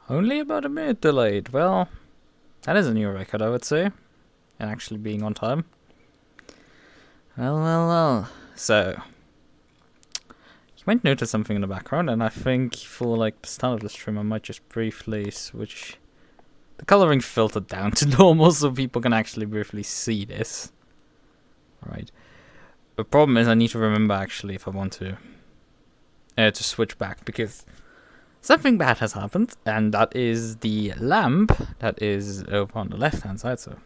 Only about a minute delayed. Well, that is a new record, I would say. And actually being on time. Well. So, you might notice something in the background, and I think for like the start of the stream I might just briefly switch the coloring filter down to normal so people can actually briefly see this. Alright. The problem is I need to remember actually if I want to switch back, because something bad has happened, and that is the lamp that is over on the left hand side, so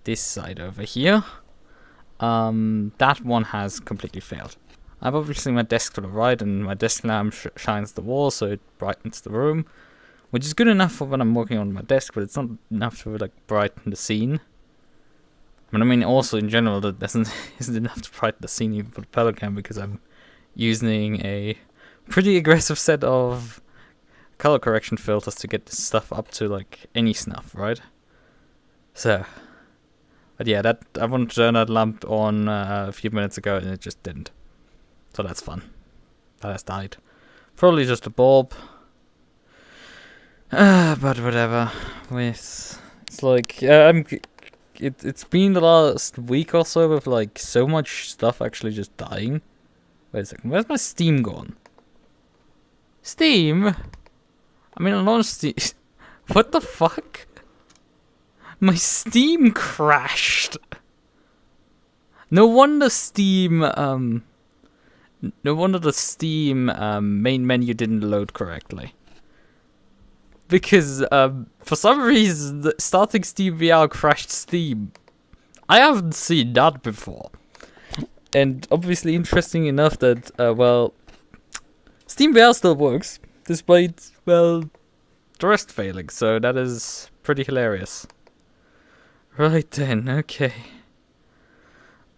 this side over here. That one has completely failed. I have obviously my desk to the right, and my desk lamp shines the wall, so it brightens the room, which is good enough for when I'm working on my desk, but it's not enough to like brighten the scene. But I mean, also in general, that isn't enough to brighten the scene even for the pedal cam, because I'm using a pretty aggressive set of color correction filters to get this stuff up to like any snuff, right? So, but yeah, that I wanted to turn that lamp on a few minutes ago, and it just didn't. So that's fun. That has died. Probably just a bulb. But whatever. It's like it's been the last week or so with like so much stuff actually just dying. Wait a second, where's my Steam gone? Steam? I mean, I launched Steam. What the fuck? My Steam crashed. No wonder Steam, no wonder the Steam main menu didn't load correctly. Because for some reason, starting Steam VR crashed Steam. I haven't seen that before. And obviously interesting enough that, well, Steam VR still works, despite, well, the rest failing, so that is pretty hilarious. Right then, okay.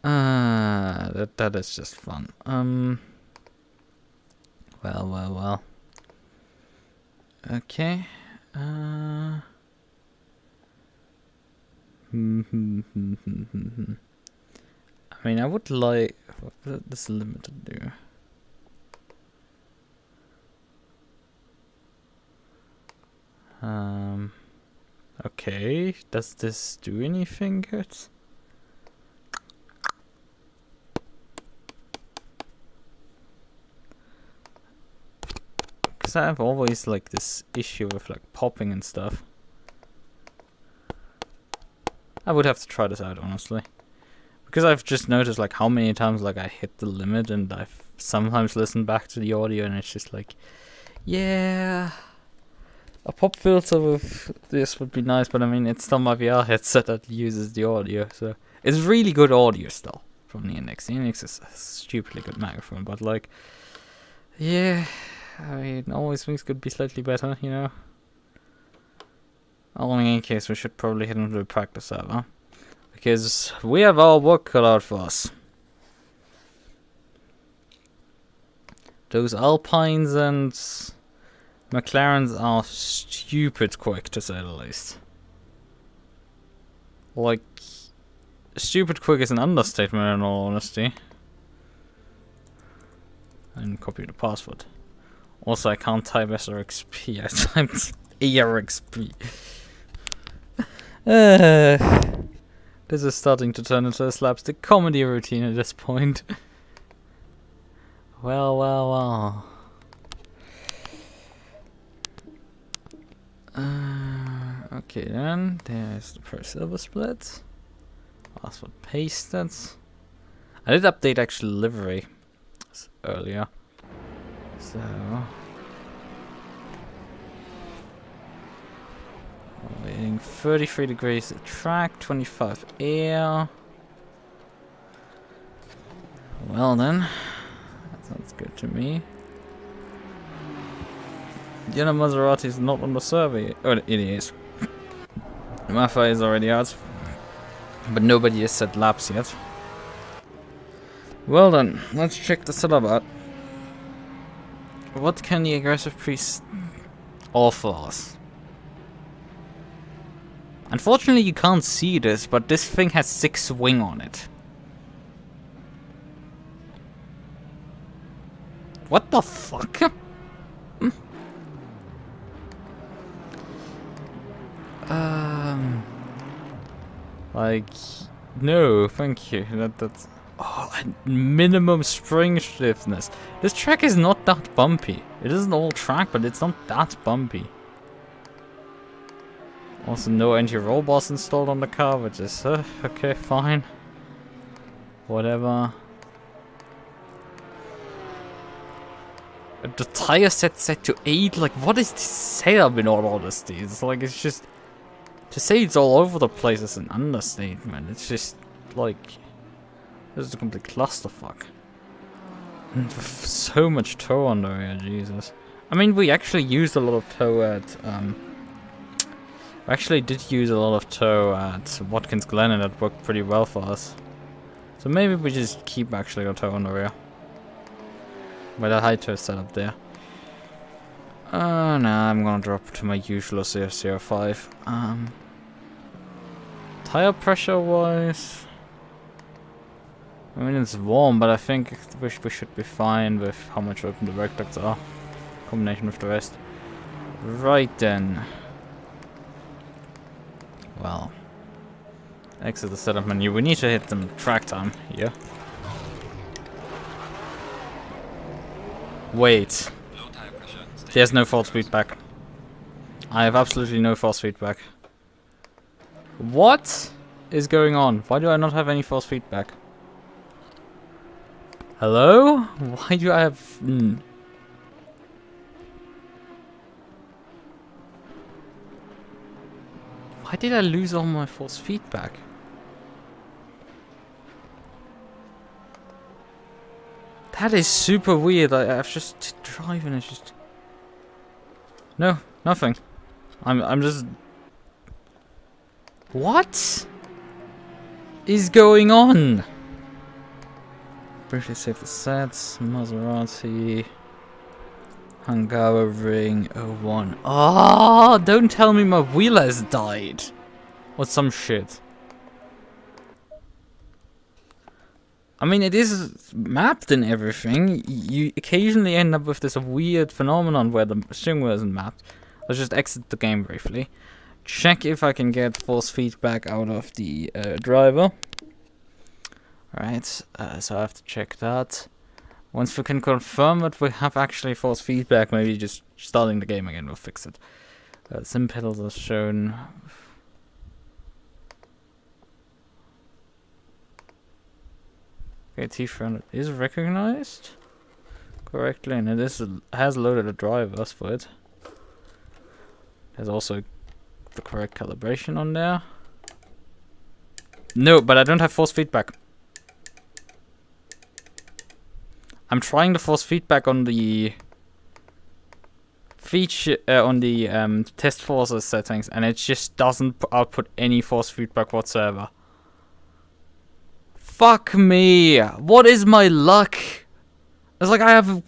That is just fun. Well. Okay. I mean, I would like... What would this limited do? Okay. Does this do anything good? Because I have always like this issue with like popping and stuff. I would have to try this out, honestly. Because I've just noticed like how many times like I hit the limit, and I've sometimes listened back to the audio and it's just like, yeah, a pop filter with this would be nice, but I mean it's still my VR headset that uses the audio, so it's really good audio still from the NX. The NX is a stupidly good microphone, but like, yeah, I mean always things could be slightly better, you know. Well, in any case, we should probably head into the practice server, because we have our work cut out for us. Those Alpines and McLarens are stupid quick, to say the least. Like, stupid quick is an understatement in all honesty. I didn't copy the password. Also, I can't type SRXP, I typed ARXP. This is starting to turn into a slapstick comedy routine at this point. Well. Okay then, there's the pro silver split. Password pasted. I did update actually livery earlier. So... waiting 33 degrees at track, 25 air. Well then, that sounds good to me. The other Maserati is not on the survey. Oh, it is. The Mafia is already out, but nobody has set laps yet. Well then, let's check the setup out. What can the aggressive priest offer us? Unfortunately, you can't see this, but this thing has 6 wing on it. What the fuck? Like, no, thank you. That's... Oh, and minimum spring stiffness. This track is not that bumpy. It is an old track, but it's not that bumpy. Also, no anti-roll bars installed on the car, which is, okay, fine. Whatever. The tire set to 8, like, what is this setup in all honesty? It's like, it's just... To say it's all over the place is an understatement. It's just, like... This is a complete clusterfuck. And so much tow under here, Jesus. I mean, we actually used a lot of tow at, we actually did use a lot of tow at Watkins Glen, and that worked pretty well for us. So maybe we just keep actually our tow under here. With a high tow setup there. Nah, I'm gonna drop to my usual 005. Tire pressure wise... I mean, it's warm, but I think we should be fine with how much open the brake ducts are. Combination with the rest. Right then. Well. Exit the setup menu. We need to hit some track time here. Wait. There's no false feedback. I have absolutely no false feedback. What is going on? Why do I not have any false feedback? Hello? Why do I have... Why did I lose all my false feedback? That is super weird. I've just driving. It's just... No, nothing. I'm just... What is going on? Briefly save the sets. Maserati. Hungaroring 01. Oh, don't tell me my wheel has died. Or some shit. I mean, it is mapped and everything. You occasionally end up with this weird phenomenon where the steering wheel isn't mapped. Let's just exit the game briefly. Check if I can get false feedback out of the driver. Alright, so I have to check that. Once we can confirm that we have actually false feedback, maybe just starting the game again will fix it. Sim pedals are shown. Okay, T300 is recognized correctly, and it has loaded the drivers for it. There's also the correct calibration on there. No, but I don't have force feedback. I'm trying to force feedback on the feature on the test forces settings, and it just doesn't output any force feedback whatsoever. Fuck me! What is my luck? It's like I have a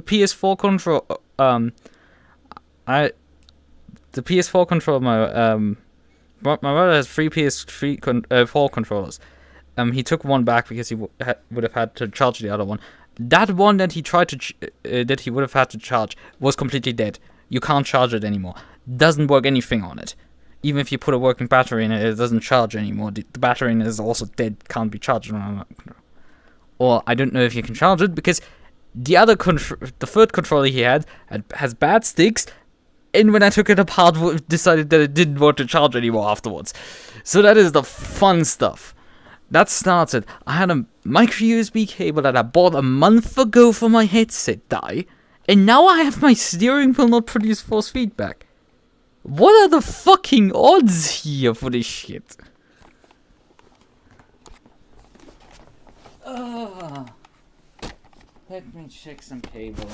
PS4 control. The PS4 controller. My brother has 3 PS3 4 controllers. He took one back because he would have had to charge the other one. That one that he tried to that he would have had to charge was completely dead. You can't charge it anymore. Doesn't work anything on it. Even if you put a working battery in it, it doesn't charge anymore. The battery in it is also dead. Can't be charged. Or I don't know if you can charge it because the other the third controller he has bad sticks. And when I took it apart, decided that it didn't want to charge anymore afterwards. So that is the fun stuff. That started. I had a micro USB cable that I bought a month ago for my headset die, and now I have my steering wheel not produce force feedback. What are the fucking odds here for this shit? Let me check some cabling.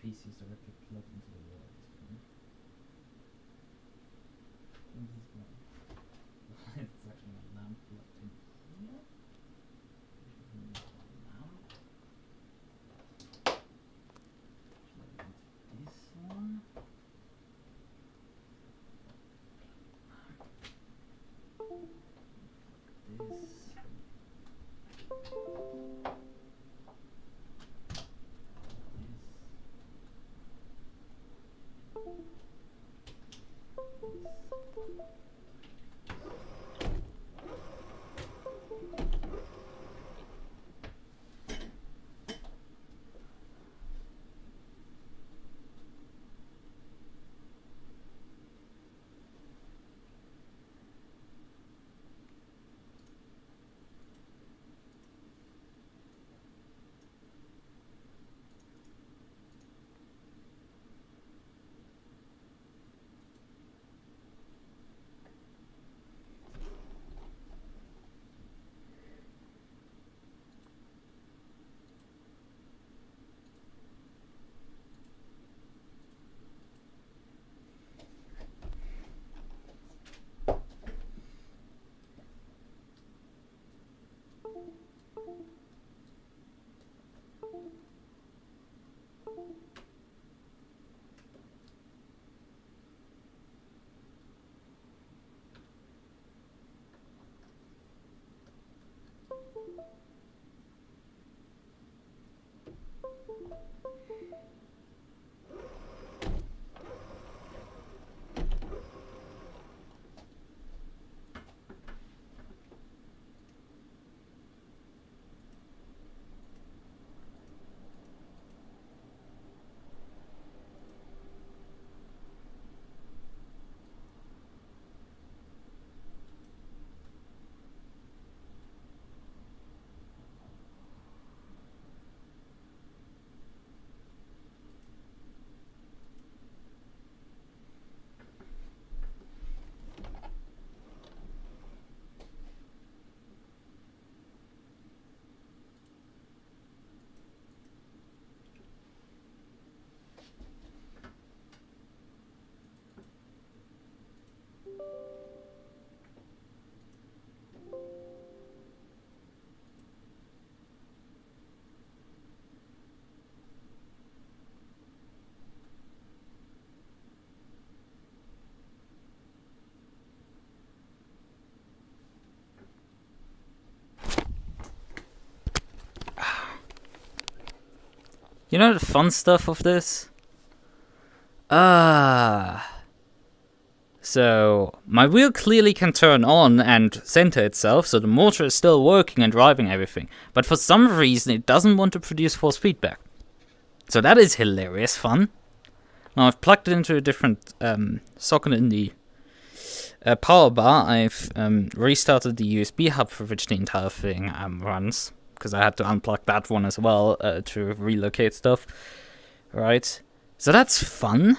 PC DC is directly plugged into the wall. It's actually a lamp plugged in here. Lamp. Plug into this one. This. You know the fun stuff of this? So, my wheel clearly can turn on and center itself, so the motor is still working and driving everything. But for some reason, it doesn't want to produce force feedback. So that is hilarious fun. Now, I've plugged it into a different socket in the power bar. I've restarted the USB hub for which the entire thing runs, because I had to unplug that one as well to relocate stuff. Right? So that's fun.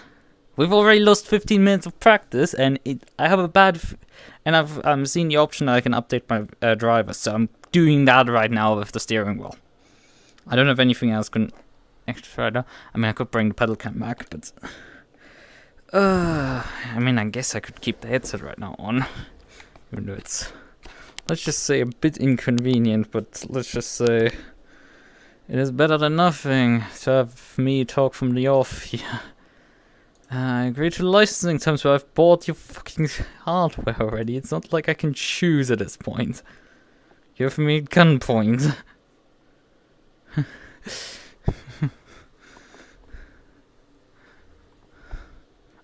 We've already lost 15 minutes of practice, and I have a bad... and I've seen the option that I can update my driver, so I'm doing that right now with the steering wheel. I don't have anything else extra right now. I mean, I could bring the pedal cam back, but... I mean, I guess I could keep the headset right now on. Even though it's... let's just say a bit inconvenient, but let's just say... it is better than nothing to have me talk from the off here. I agree to the licensing terms, but I've bought your fucking hardware already. It's not like I can choose at this point. Give me gunpoint.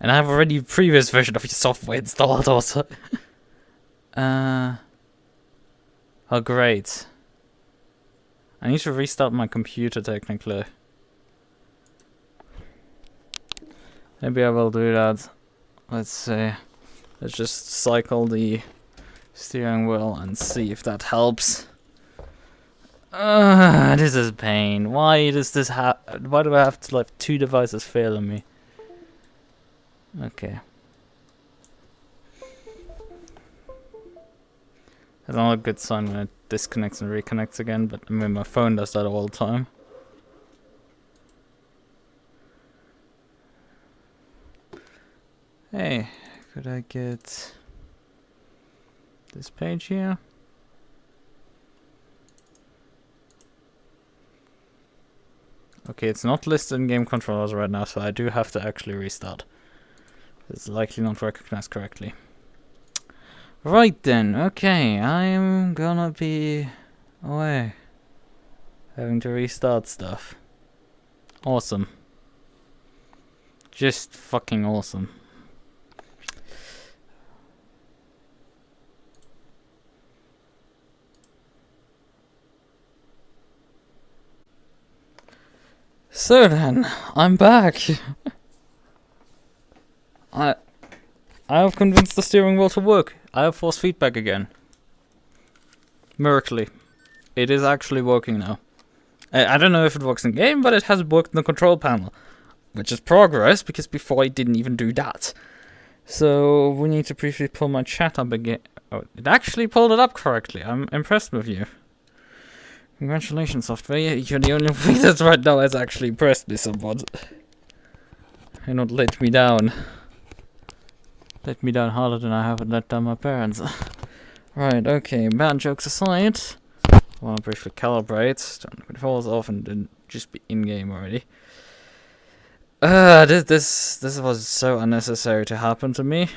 And I have already a previous version of your software installed also. Oh great. I need to restart my computer technically. Maybe I will do that. Let's see. Let's just cycle the steering wheel and see if that helps. This is pain. Why does this why do I have to let two devices fail on me? Okay. That's not a good sign when it disconnects and reconnects again, but I mean my phone does that all the time. Hey, could I get this page here? Okay, it's not listed in game controllers right now, so I do have to actually restart. It's likely not recognized correctly. Right then, okay, I'm gonna be away. Having to restart stuff. Awesome. Just fucking awesome. So then, I'm back. I have convinced the steering wheel to work. I have force feedback again. Miraculously. It is actually working now. I don't know if it works in game, but it has worked in the control panel. Which is progress, because before I didn't even do that. So, we need to briefly pull my chat up again. Oh, it actually pulled it up correctly. I'm impressed with you. Congratulations, software. You're the only thing that right now has actually impressed me somewhat. And not let me down. Let me down harder than I haven't let down my parents. Right, okay, bad jokes aside. I want to briefly calibrate. Turn the controls off and then just be in-game already. This was so unnecessary to happen to me.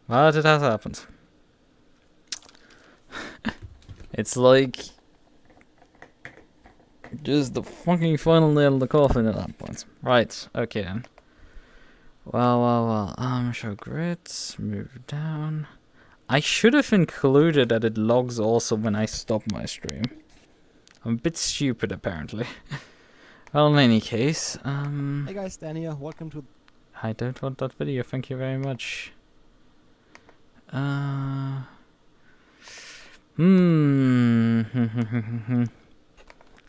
But it has happened. It's like just the fucking final nail in the coffin at that point. Right, okay then. Well. Show grids, move down. I should have included that it logs also when I stop my stream. I'm a bit stupid apparently. Well, in any case, Hey guys, Dan here. Welcome to. I don't want that video, thank you very much. So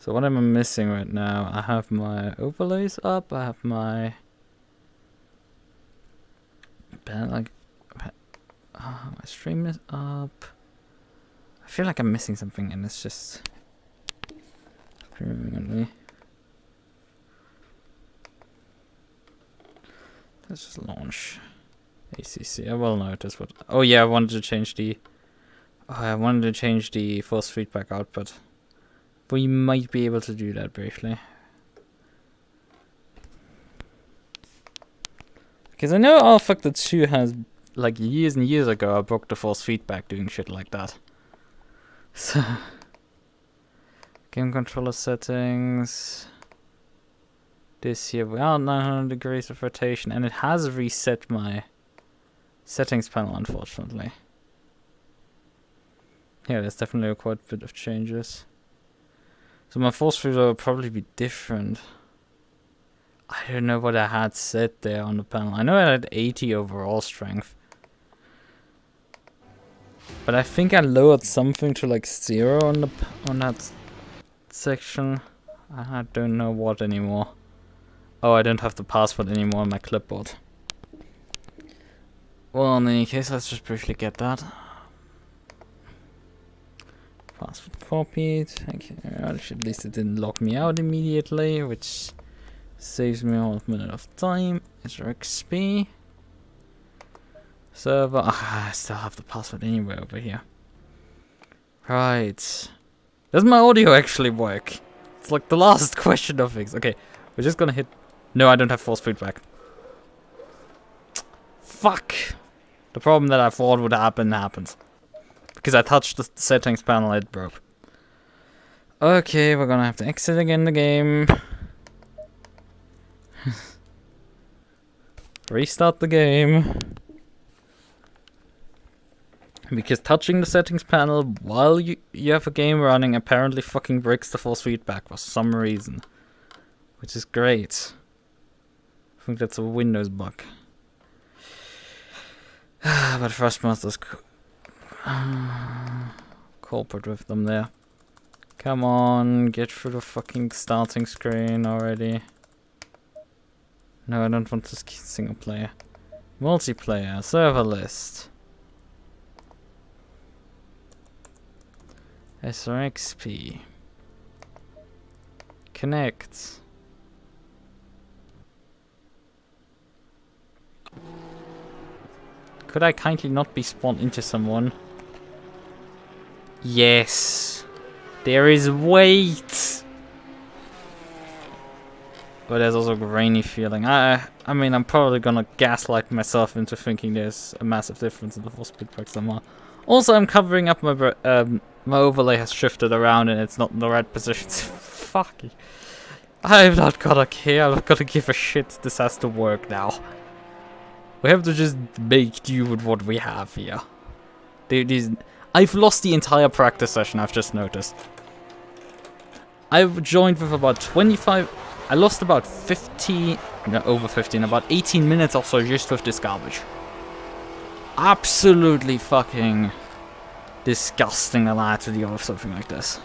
what am I missing right now? I have my overlays up, I have my my stream is up. I feel like I'm missing something and it's just screaming at me. Let's just launch ACC. I will notice what. Oh yeah, I wanted to change the. I wanted to change the force feedback output. We might be able to do that briefly. Because I know Factor 2 has, like years and years ago, I broke the force feedback doing shit like that. So. Game controller settings. This here, we are 900 degrees of rotation, and it has reset my settings panel, unfortunately. Yeah, there's definitely quite a bit of changes. So my force feedback will probably be different. I don't know what I had set there on the panel. I know I had 80 overall strength. But I think I lowered something to like 0 on that section. I don't know what anymore. Oh, I don't have the password anymore on my clipboard. Well, in any case, let's just briefly get that. Password copied. Thank you very much. At least it didn't lock me out immediately, which saves me a minute of time. SRXP. Server. I still have the password anyway over here. Right. Does my audio actually work? It's like the last question of things. Okay, we're just gonna hit. No, I don't have force feedback. Fuck! The problem that I thought would happen happened. Because I touched the settings panel, it broke. Okay, we're gonna have to exit again the game. Restart the game. Because touching the settings panel while you have a game running apparently fucking breaks the force feedback for some reason. Which is great. I think that's a Windows bug. But Thrustmaster's corporate with them there. Come on, get through the fucking starting screen already. No, I don't want this single player. Multiplayer, server list. SRXP. Connect. Could I kindly not be spawned into someone? Yes. There is weight. But there's also a grainy feeling. I mean, I'm probably gonna gaslight myself into thinking there's a massive difference in the force feedback somehow. Also, I'm covering up my my overlay has shifted around and it's not in the right position. Fuck. I'm not gonna care. I'm not gonna give a shit. This has to work now. We have to just make do with what we have here. I've lost the entire practice session, I've just noticed. I've joined with about 25... I lost about 15... No, over 15, about 18 minutes or so just with this garbage. Absolutely fucking disgusting that I had to deal with something like this.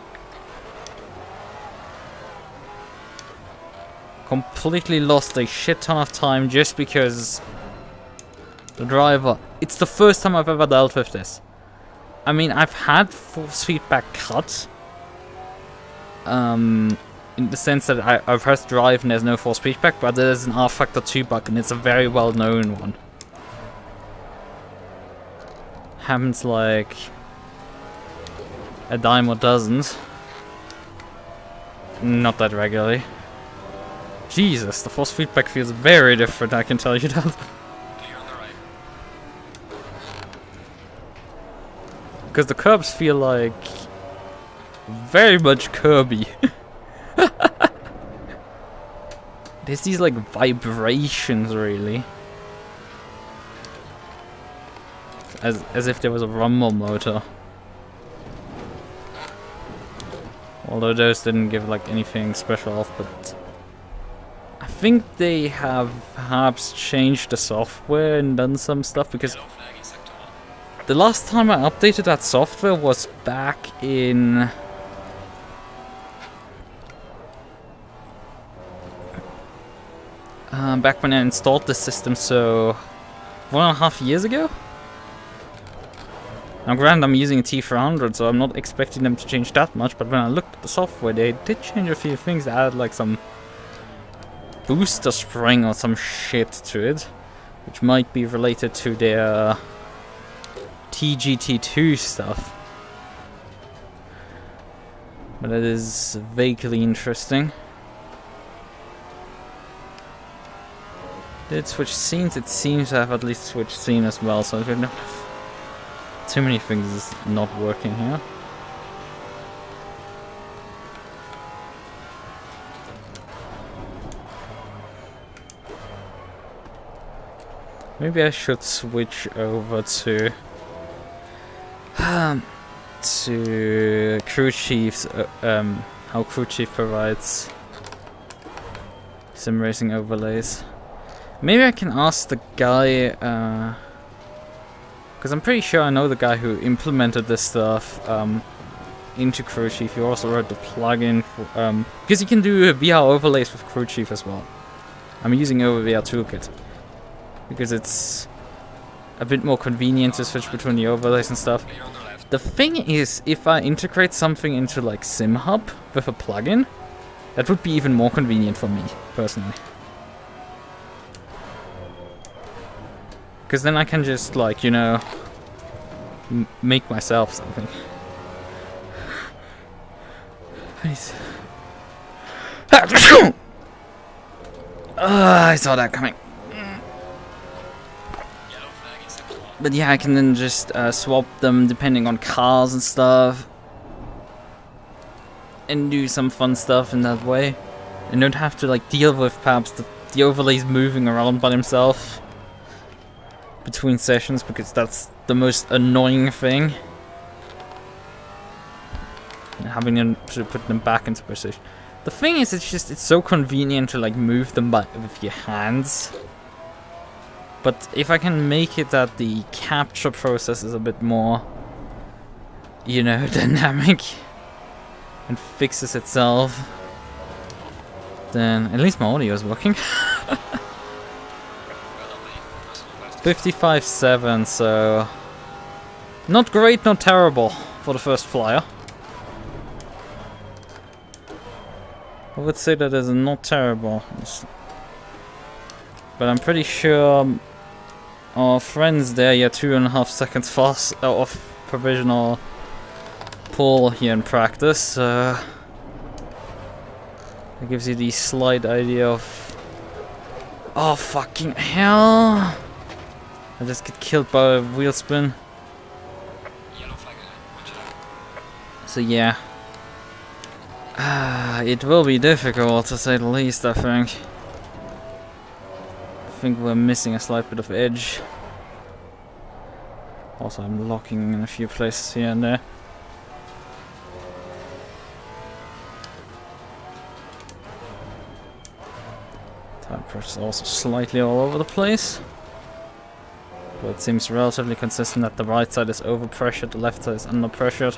Completely lost a shit ton of time just because the driver... It's the first time I've ever dealt with this. I mean, I've had force feedback cut. In the sense that I press drive and there's no force feedback, but there's an R factor 2 bug and it's a very well known one. Happens like a dime a dozen. Not that regularly. Jesus, the force feedback feels very different, I can tell you that. Because the curbs feel like very much Kirby. There's these like vibrations really. As if there was a rumble motor. Although those didn't give like anything special off, but I think they have perhaps changed the software and done some stuff because the last time I updated that software was back in... back when I installed the system, so 1.5 years ago? Now granted, I'm using a T300, so I'm not expecting them to change that much, but when I looked at the software, they did change a few things. They added like some booster spring or some shit to it, which might be related to their TGT2 stuff. But it is vaguely interesting. Did switch scenes? It seems to have at least switched scene as well, so if not too many things is not working here. Maybe I should switch over to Crew Chief's how Crew Chief provides sim racing overlays. Maybe I can ask the guy, because I'm pretty sure I know the guy who implemented this stuff into Crew Chief. He also wrote the plugin for, because you can do VR overlays with Crew Chief as well. I'm using OverVR Toolkit because it's a bit more convenient to switch between the overlays and stuff. The thing is, if I integrate something into like SimHub with a plugin, that would be even more convenient for me, personally. Because then I can just, like, you know, make myself something. I saw that coming. But yeah, I can then just swap them depending on cars and stuff. And do some fun stuff in that way. And don't have to, like, deal with perhaps the overlays moving around by themselves between sessions, because that's the most annoying thing. And having them to put them back into position. The thing is, it's so convenient to like move them with your hands. But if I can make it that the capture process is a bit more, you know, dynamic and fixes itself, then at least my audio is working. 55.7, so not great, not terrible for the first flyer. I would say that is not terrible, but I'm pretty sure our friends there, yeah, 2.5 seconds fast of provisional pull here in practice. It gives you the slight idea of... Oh, fucking hell! I just get killed by a wheel spin. So yeah. It will be difficult to say the least, I think. I think we're missing a slight bit of edge. Also, I'm locking in a few places here and there. Tire pressure is also slightly all over the place. But it seems relatively consistent that the right side is overpressured, the left side is underpressured.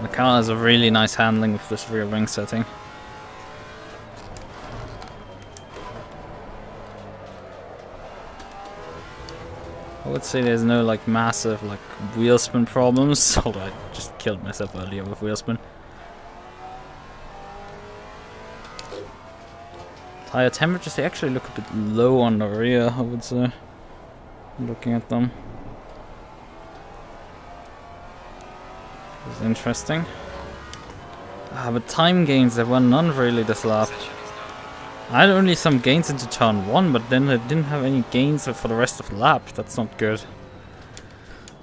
The car has a really nice handling with this rear wing setting. I would say there's no like massive like wheel spin problems, although I just killed myself earlier with wheel spin. Tire temperatures, they actually look a bit low on the rear, I would say, looking at them. It's interesting. But time gains, there were none really this lap. I had only some gains into turn 1, but then I didn't have any gains for the rest of the lap. That's not good.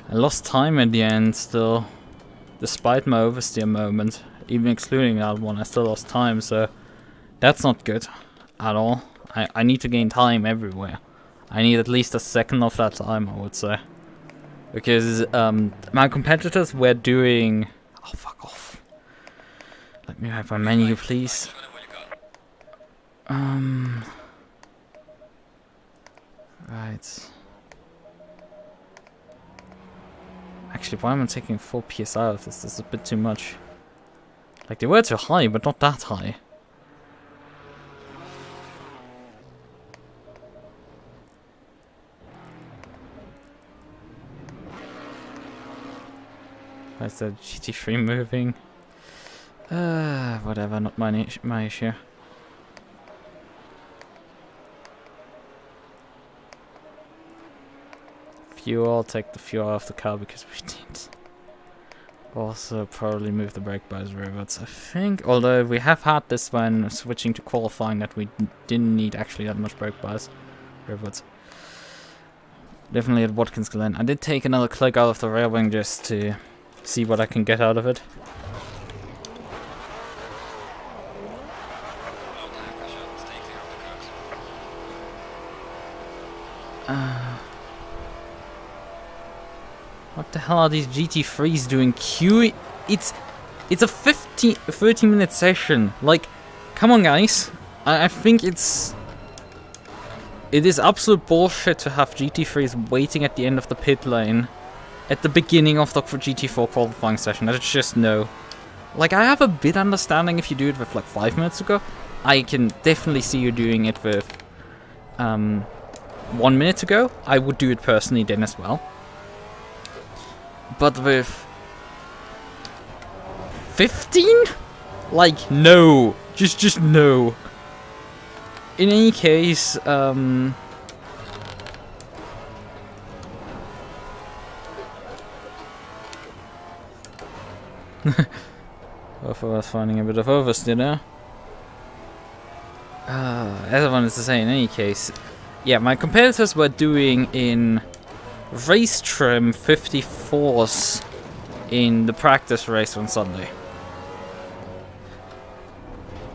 I lost time at the end still. Despite my oversteer moment, even excluding that one, I still lost time, so that's not good at all. I need to gain time everywhere. I need at least a second of that time, I would say. Because my competitors were doing... Oh, fuck off. Let me have my menu, please. Right. Actually, why am I taking 4 PSI out of this? This is a bit too much. Like, they were too high, but not that high. Where's the GT3 moving? Whatever, not my issue. Fuel, I'll take the fuel off the car because we did. Also, probably move the brake bias reverts, I think. Although we have had this when switching to qualifying that we didn't need actually that much brake bias reverts. Definitely at Watkins Glen. I did take another click out of the rear wing just to see what I can get out of it. What the hell are these GT3s doing? It's a 30-minute session. Like, come on, guys. I think it is absolute bullshit to have GT3s waiting at the end of the pit lane at the beginning of the GT4 qualifying session. That's just no. Like, I have a bit understanding if you do it with like 5 minutes ago. I can definitely see you doing it with 1 minute ago. I would do it personally then as well. But with 15? Like, no. Just no. In any case, I was finding a bit of oversteer there. As I wanted to say, in any case, yeah, my competitors were doing in race trim 54s in the practice race on Sunday,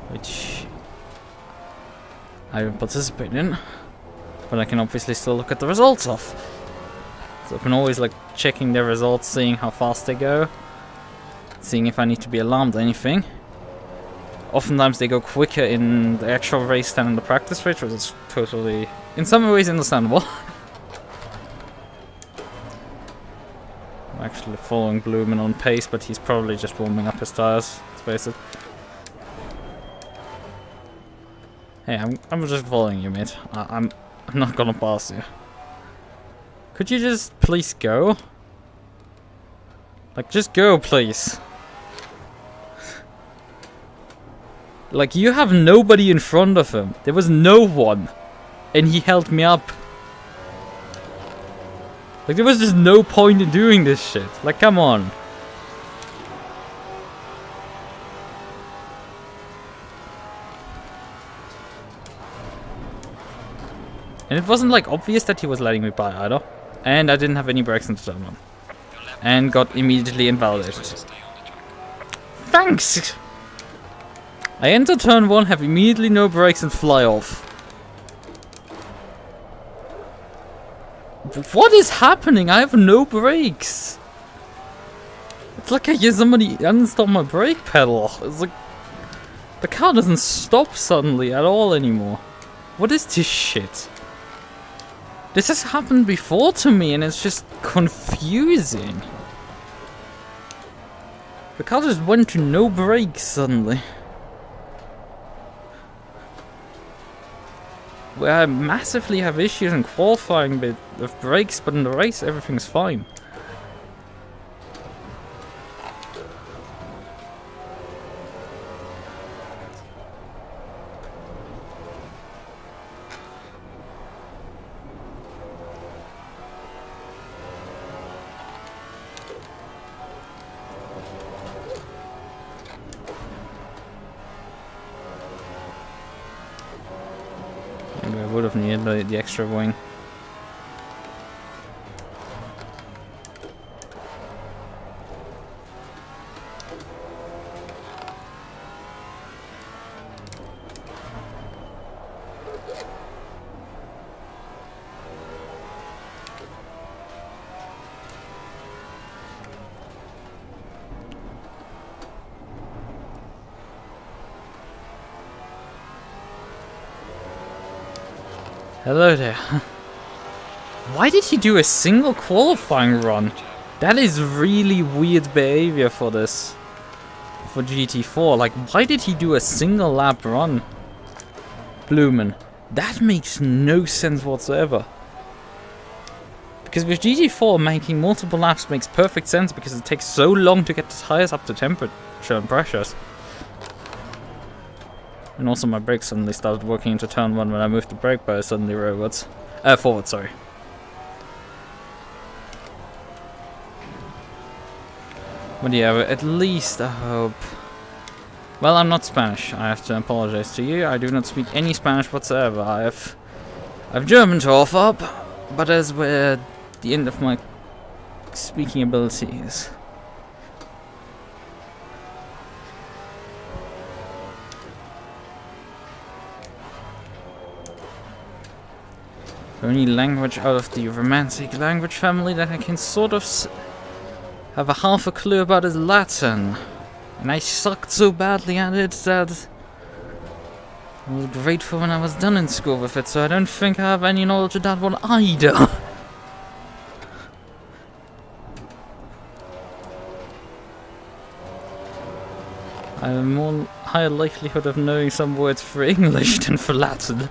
which I didn't participate in, but I can obviously still look at the results of. So I can always like checking their results, seeing how fast they go, seeing if I need to be alarmed or anything. Oftentimes they go quicker in the actual race than in the practice race, which is totally, in some ways, understandable. I'm actually following Blumen on pace, but he's probably just warming up his tires, let's face it. Hey, I'm just following you, mate. I'm not gonna pass you. Could you just please go? Like, just go, please. Like, you have nobody in front of him. There was no one. And he held me up. Like, there was just no point in doing this shit. Like, come on. And it wasn't, like, obvious that he was letting me by either. And I didn't have any brakes in the turn one. And got immediately invalidated. Thanks! I enter turn 1, have immediately no brakes and fly off. What is happening? I have no brakes. It's like I hear somebody uninstall my brake pedal. It's like the car doesn't stop suddenly at all anymore. What is this shit? This has happened before to me and it's just confusing. The car just went to no brakes suddenly. Where I massively have issues in qualifying with brakes, but in the race everything's fine. Maybe I would have needed the extra wing. Hello there. Why did he do a single qualifying run? That is really weird behavior for this. For GT4. Like, why did he do a single lap run? Bloomin'. That makes no sense whatsoever. Because with GT4, making multiple laps makes perfect sense because it takes so long to get the tires up to temperature and pressures. And also my brakes suddenly started working into turn 1 when I moved the brake bar suddenly forward, sorry. But yeah, at least I hope... Well, I'm not Spanish, I have to apologize to you. I do not speak any Spanish whatsoever. I have German to offer up, but as we're at the end of my speaking abilities. The only language out of the Romantic language family that I can sort of have a half a clue about is Latin. And I sucked so badly at it that I was grateful when I was done in school with it, so I don't think I have any knowledge of that one either. I have a more higher likelihood of knowing some words for English than for Latin.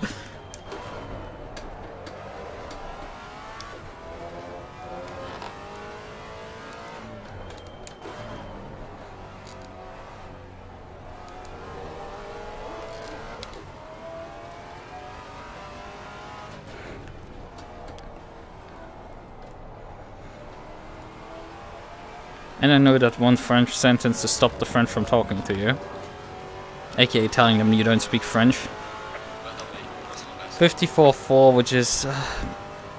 And I know that one French sentence to stop the French from talking to you. AKA telling them you don't speak French. 54.4, which is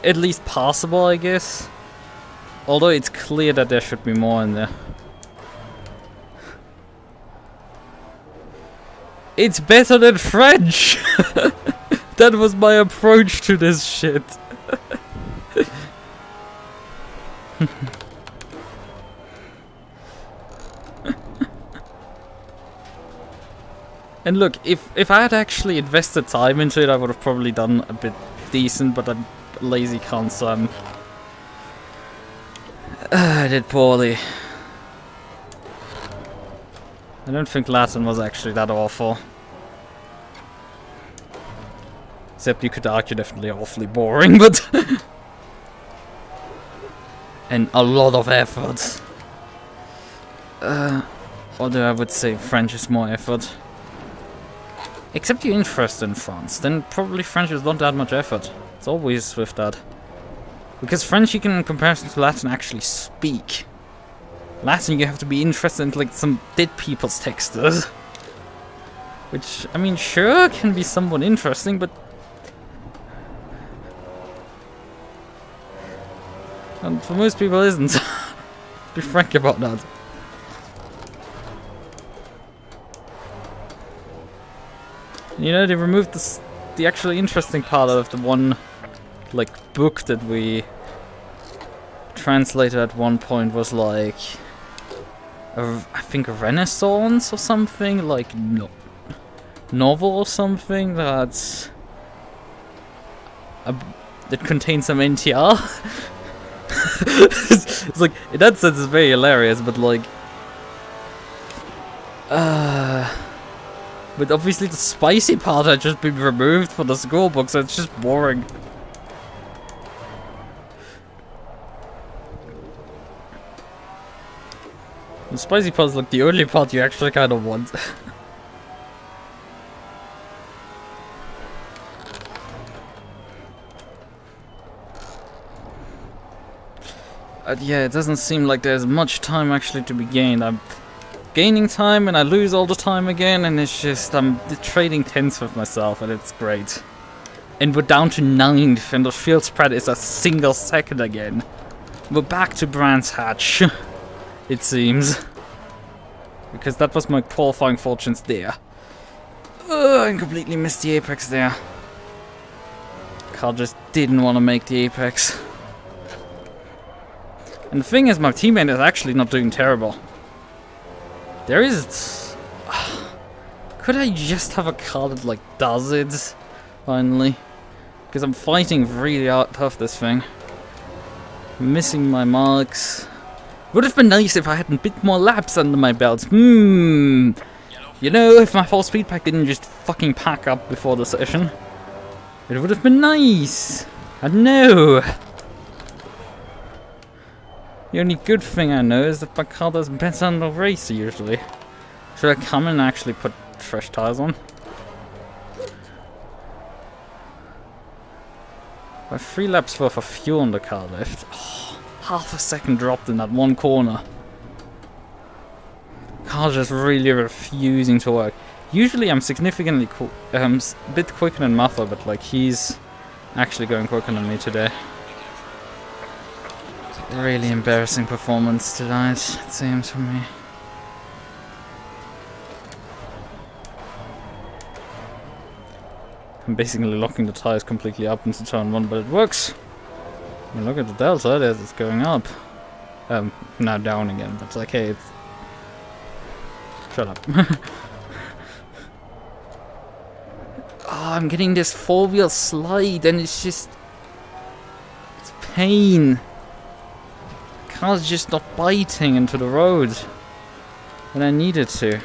at least passable, I guess. Although it's clear that there should be more in there. It's better than French! That was my approach to this shit. And look, if I had actually invested time into it, I would have probably done a bit decent, but I'm a lazy cunt, so I did poorly. I don't think Latin was actually that awful. Except you could argue definitely awfully boring, but... and a lot of effort. Although I would say French is more effort. Except you're interested in France, then probably French is not that much effort. It's always with that. Because French you can, in comparison to Latin, actually speak. Latin you have to be interested in like some dead people's textures. Which, I mean, sure, can be somewhat interesting, but... and for most people isn't. Be frank about that. You know, they removed the actually interesting part of the one, like, book that we translated at one point was like, I think a Renaissance or something, like novel or something that contains some NTR. It's like, in that sense, it's very hilarious, but like, but obviously the spicy part had just been removed from the scorebook, so it's just boring. The spicy part is like the only part you actually kind of want. Yeah, it doesn't seem like there's much time actually to be gained. I'm gaining time and I lose all the time again, and it's just, I'm trading tenths with myself, and it's great. And we're down to 9th, and the field spread is a single second again. We're back to Brands Hatch, it seems. Because that was my qualifying fortunes there. I completely missed the apex there. Car just didn't want to make the apex. And the thing is, my teammate is actually not doing terrible. There is... could I just have a car that, like, does it? Finally. Because I'm fighting really tough this thing. Missing my marks. Would have been nice if I had a bit more laps under my belt. You know, if my full speed pack didn't just fucking pack up before the session. It would have been nice. I know. The only good thing I know is that my car does better in the race usually. Should I come and actually put fresh tires on? I have 3 laps worth of fuel on the car left. Oh, half a second dropped in that one corner. Car's just really refusing to work. Usually I'm significantly a bit quicker than Muffa, but like he's actually going quicker than me today. Really embarrassing performance tonight, it seems, for me. I'm basically locking the tires completely up into turn 1, but it works. I mean, look at the delta, it's going up. Now down again, but like, hey, it's... shut up. Oh, I'm getting this 4-wheel slide, and it's just... it's pain. Car's just not biting into the road when I needed to.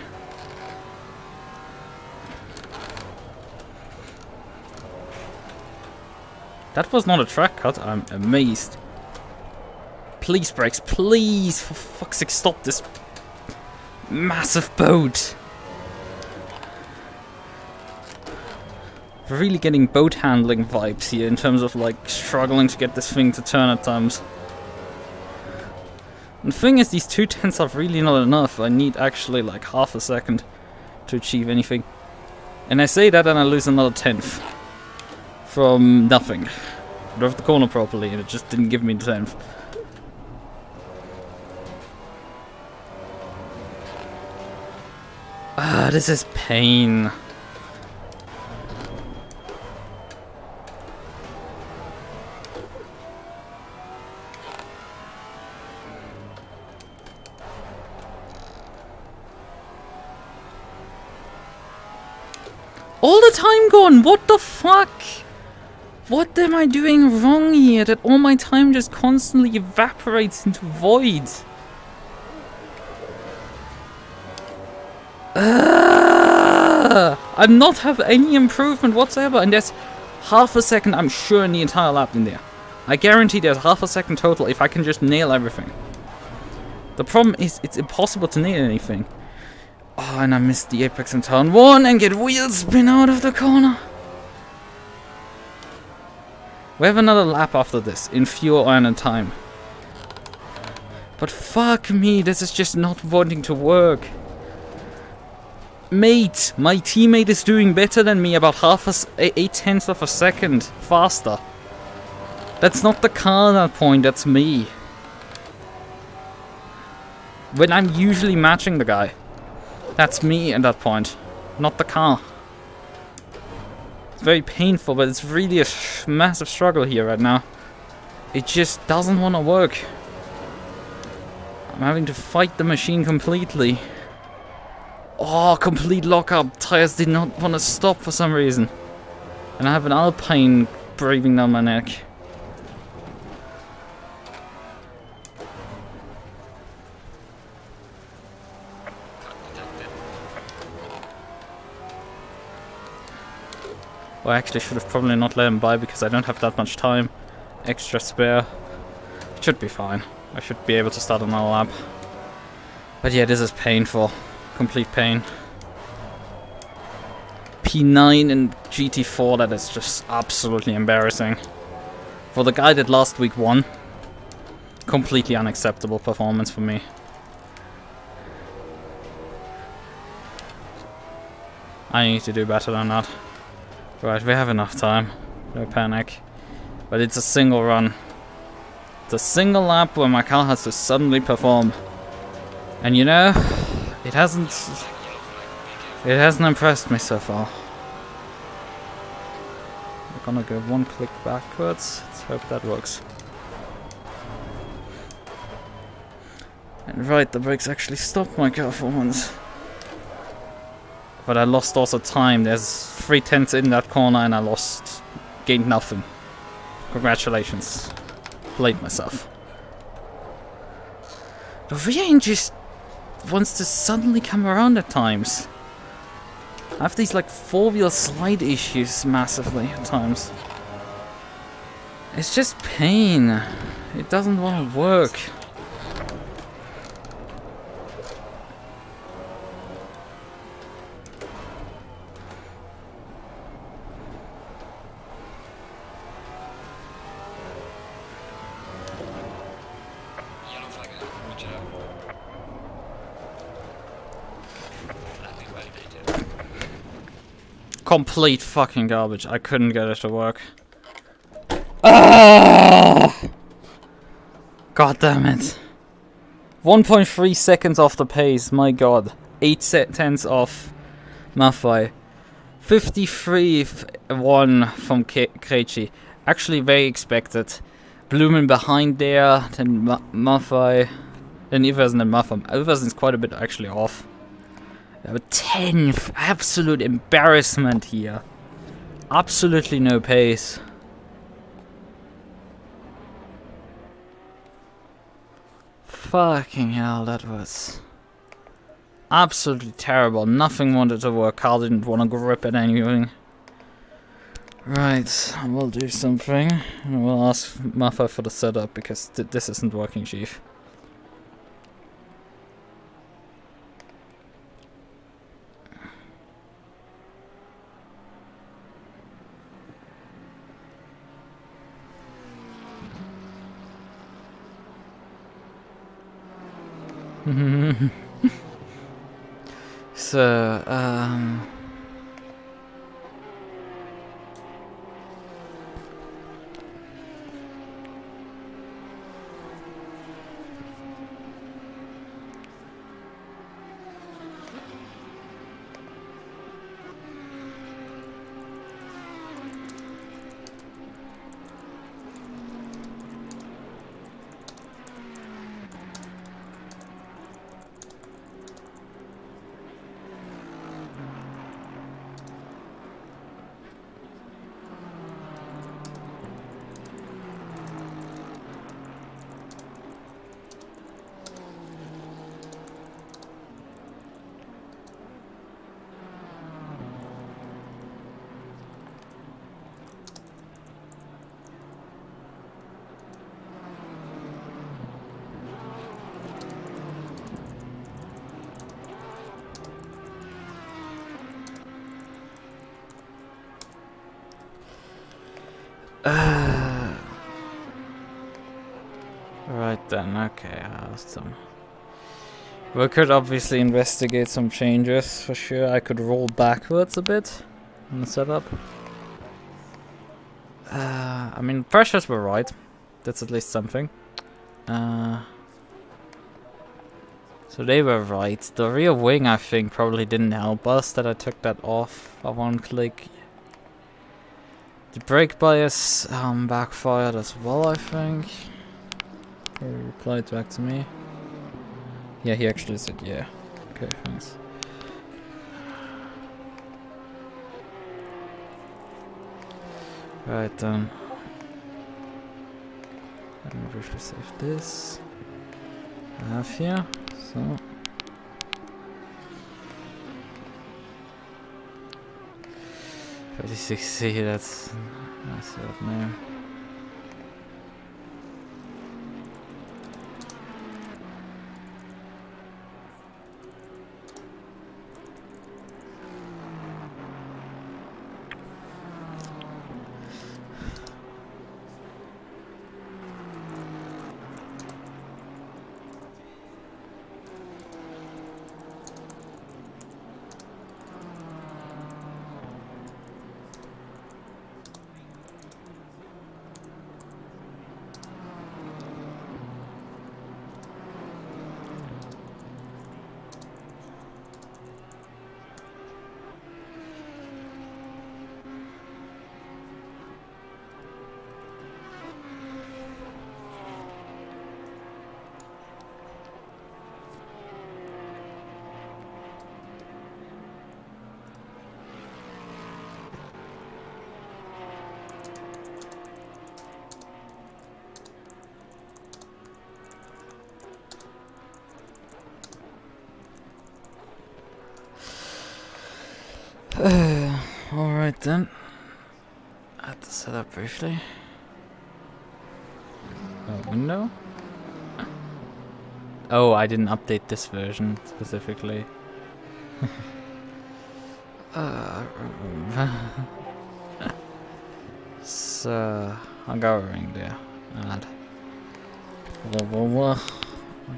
That was not a track cut, I'm amazed. Please, brakes, please, for fuck's sake, stop this massive boat. Really getting boat handling vibes here in terms of like struggling to get this thing to turn at times. And the thing is, these 2 tenths are really not enough. I need actually like half a second to achieve anything. And I say that and I lose another 10th. From nothing. I drove the corner properly and it just didn't give me the 10th. Ah, this is pain. All the time gone, what the fuck? What am I doing wrong here that all my time just constantly evaporates into void? I'm not have any improvement whatsoever, and there's half a second I'm sure in the entire lap in there. I guarantee there's half a second total if I can just nail everything. The problem is it's impossible to nail anything. Oh, and I missed the apex in turn 1 and get wheel spin out of the corner. We have another lap after this in fuel and time. But fuck me, this is just not wanting to work. Mate, my teammate is doing better than me about 8/10 of a second faster. That's not the car at that point, that's me. When I'm usually matching the guy. That's me at that point, not the car. It's very painful, but it's really a massive struggle here right now. It just doesn't want to work. I'm having to fight the machine completely. Oh, complete lockup. Tires did not want to stop for some reason. And I have an Alpine breathing down my neck. Well, I actually should have probably not let him by because I don't have that much time. Extra spare. It should be fine. I should be able to start another lap. But yeah, this is painful. Complete pain. P9 and GT4, that is just absolutely embarrassing. For the guy that last week won, completely unacceptable performance for me. I need to do better than that. Right, we have enough time. No panic. But it's a single run. It's a single lap where my car has to suddenly perform. And you know, it hasn't impressed me so far. We're gonna go one click backwards. Let's hope that works. And right, the brakes actually stopped my car for once. But I lost also time. There's 3/10 in that corner and I gained nothing. Congratulations. Played myself. The rear end just wants to suddenly come around at times. I have these like 4-wheel slide issues massively at times. It's just pain. It doesn't want to work. Complete fucking garbage. I couldn't get it to work. Ah! God damn it. 1.3 seconds off the pace, my god. 8/10 off Maffei. 53-1 from Qualy. Actually very expected. Blumen behind there, then Maffei. Then Iversen and Maffei. Iversen's quite a bit actually off. 10th, absolute embarrassment here. Absolutely no pace. Fucking hell, that was absolutely terrible. Nothing wanted to work. Car didn't want to grip at anything. Right, we'll do something. We'll ask Maffei for the setup because this isn't working, Chief. So, Right then, okay, we could obviously investigate some changes for sure. I could roll backwards a bit in the setup. I mean, pressures were right. That's at least something. So they were right. The rear wing, I think, probably didn't help us that I took that off of one click. The brake bias backfired as well, I think. He replied back to me. Yeah, he actually said yeah. Okay, thanks. Right then. Let me briefly save this. I have here, so. .36C, that's that name. Alright then. I had to set up briefly. A window? Oh, I didn't update this version specifically. So, Hungaroring there. Add.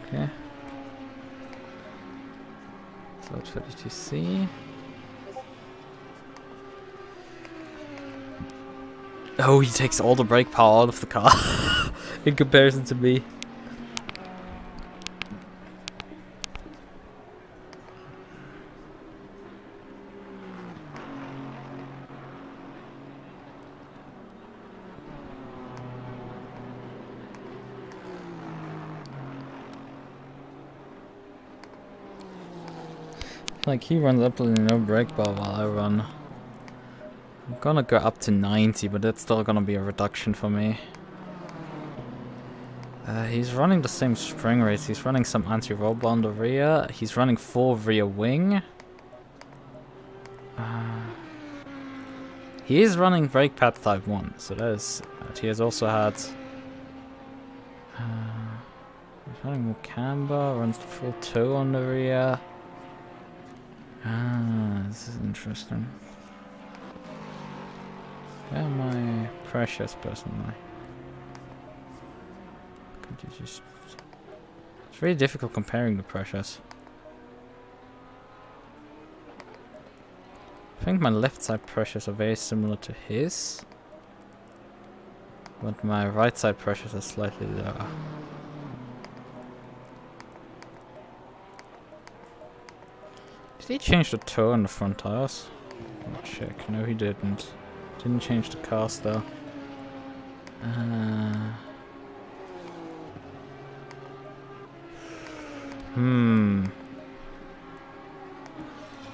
Okay. So 32C. Oh, he takes all the brake power out of the car in comparison to me. Like he runs absolutely no brake power while I run. I'm gonna go up to 90, but that's still gonna be a reduction for me. He's running the same spring rates. He's running some anti-roll on the rear. He's running full rear wing. He is running brake pad type 1, so that is... he has also had... he's running more camber, runs the full toe on the rear. This is interesting. Where are my pressures personally? Could you just... it's very difficult comparing the pressures. I think my left side pressures are very similar to his. But my right side pressures are slightly lower. Did he change the toe on the front tires? I'll check. No, he didn't. Didn't change the cast though.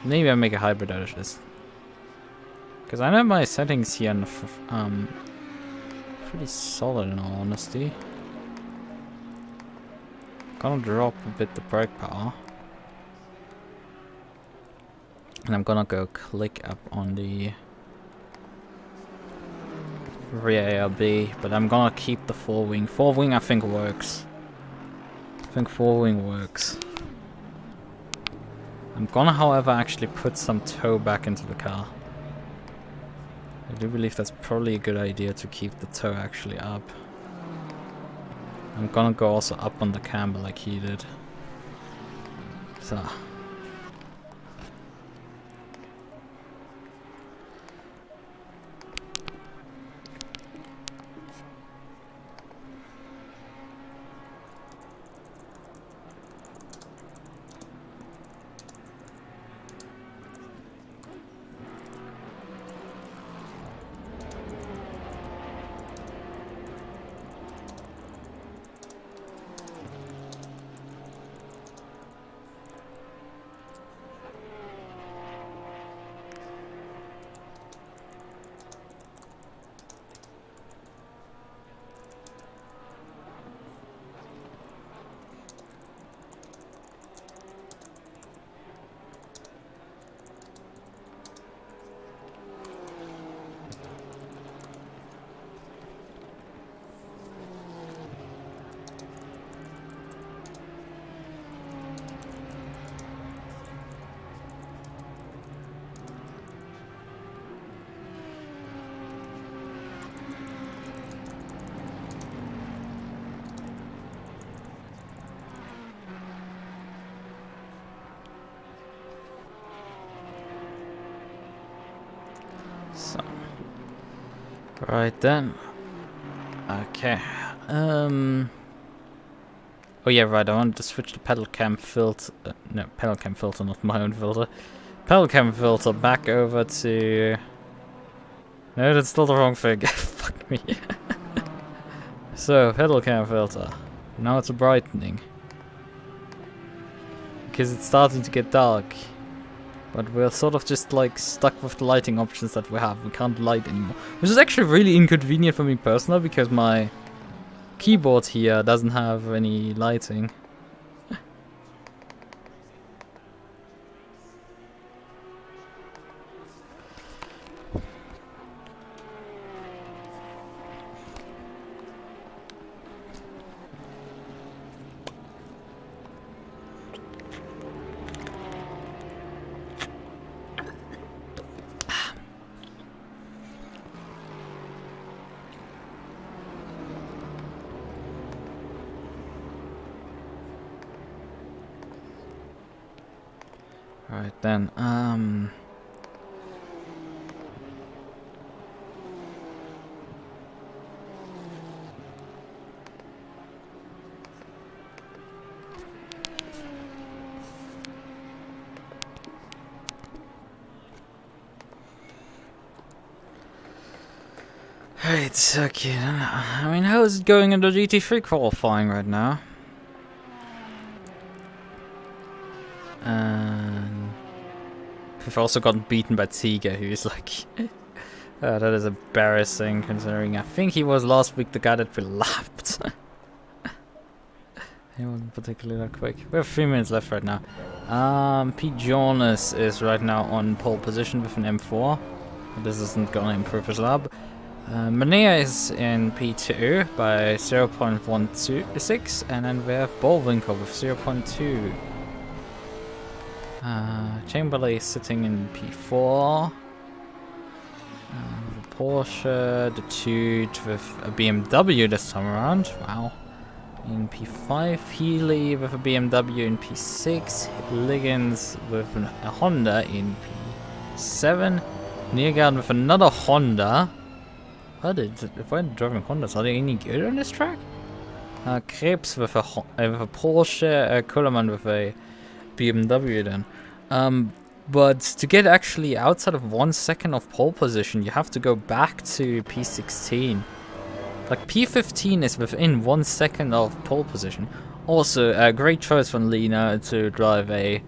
Maybe I make a hybrid out of this. Because I know my settings here are pretty solid in all honesty. Gonna drop a bit the brake power. And I'm gonna go click up on the rear ARB, but I'm gonna keep the forewing. Forewing I think works. I think forewing works. I'm gonna, however, actually put some toe back into the car. I do believe that's probably a good idea to keep the toe actually up. I'm gonna go also up on the camber like he did. So. Right then. Okay. Oh yeah, right. I wanted to switch the pedal cam filter. No, pedal cam filter, not my own filter. Pedal cam filter back over to. No, that's still the wrong thing. Fuck me. So pedal cam filter. Now it's brightening because it's starting to get dark. But we're sort of just like stuck with the lighting options that we have. We can't light anymore. Which is actually really inconvenient for me personally because my keyboard here doesn't have any lighting. Right then, Right, okay. I mean, how is it going in the GT3 qualifying right now? And we've also gotten beaten by Tiga, who is like, that is embarrassing considering I think he was last week the guy that we lapped. He wasn't particularly that quick. We have 3 minutes left right now. Pete Jonas is right now on pole position with an M4. This isn't gonna improve his lap. Manea is in P2 by 0.126, and then we have Bullwinkle with 0.2. Chamberlain is sitting in P4. Porsche, the Toot with a BMW this time around. Wow. In P5, Healy with a BMW in P6. Liggins with a Honda in P7. Niergarten with another Honda. If I'm driving Hondas, are they any good on this track? Krebs with a Porsche, Kullerman with a BMW then. But to get actually outside of 1 second of pole position, you have to go back to P16. Like P15 is within 1 second of pole position. Also, a great choice from Lena to drive a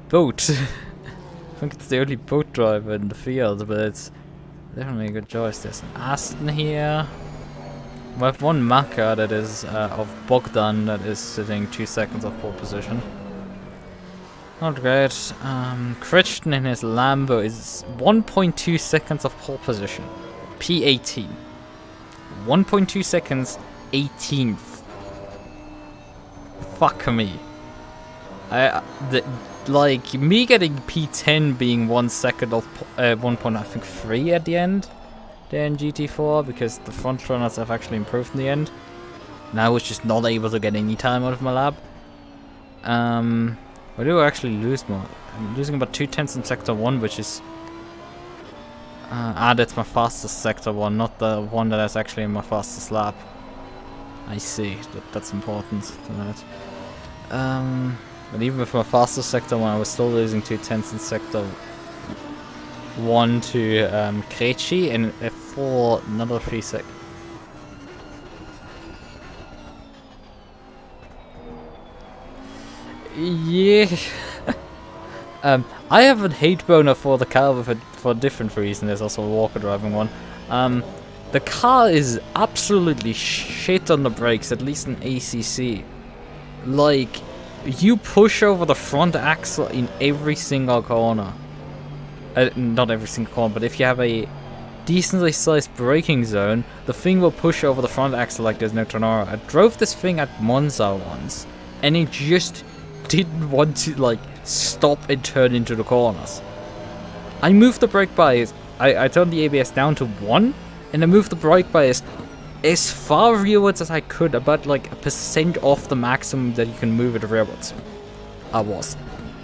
boat. I think it's the only boat driver in the field, but it's definitely a good choice. There's an Aston here. We have one Maka that is of Bogdan that is sitting 2 seconds of pole position. Not great. Christian in his Lambo is 1.2 seconds of pole position. P18. 1.2 seconds, 18th. Fuck me. like me getting P10 being 1 second of 1.3 at the end there in GT4, because the front runners have actually improved in the end. And I was just not able to get any time out of my lap. I do actually lose more. I'm losing about 2/10 in sector 1, which is that's my fastest sector 1, not the one that is actually in my fastest lap. I see, that's important to note. But even with my fastest sector 1, I was still losing 2/10 in sector 1 to Qualy, and for another 3 seconds. Yeah. I have a hate boner for the car for a different reason. There's also a walker driving one. The car is absolutely shit on the brakes, at least in ACC. Like, you push over the front axle in every single corner. Not every single corner, but if you have a decently sized braking zone, the thing will push over the front axle like there's no tomorrow. I drove this thing at Monza once, and it just didn't want to, like, stop and turn into the corners. I moved the brake bias. I turned the ABS down to 1, and I moved the brake bias as far rearwards as I could, about like 1% off the maximum that you can move it rearwards.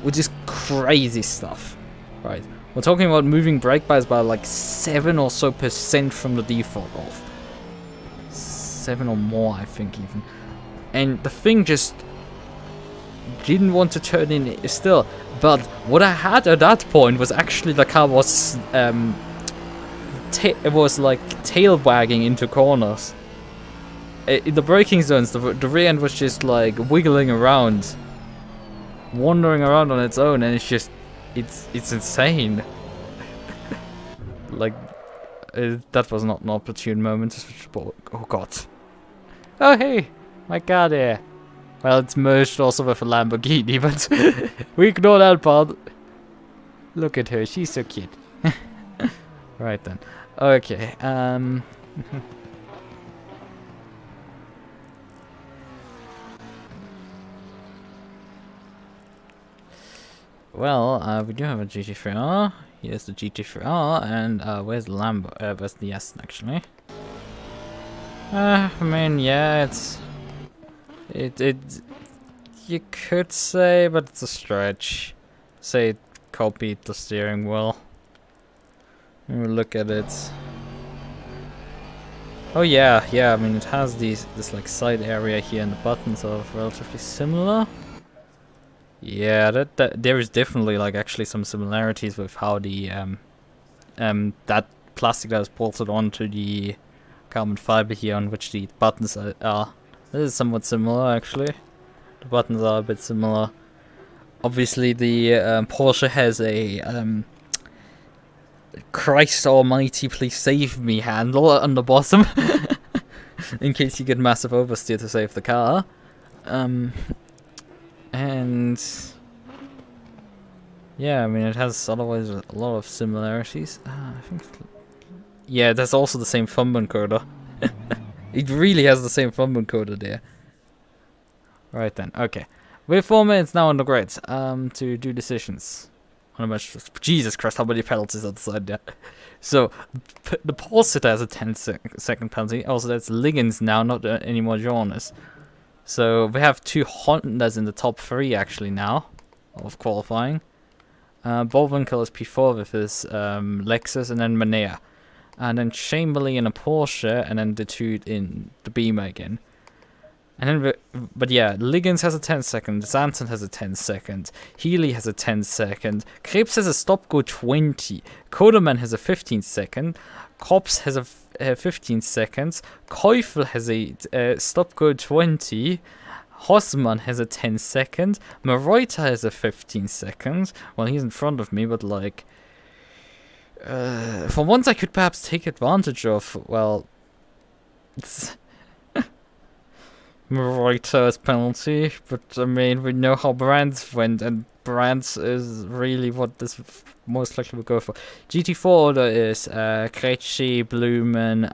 Which is crazy stuff, right? We're talking about moving brake bias by like 7 or so % from the default off. 7 or more, I think, even. And the thing just didn't want to turn in still. But what I had at that point was actually the car was it was like tail wagging into corners. In the braking zones, the rear end was just like wiggling around, wandering around on its own, and it's just it's insane. Like, that was not an opportune moment to switch. Oh god. Oh hey, my car there. Well, it's merged also with a Lamborghini, but we ignore that part. Look at her, she's so cute. Right then. Okay, well, we do have a GT3R. Here's the GT3R, and where's the Lambo? Where's the S actually? I mean, yeah, it you could say, but it's a stretch. Say it copied the steering wheel. Let me look at it. Oh yeah, I mean it has this like side area here, and the buttons are relatively similar. Yeah, that there is definitely like actually some similarities with how the that plastic that is bolted onto the carbon fiber here, on which the buttons are. This is somewhat similar actually. The buttons are a bit similar. Obviously, the Porsche has a Christ Almighty, please save me handle on the bottom, in case you get massive oversteer to save the car. And yeah, I mean it has otherwise a lot of similarities. I think, yeah, that's also the same thumb encoder. It really has the same thumb encoder there. Right then, okay. We have 4 minutes now on the grid to do decisions. How much? Jesus Christ, how many penalties on the side there? So, the pole sitter has a 10-second penalty. Also, that's Liggins now, not any more Jonas. So, we have 2 Hondas in the top 3 actually now of qualifying. Bovwinkel is P4 with his Lexus, and then Manea. And then Chamberlain in a Porsche, and then the 2 in the Beamer again. And then, but yeah, Liggins has a 10-second, Zanton has a 10-second, Healy has a 10-second, Krebs has a stop-go 20, Koderman has a 15-second, Kops has a 15 seconds, Keufel has a stop-go 20, Hossmann has a 10-second, Mareuter has a 15-second. Well, he's in front of me, but like, for once I could perhaps take advantage of, well, it's Reuter's penalty, but I mean, we know how Brands went, and Brands is really what this most likely will go for. GT4 order is Krejci, Blumen,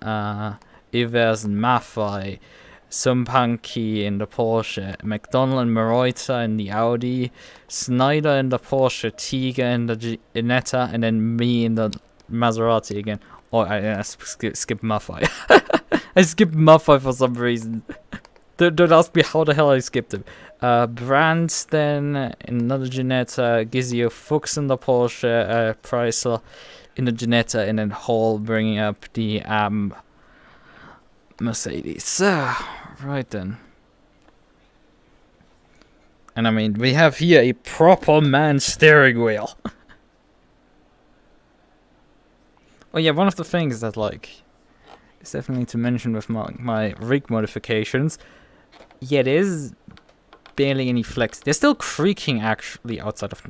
Ivers, and Maffei. Sumpanki in the Porsche, McDonald and Maroita in the Audi, Snyder in the Porsche, Tiga in the Ginetta, and then me in the Maserati again. Oh, I skipped Maffei. I skipped Maffei for some reason. Don't ask me how the hell I skipped him. Brandt then in another Ginetta, Gizio Fuchs in the Porsche, Chrysler in the Ginetta, and then Hall bringing up the Mercedes. Right then. And I mean, we have here a proper man steering wheel. Oh yeah, one of the things that like is definitely to mention with my rig modifications. Yeah, there's barely any flex. They're still creaking actually outside of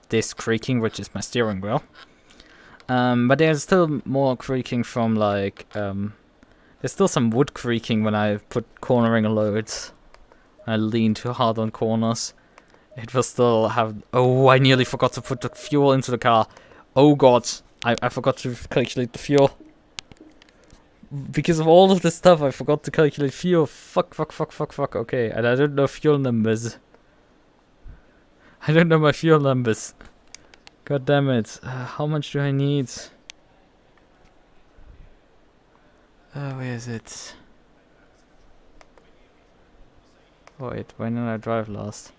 this creaking, which is my steering wheel. But there's still more creaking from like there's still some wood creaking when I put cornering loads. I lean too hard on corners. It will still have. Oh, I nearly forgot to put the fuel into the car. Oh god, I forgot to calculate the fuel. Because of all of this stuff, I forgot to calculate fuel. Fuck. Okay, and I don't know fuel numbers. I don't know my fuel numbers. God damn it. How much do I need? Where is it? Wait, when did I drive last?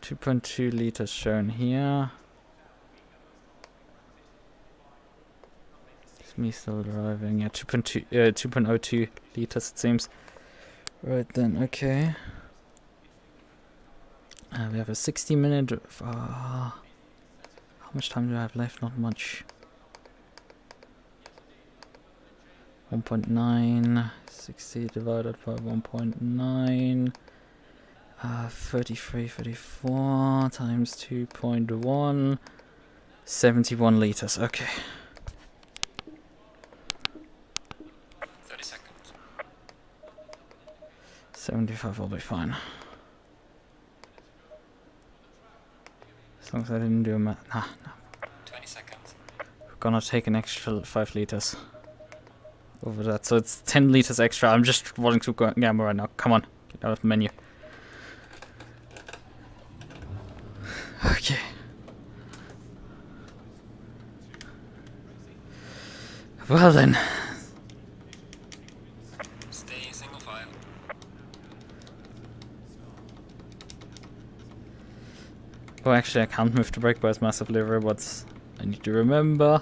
2.2 liters shown here. It's me still driving. Yeah, 2.02 liters it seems. Right then, okay. We have a 60-minute. How much time do I have left? Not much. 1.9. 60 divided by 1.9. 34 times 2.1. 71 liters. Okay. 30 seconds. 75 will be fine. As long as I didn't do a math. Nah. 20 seconds. We're gonna take an extra 5 liters over that. So it's 10 liters extra. I'm just wanting to gamble right now. Come on. Get out of the menu. Okay. Well then. Stay single file. Oh, actually, I can't move the brake bias massively, but I need to remember.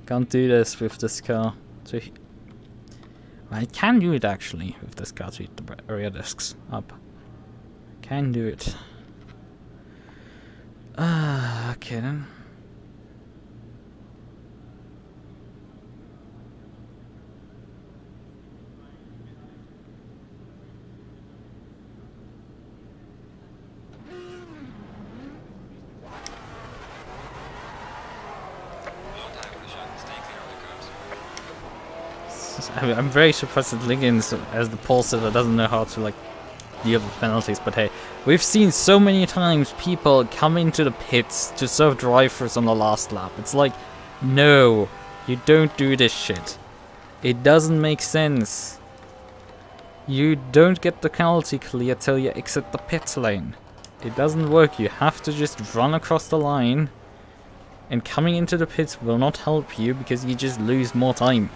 Can't do this with this car. So I can do it actually with this car to heat the rear discs up. Can do it. Okay then. I'm very surprised that Liggins, as the pole sitter, doesn't know how to like deal with penalties. But hey, we've seen so many times people come into the pits to serve drivers on the last lap. It's like, no, you don't do this shit. It doesn't make sense. You don't get the penalty clear till you exit the pit lane. It doesn't work. You have to just run across the line, and coming into the pits will not help you because you just lose more time.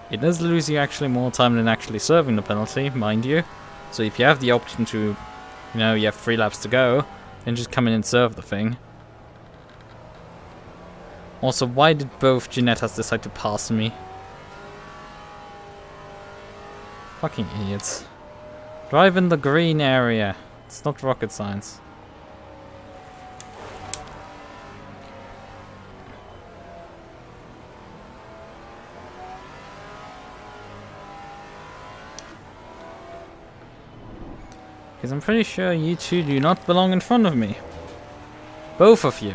It does lose you actually more time than actually serving the penalty, mind you. So if you have the option to, you know, you have 3 laps to go, then just come in and serve the thing. Also, why did both Ginettas decide to pass me? Fucking idiots. Drive in the green area. It's not rocket science. Because I'm pretty sure you two do not belong in front of me. Both of you.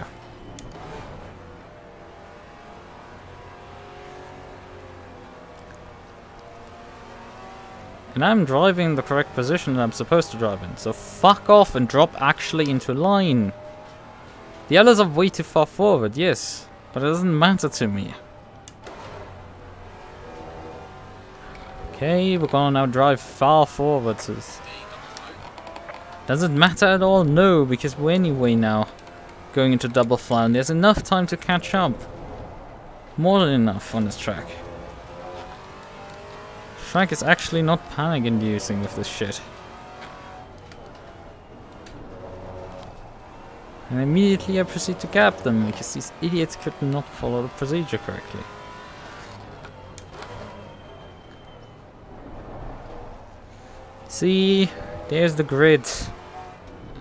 And I'm driving the correct position that I'm supposed to drive in. So fuck off and drop actually into line. The others are way too far forward, yes. But it doesn't matter to me. Okay, we're gonna now drive far forward. So does it matter at all? No, because we're anyway now going into double fly and there's enough time to catch up. More than enough on this track. Track is actually not panic inducing with this shit. And immediately I proceed to gap them because these idiots could not follow the procedure correctly. See, there's the grid.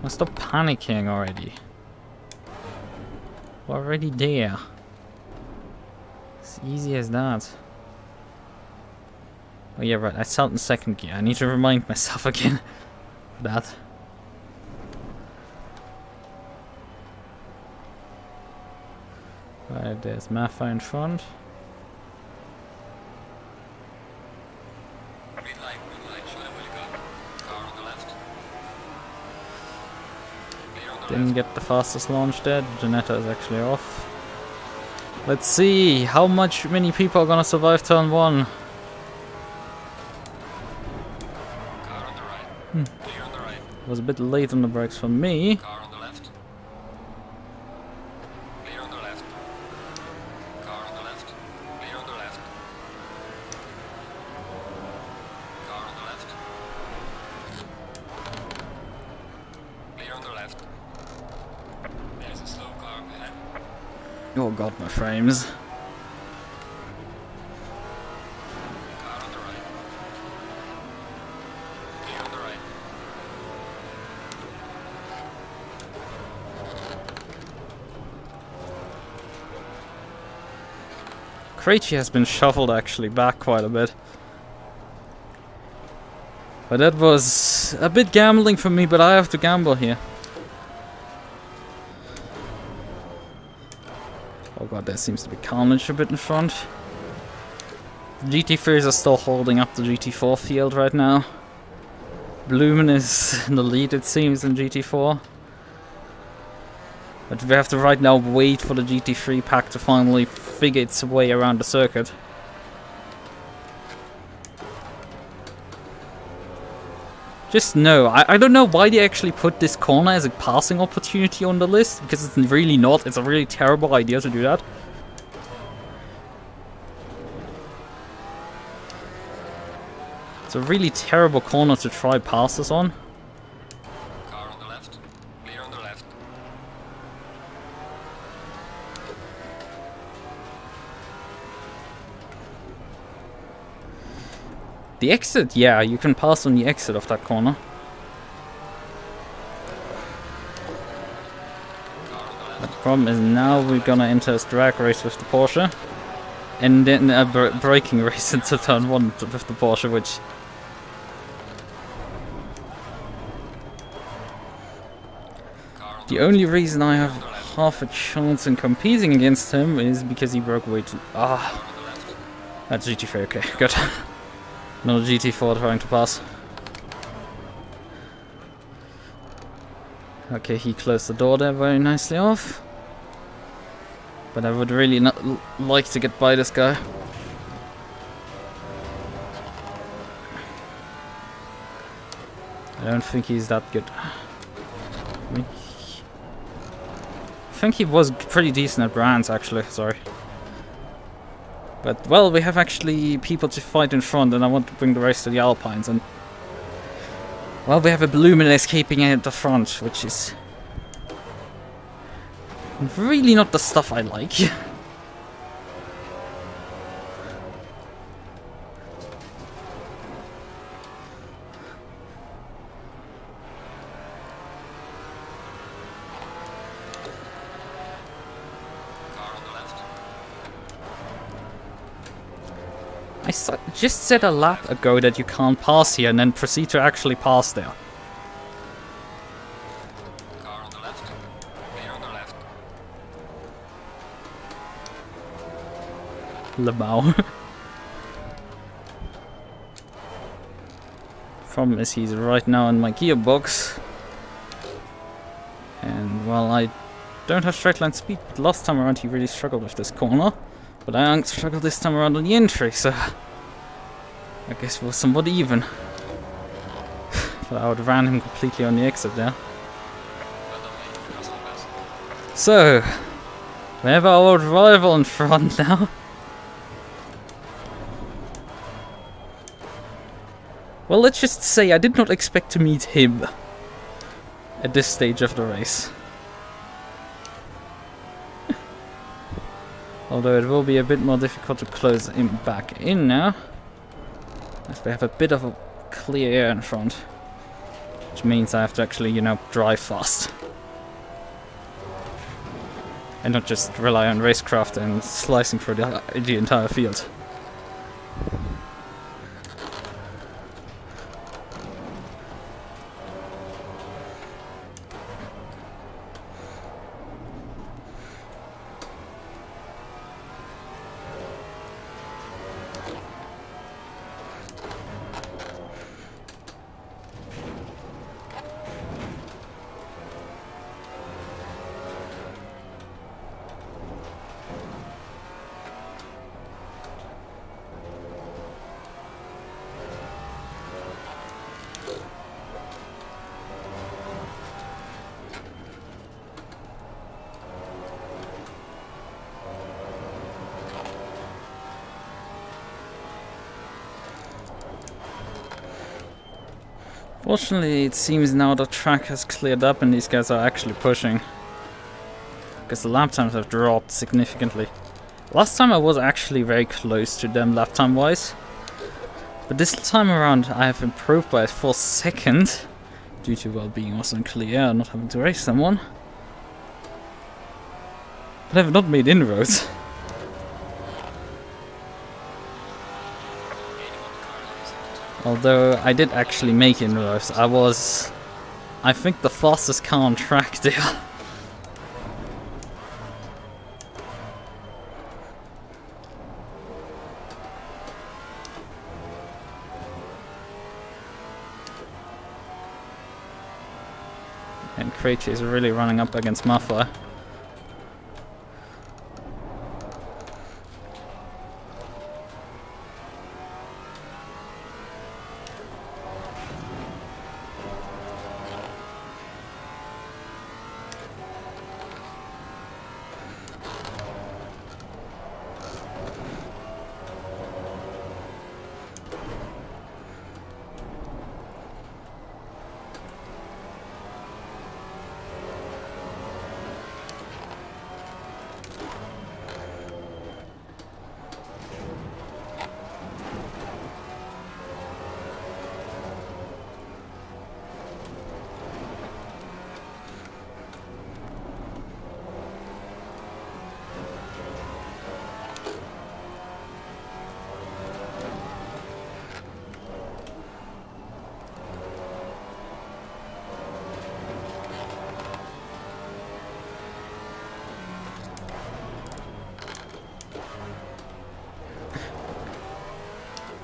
Now stop panicking already. We're already there. It's easy as that. Oh yeah, right, I saw it in second gear. I need to remind myself again of that. Right, there's Mafa in front. Green light, show them where you go. Car on the left. Clear on the Didn't left. get the fastest launch there. Janetta is actually off. Let's see how many people are gonna survive turn 1. Car on the right. Clear on the right. Was a bit late on the brakes for me. Car on the left. Clear on the left. Car on the left. Clear on the left. Car on the left. Clear on the left. There's a slow car behind. Oh god, my frames. Car on the right. Clear on the right. Krejci has been shuffled actually back quite a bit. But that was a bit gambling for me, but I have to gamble here. Oh god, there seems to be carnage a bit in front. The GT3s are still holding up the GT4 field right now. Blumen is in the lead, it seems, in GT4. But we have to right now wait for the GT3 pack to finally figure its way around the circuit. Just no, I don't know why they actually put this corner as a passing opportunity on the list, because it's really not. It's a really terrible idea to do that. It's a really terrible corner to try passes on. Car on the left. Clear on the left. The exit, yeah, you can pass on the exit of that corner. But the problem is now we're gonna enter a drag race with the Porsche. And then a braking race into turn 1 with the Porsche, which... The only reason I have half a chance in competing against him is because he broke way too... That's GT3, okay, good. Another GT4 trying to pass. Okay, he closed the door there very nicely off. But I would really not like to get by this guy. I don't think he's that good. I think he was pretty decent at brands, actually, sorry. But, well, we have actually people to fight in front, and I want to bring the race to the Alpines, and... Well, we have a Blumen escaping at the front, which is... really not the stuff I like. Just said a lap ago that you can't pass here and then proceed to actually pass there. Car on the left. Clear on the left. Lemau. Problem is he's right now in my gearbox. And well, I don't have straight line speed, but last time around he really struggled with this corner. But I struggled this time around on the entry, so I guess we're somewhat even. But I outran him completely on the exit there. So, we have our old rival in front now. Well, let's just say I did not expect to meet him at this stage of the race. Although it will be a bit more difficult to close him back in now, as we have a bit of a clear air in front. Which means I have to actually, you know, drive fast. And not just rely on racecraft and slicing through the entire field. Fortunately, it seems now the track has cleared up and these guys are actually pushing. Because the lap times have dropped significantly. Last time I was actually very close to them lap time wise. But this time around I have improved by a full second. Due to, well, being also in clear and not having to race someone. But I have not made inroads. Although I did actually make inroads. I was, I think, the fastest car on track there. And Qualy is really running up against Saphire.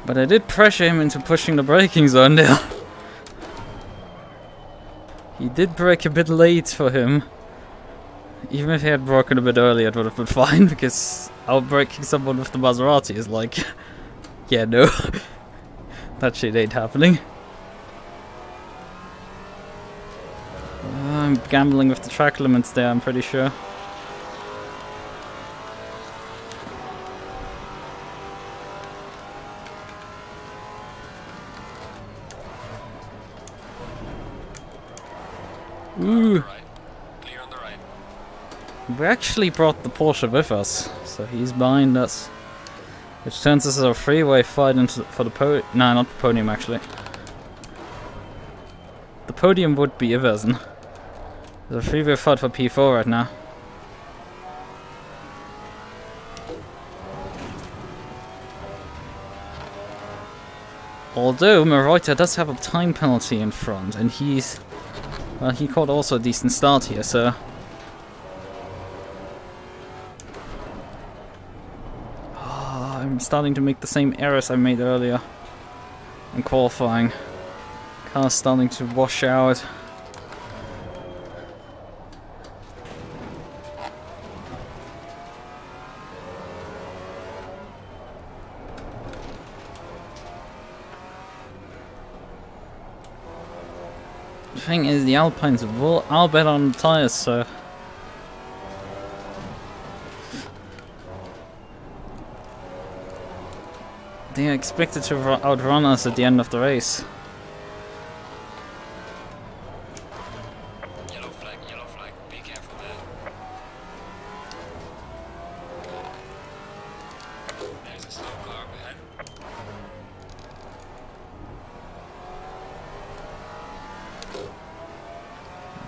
But I did pressure him into pushing the braking zone there. He did brake a bit late for him. Even if he had broken a bit earlier, it would have been fine, because outbraking someone with the Maserati is like... yeah, no. That shit ain't happening. I'm gambling with the track limits there, I'm pretty sure. Ooh. Clear on the right. We actually brought the Porsche with us, so he's behind us. Which turns this as a freeway fight into for the podium. Nah, not the podium actually. The podium would be Iversen. There's a freeway fight for P4 right now. Although Maserati does have a time penalty in front, and he's... well, he caught also a decent start here, so... oh, I'm starting to make the same errors I made earlier in qualifying. Car's starting to wash out. The thing is, the Alpines will, I'll bet on the tires, so... They are expected to outrun us at the end of the race. Yellow flag, be careful there. There's a slow car up ahead.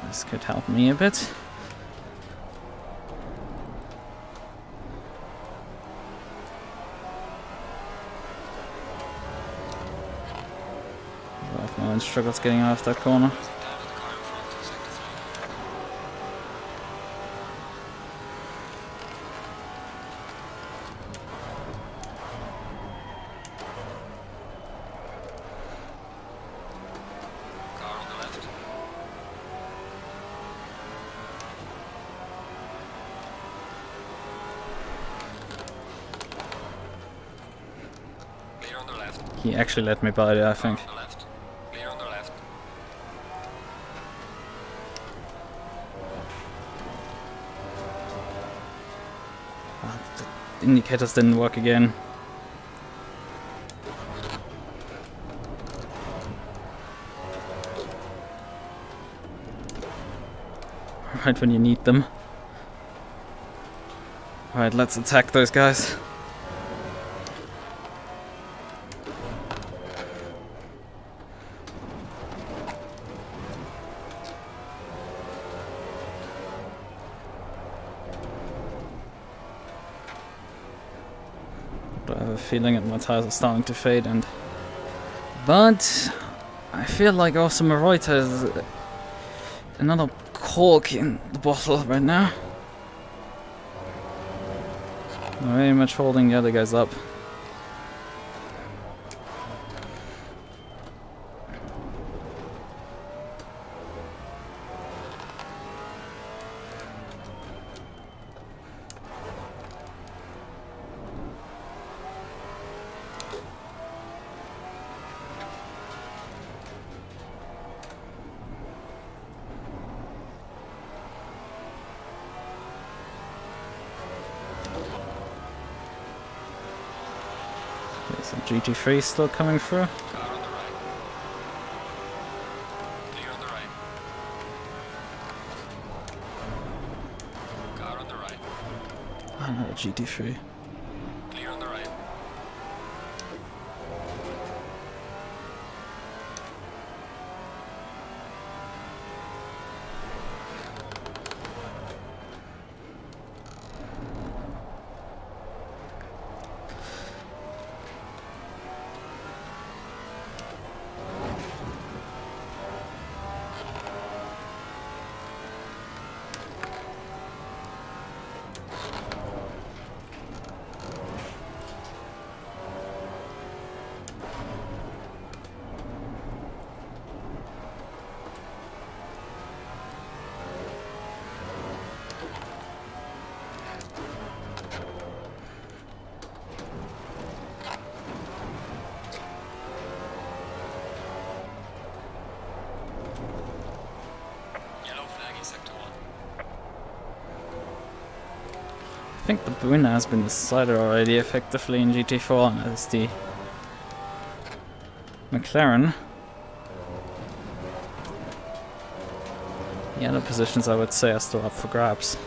This could help me a bit. I've no struggles getting out of that corner. Down to the car in front, sector 3. Car on the left. Clear on the left. He actually let me by there, I think. On the left. Clear on the left. The indicators didn't work again. Right when you need them. Alright, let's attack those guys. I have a feeling that my tires are starting to fade, but I feel like also Maserati is another cork in the bottle right now. I'm very much holding the other guys up. So GT3 still coming through. Car on the right. Clear on the right. Car on the right. Another GT3. Clear on the right. Yellow flag in sector 1. I think the winner has been decided already effectively in GT4, and that is the McLaren. The other positions I would say are still up for grabs.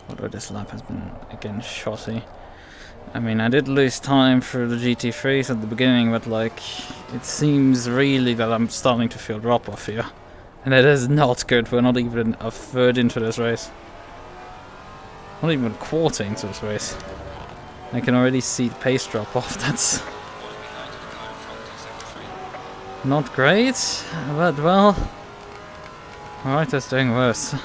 Although this lap has been again shoddy. I mean, I did lose time through the GT3s at the beginning, but like, it seems really that I'm starting to feel drop off here. And it is not good. We're not even a third into this race. Not even a quarter into this race. I can already see the pace drop off. That's Falling behind to the car in front in sector 3. not great, but well, alright, that's doing worse.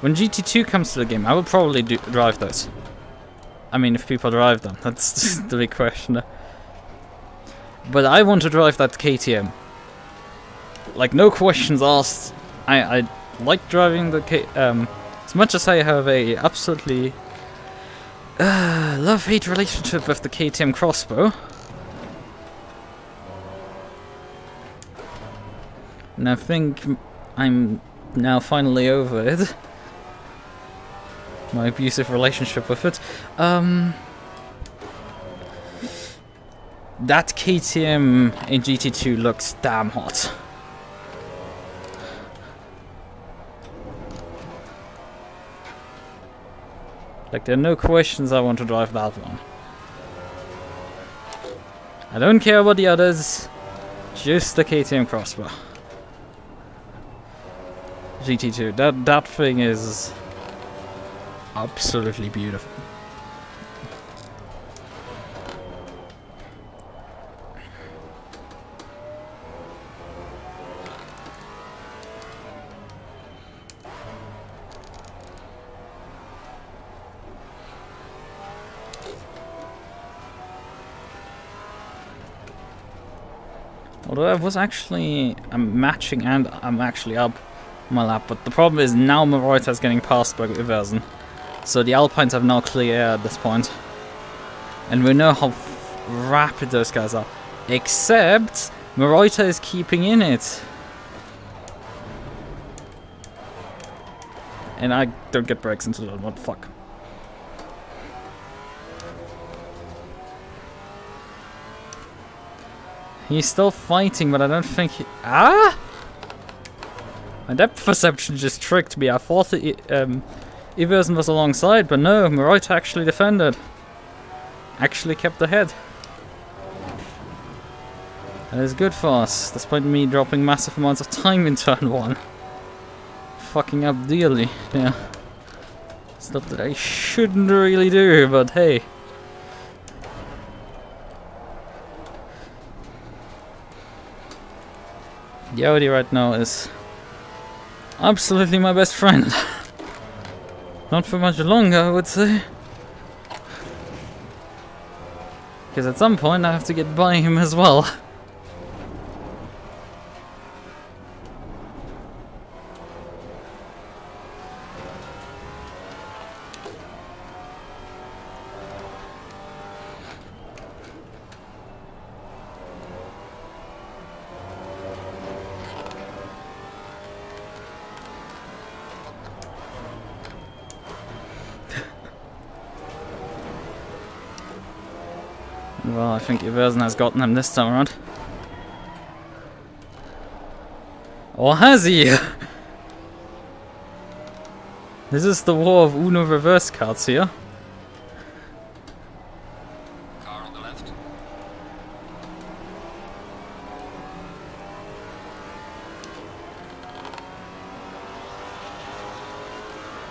When GT2 comes to the game, I will probably drive those. I mean, if people drive them, that's the big question. But I want to drive that KTM. Like, no questions asked. I like driving the as much as I have a absolutely love-hate relationship with the KTM crossbow. And I think I'm now finally over it. My abusive relationship with it. That KTM in GT2 looks damn hot. Like, there are no questions I want to drive that one. I don't care about the others, just the KTM crossbow. GT2, that thing is absolutely beautiful. Although I was actually, I'm matching and I'm actually up my lap, but the problem is now Maserati is getting passed by Ryzen. So the Alpines have now clear air at this point. And we know how rapid those guys are. Except Maserati is keeping in it. And I don't get brakes into that one, fuck. He's still fighting, but I don't think he... Ah! My depth perception just tricked me. I thought that Iversen was alongside, but no, Maserati actually defended. Actually kept ahead. That is good for us, despite me dropping massive amounts of time in turn 1. Fucking up dearly, yeah. Stuff that I shouldn't really do, but hey. The Audi right now is absolutely my best friend. Not for much longer, I would say. Because at some point I have to get by him as well. Well, I think Iversen has gotten him this time around. Or has he? This is the war of Uno reverse cards here. Car on the left.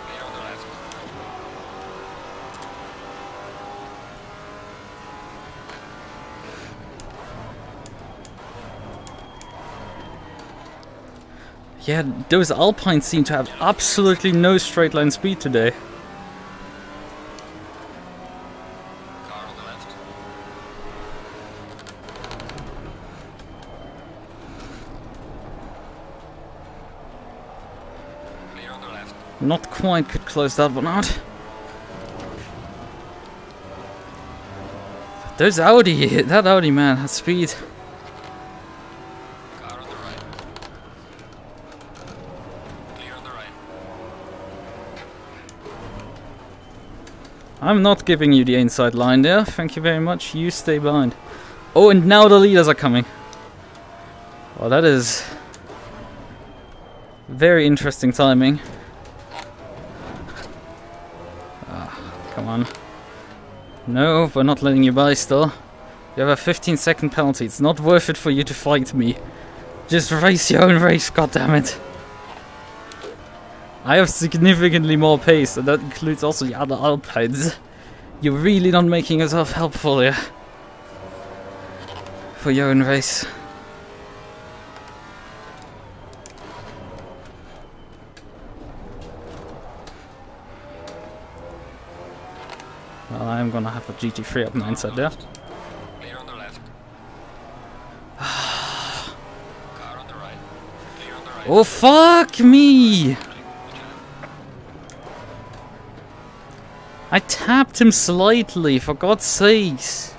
Clear on the left. Yeah, those Alpines seem to have absolutely no straight line speed today. Car on the left. Clear on the left. Not quite could close that one out. Those Audi, that Audi man has speed. Car on the right. Clear on the right. I'm not giving you the inside line there, thank you very much, you stay behind. Oh, and now the leaders are coming. Well, that is very interesting timing. Come on. No, we're not letting you by still. You have a 15-second penalty. It's not worth it for you to fight me. Just race your own race, goddammit. I have significantly more pace, and that includes also the other Alpines. You're really not making yourself helpful here. For your own race. Well, I'm gonna have a GT3 up my inside there. Clear on the left. Car on the right. Clear on the right. Oh, fuck me! I tapped him slightly, for God's sakes.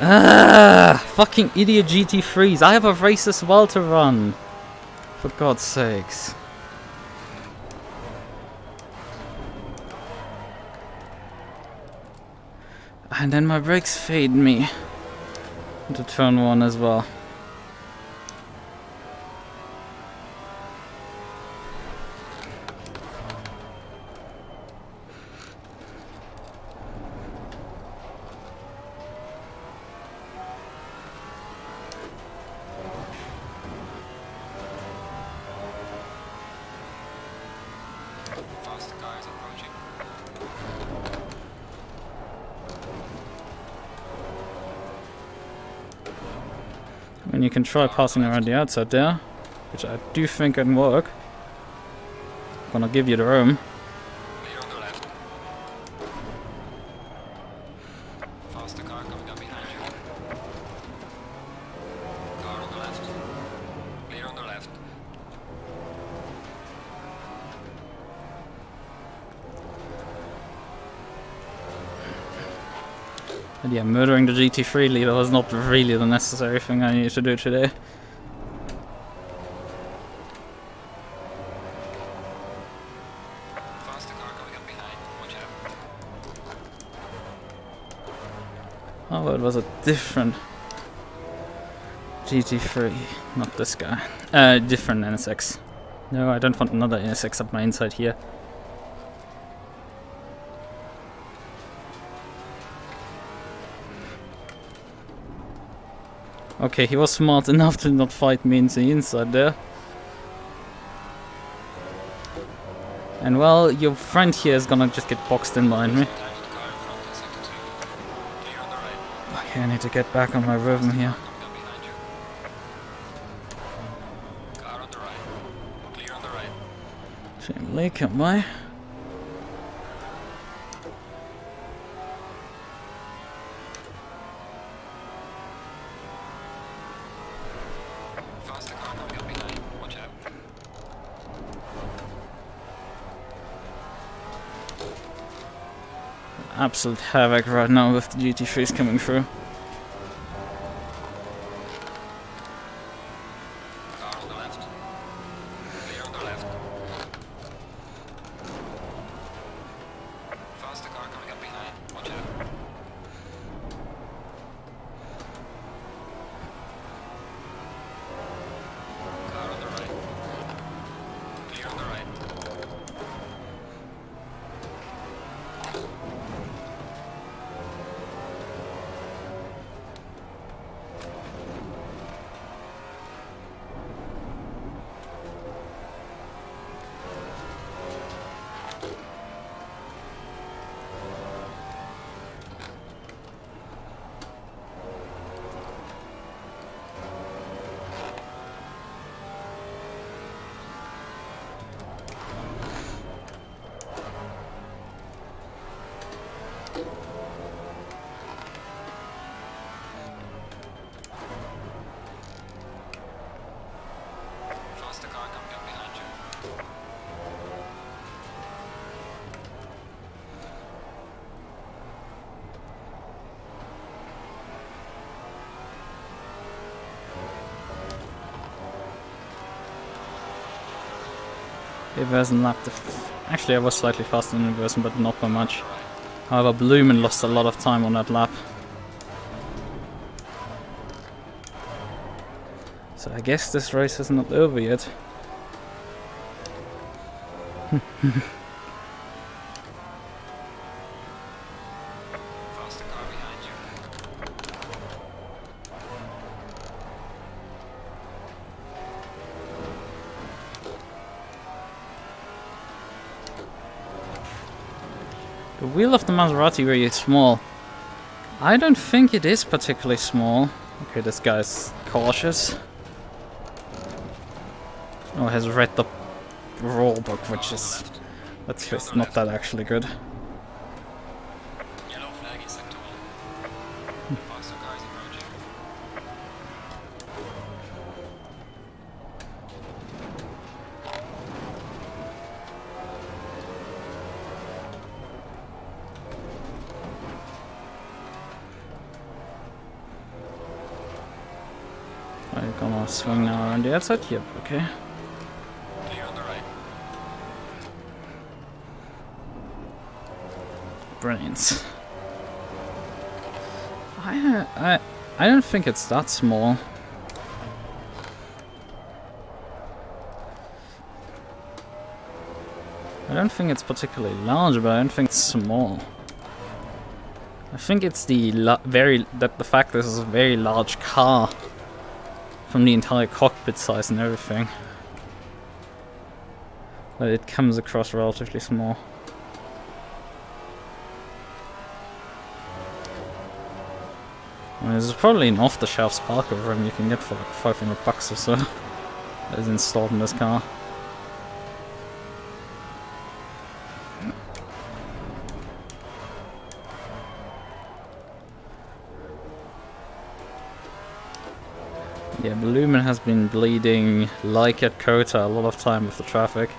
Ah, fucking idiot GT3s. I have a race as well to run. For God's sakes. And then my brakes fade me into turn 1 as well. Faster car is approaching. I mean, you can try passing around the outside there, which I do think can work. Gonna give you the room. Clear on the left. Faster car coming up behind you. Car on the left. Clear on the left. And yeah, murdering the GT3 leader was not really the necessary thing I needed to do today. Faster car coming up behind. Watch out. Oh, it was a different GT3, not this guy. Different NSX. No, I don't want another NSX up my inside here. Okay, he was smart enough to not fight me into the inside there. And well, your friend here is gonna just get boxed in behind me. Car in front in sector 2. Clear on the right. Okay, I need to get back on my rhythm here. Coming up behind you. Car on the right. Clear on the right. Same lake, am I? Faster car coming up behind. Watch out. Absolute havoc right now with the GT3s coming through. Car on the left. Clear on the left. Faster car coming up behind. Watch out. Car on the right. Clear on the right. Faster car coming up behind you. Inversion lap. Actually, I was slightly faster than inversion, but not by much. However, Blumen lost a lot of time on that lap. So I guess this race is not over yet. Faster car behind you. The wheel of the Maserati really small. I don't think it is particularly small. Okay, this guy's cautious. Oh, has read the rulebook, which is, let's face it, not that actually good. Yellow flag is sector 1. Faster cars approaching. Are you gonna swing now around the outside? Yep, okay. Clear on the right. Brilliant. I don't think it's that small. I don't think it's particularly large, but I don't think it's small. I think it's the fact this is a very large car from the entire cockpit size and everything. But it comes across relatively small. I mean, there's probably an off-the-shelf spark over him you can get for like 500 bucks or so that is installed in this car. Yeah, Lumen has been bleeding like at Kota a lot of time with the traffic.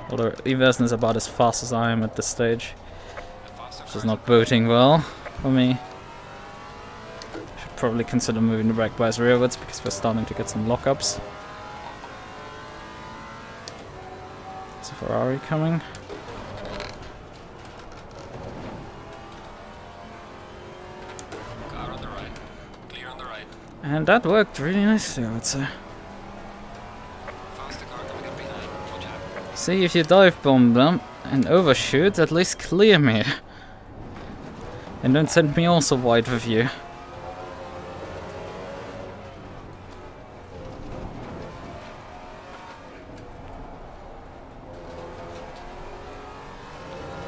Although Everson is about as fast as I am at this stage, which is not boding well for me. Should probably consider moving the brake bias rearwards because we're starting to get some lockups. There's a Ferrari coming. Car on the right. Clear on the right. And that worked really nicely, I would say. Faster car coming up behind. Watch out. See, if you dive bomb them and overshoot, at least clear me. And don't send me also wide with you.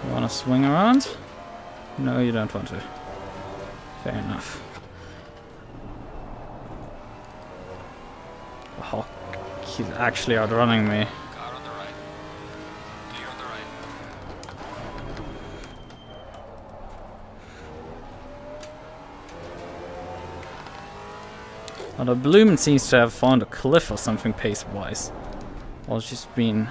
You wanna swing around? No, you don't want to. Fair enough. Oh, he's actually outrunning me. Car on the right. Clear on the right. Although Bloom seems to have found a cliff or something pace-wise. Or it's just been...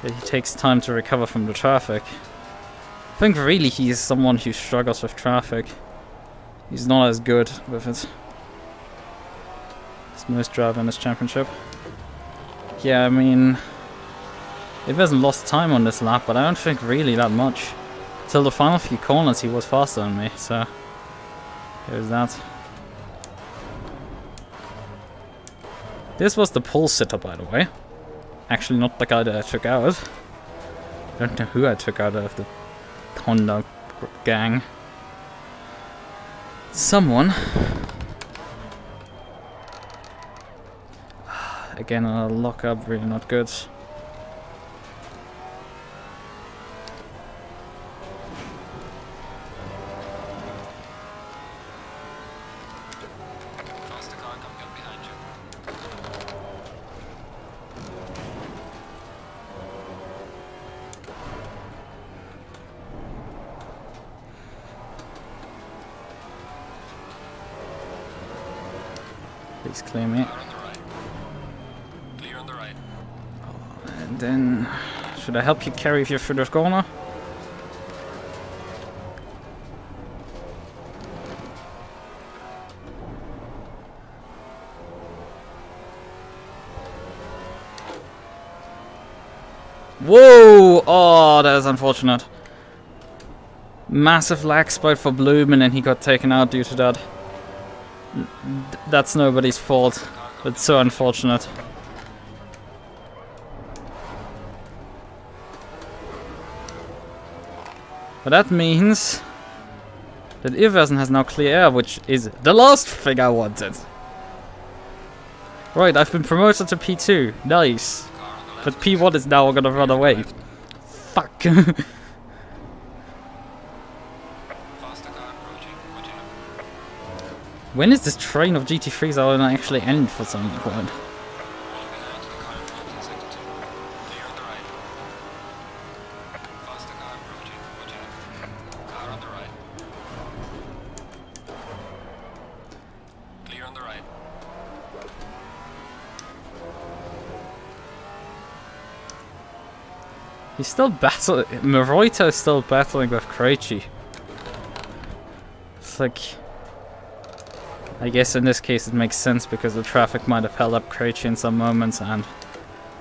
He takes time to recover from the traffic. I think really he's someone who struggles with traffic. He's not as good with it. Most driver in this championship. Yeah, I mean, it hasn't lost time on this lap, but I don't think really that much. Till the final few corners he was faster than me, so there's that. This was the pole sitter, by the way. Actually not the guy that I took out. I don't know who I took out of the Honda gang. Someone. Again, a lockup, really not good. Faster car coming up behind you. Please clear me. Car on the right. Clear on the right. And then, should I help you carry you through the corner? Whoa! Oh, that is unfortunate. Massive lag spike for Bloom, and then he got taken out due to that. That's nobody's fault. It's so unfortunate. But that means that Iversen has now clear air, which is the last thing I wanted. Right, I've been promoted to P2. Nice. But P1 is now gonna run away. Fuck. Faster car approaching. Watch out. When is this train of GT3s going to actually end for some point? Qualy behind to the car in front in sector 2. Clear on the right. Faster car approaching. Watch out. Car on the right. Clear on the right. He's still battling. Maserati is still battling with Qualy. It's like, I guess in this case it makes sense because the traffic might have held up Qualy in some moments and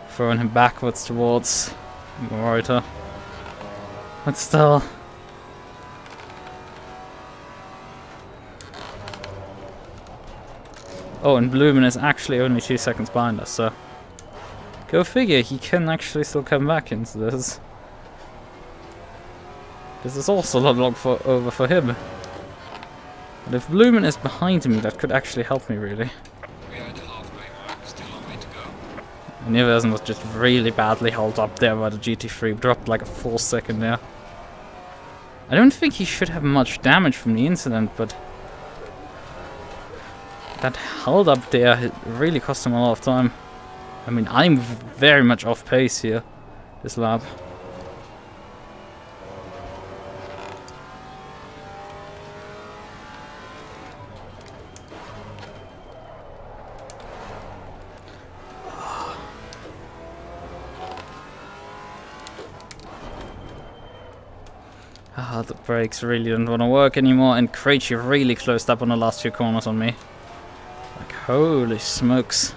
thrown him backwards towards Maserati. But still. Oh, and Blumen is actually only 2 seconds behind us, so go figure, he can actually still come back into this. This is also a lot over for him. But if Blumen is behind me, that could actually help me, really. We are at the halfway mark, still a long way to go. And Iversen was just really badly held up there by the GT3, dropped like a full second there. I don't think he should have much damage from the incident, but that held up there, it really cost him a lot of time. I mean, I'm very much off pace here, this lap. Ah, the brakes really didn't want to work anymore, and Qualy really closed up on the last 2 corners on me. Like, holy smokes.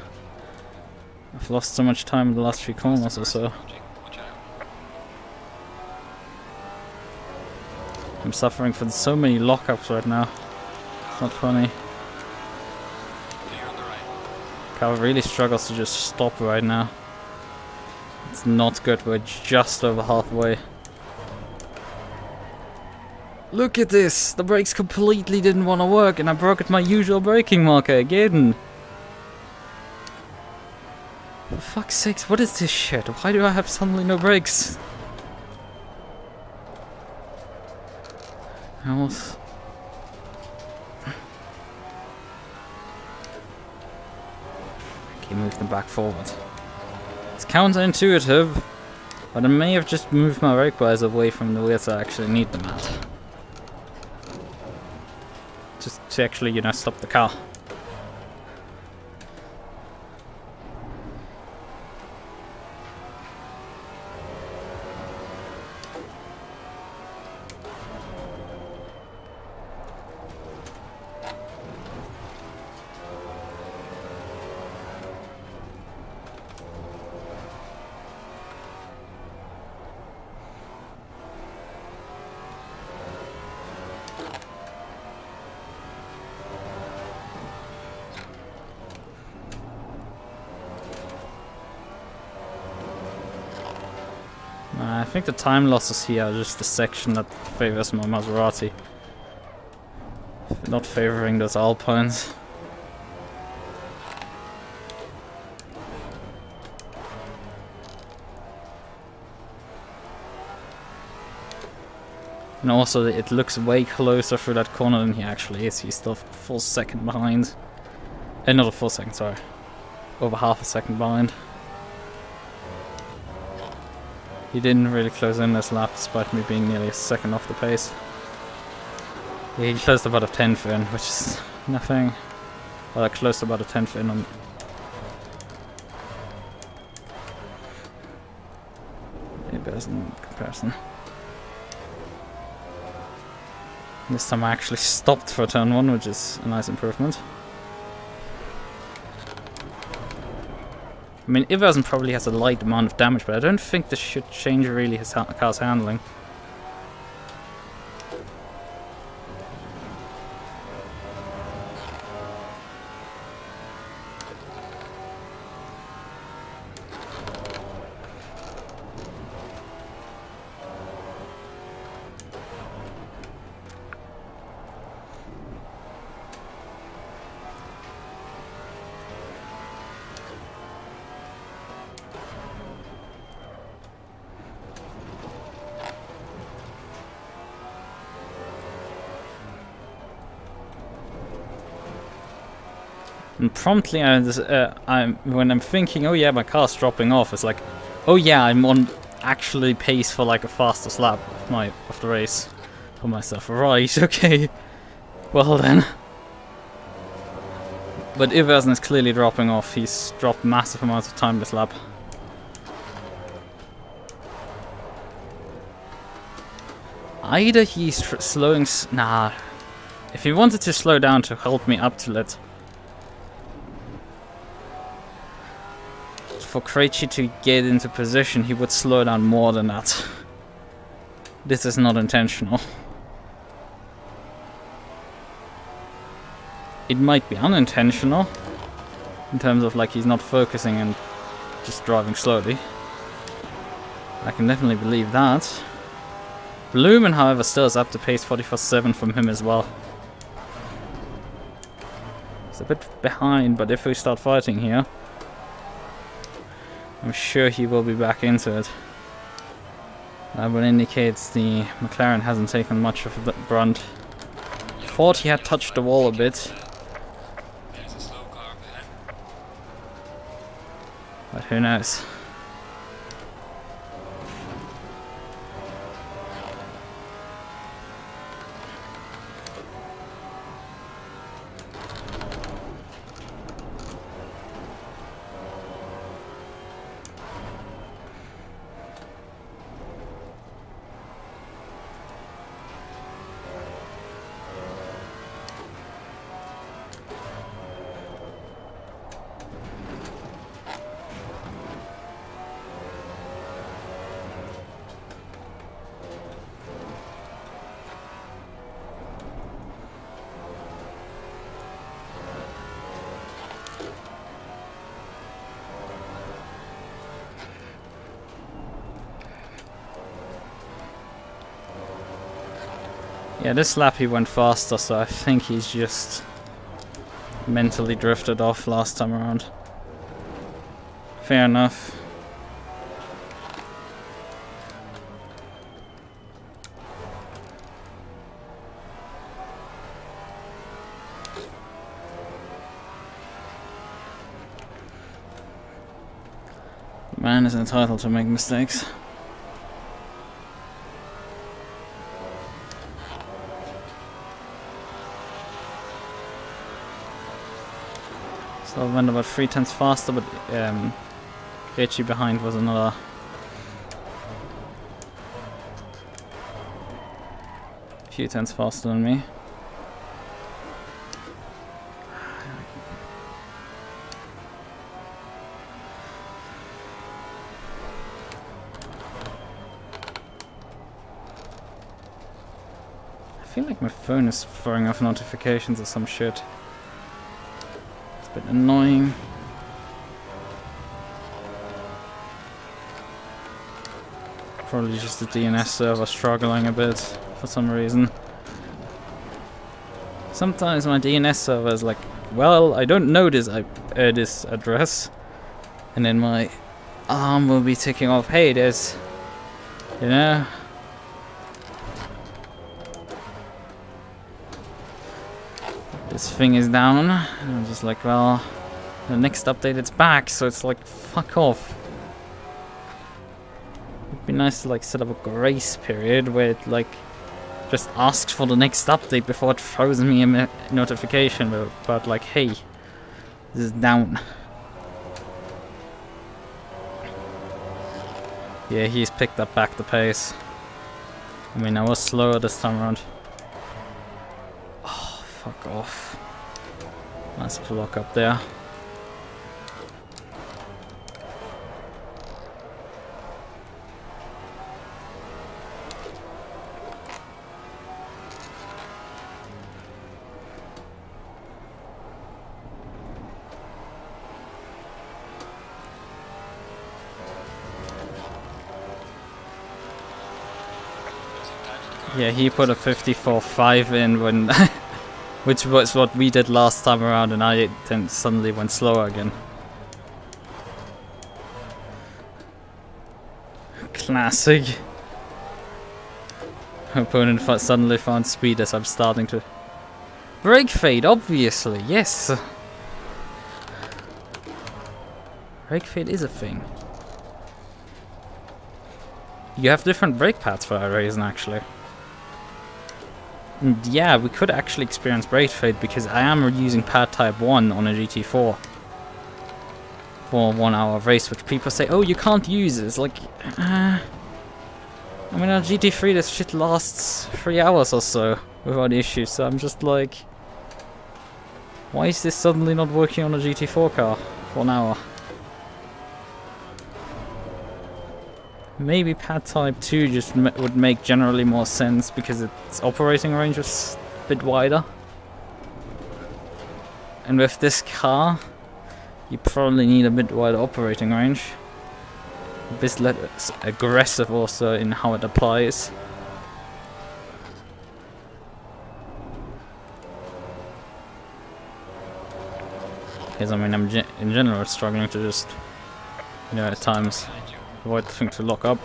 I've lost so much time in the last 3 corners or so. Watch out. I'm suffering from so many lockups right now. It's not funny. Clear on the right. Car really struggles to just stop right now. It's not good, we're just over halfway. Look at this! The brakes completely didn't want to work and I broke at my usual braking marker again! For fuck's sakes, what is this shit? Why do I have suddenly no brakes? I almost... Okay, move them back forward. It's counterintuitive, but I may have just moved my brake wires away from the wheels I actually need them at. Just to actually, you know, stop the car. I think the time losses here are just the section that favors my Maserati, not favoring those Alpines. And also it looks way closer through that corner than he actually is. He's still a full second behind. Not a full second, sorry. Over half a second behind. He didn't really close in this lap despite me being nearly a second off the pace. Yeah, he closed about a 10th in, which is nothing. Well, I closed about a 10th in on... Maybe as in comparison. This time I actually stopped for turn 1, which is a nice improvement. I mean, Iversen probably has a light amount of damage, but I don't think this should change really his car's handling. And promptly, when I'm thinking, oh yeah, my car's dropping off, it's like, oh yeah, I'm on actually pace for like a fastest lap of the race for myself. Right, okay. Well then. But Iversen is clearly dropping off. He's dropped massive amounts of time this lap. Either he's slowing... Nah. If he wanted to slow down to help me up to it, for Krejci to get into position, he would slow down more than that. This is not intentional. It might be unintentional, in terms of like he's not focusing and just driving slowly. I can definitely believe that. Blumen, however, still is up to pace 44.7 from him as well. He's a bit behind, but if we start fighting here, I'm sure he will be back into it. That would indicate the McLaren hasn't taken much of the brunt. Thought he had touched the wall a bit. There's a slow car up ahead. But who knows? Yeah, this lap he went faster, so I think he's just mentally drifted off last time around. Fair enough. Man is entitled to make mistakes. So I went about 3 tenths faster, but Krejci behind was another few tenths faster than me. I feel like my phone is throwing off notifications or some shit. It's a bit annoying. Probably just the DNS server struggling a bit for some reason. Sometimes my DNS server is like, well, I don't know this this address, and then my arm will be ticking off, hey, there's, you know, this thing is down. And I'm just like, well, the next update it's back, so it's like, fuck off. It'd be nice to like set up a grace period where it like just asks for the next update before it throws me a notification about like, hey, this is down. Yeah, he's picked up back the pace. I mean, I was slower this time around. Oh, fuck off. Massive lock up there. Yeah, he put a 54.5 in when, which was what we did last time around, and I then suddenly went slower again. Classic. Opponent suddenly found speed as I'm starting to brake fade. Obviously, yes. Brake fade is a thing. You have different brake pads for Ryzen actually. And yeah, we could actually experience brake fade because I am using pad type 1 on a GT4 for a 1 hour race, which people say, oh, you can't use it. It's like, I mean, on GT3 this shit lasts 3 hours or so without issues, so I'm just like, why is this suddenly not working on a GT4 car for an hour? Maybe pad type 2 just would make generally more sense because its operating range is a bit wider. And with this car, you probably need a bit wider operating range. A bit less aggressive also in how it applies. Because I mean, I'm in general struggling to just, you know, at times avoid the thing to lock up.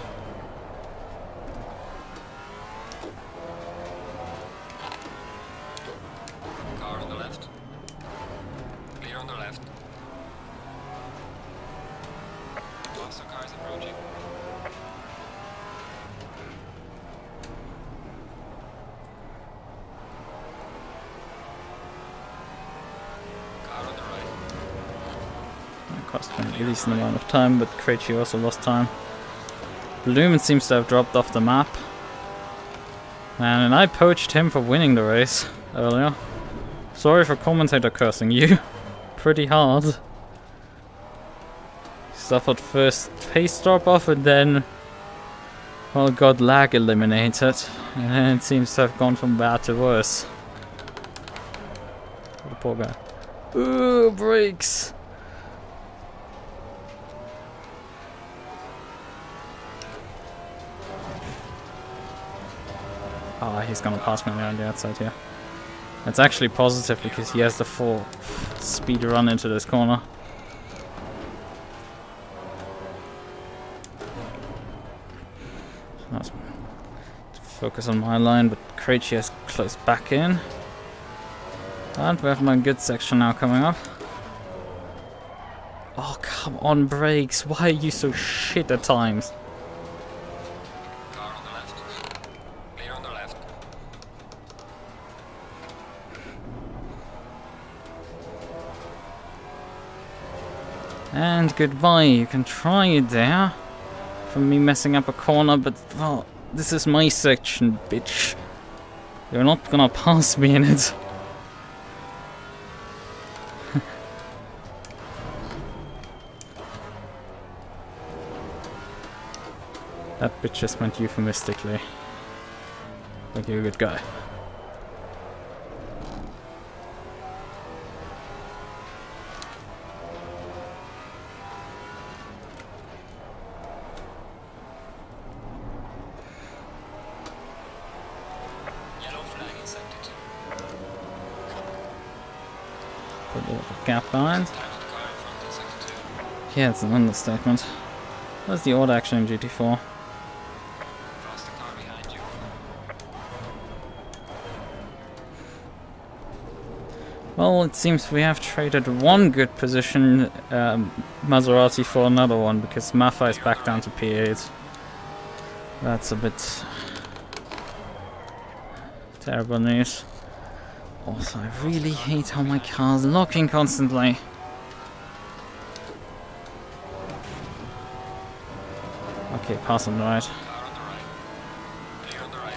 Car on the left. Clear on the left. Monster car is approaching. Car on the right. It cost me a decent amount of time, but Krejci also lost time. Lumen seems to have dropped off the map. And I poached him for winning the race earlier. Sorry for commentator cursing you. Pretty hard. Suffered first pace drop off and then, well, got lag eliminated. And then it seems to have gone from bad to worse. The poor guy. Ooh, brakes! Ah, he's gonna pass me around the outside here. It's actually positive because he has the full speed run into this corner. Let's focus on my line, but Krejci has closed back in. And we have my good section now coming up. Oh, come on, brakes. Why are you so shit at times? Car on the left. Clear on the left. And goodbye. You can try it there. From me messing up a corner, but, well, this is my section, bitch. You're not gonna pass me in it. That bitch just meant euphemistically. Like you're a good guy. Yellow flag in sector 2. Put a bit of a gap behind. Titled car in front in sector 2. Yeah, it's an understatement. Where's the order action in GT4? Faster car behind you. Well, it seems we have traded one good position, Maserati, for another one, because Mafa is back down to P8. That's a bit terrible news. Also, I really hate how my car's locking constantly. Okay, pass on the right. Car on the right. Clear on the right.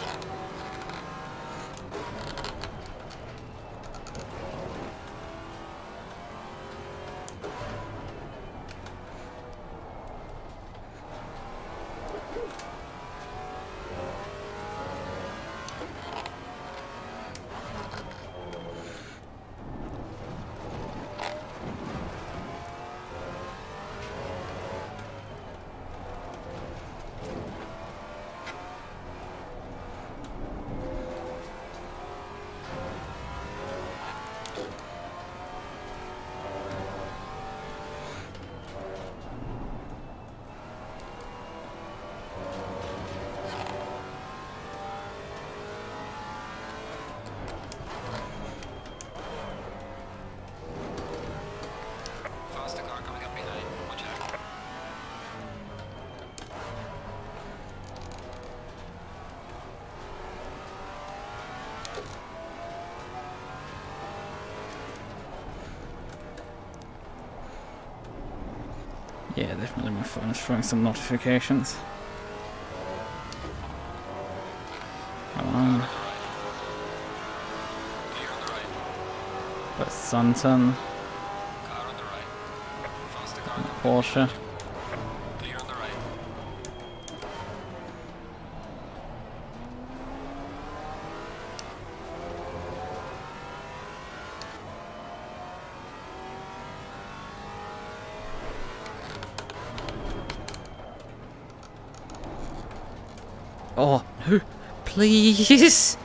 Yeah, definitely my phone is throwing some notifications. Come on. Clear on the right. West Sunton. Car on the right. Faster car coming up Porsche. behind you. Clear on the right. Oh, no. Please!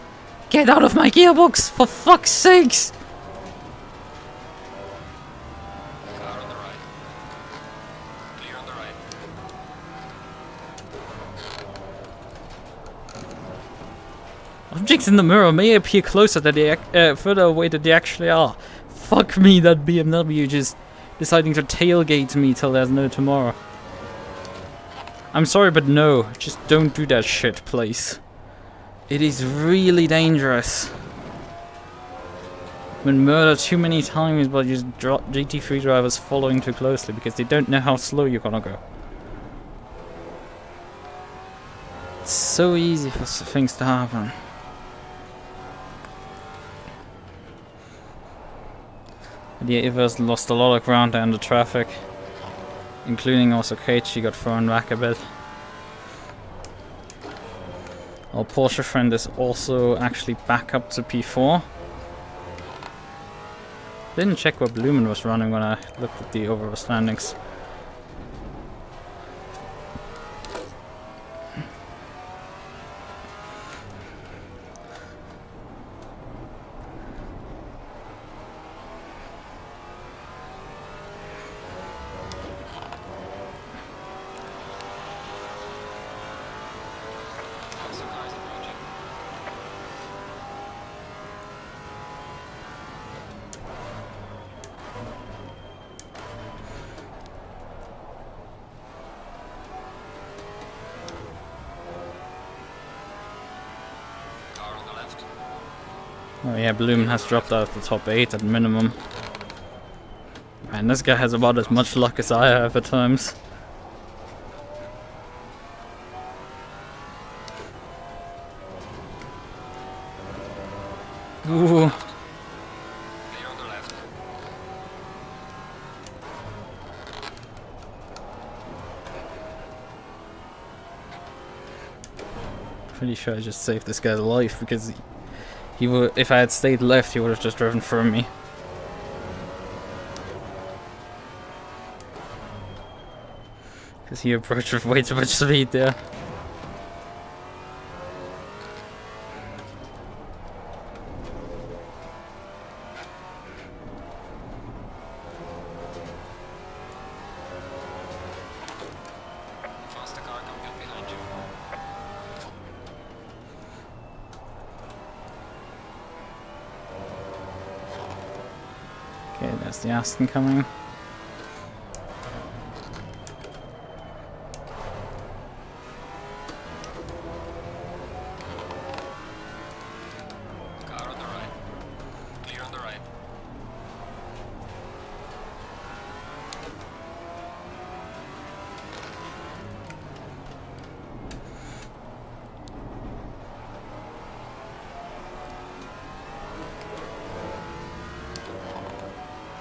Get out of my gearbox, for fuck's sakes! Car on the right. Clear on the right. Objects in the mirror may appear closer than they further away than they actually are. Fuck me, that BMW just deciding to tailgate me till there's no tomorrow. I'm sorry, but no, just don't do that shit, please. It is really dangerous. Been murdered too many times by just GT3 drivers following too closely because they don't know how slow you're gonna go. It's so easy for things to happen. The Evers lost a lot of ground there in the traffic, including also Kate. She got thrown back a bit. Our Porsche friend is also actually back up to P4. Didn't check what Blumen was running when I looked at the overall standings. Faster cars approaching. Car on the left. Oh yeah, Blumen has dropped out of the top 8 at minimum. Man, this guy has about as much luck as I have at times. Ooh. Clear on the left. Pretty sure I just saved this guy's life because he would, if I had stayed left, he would have just driven through me. Because he approached with way too much speed there. Faster car coming up behind you. Okay, there's the Aston coming. Car on the right. Clear on the right.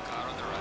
Car on the right.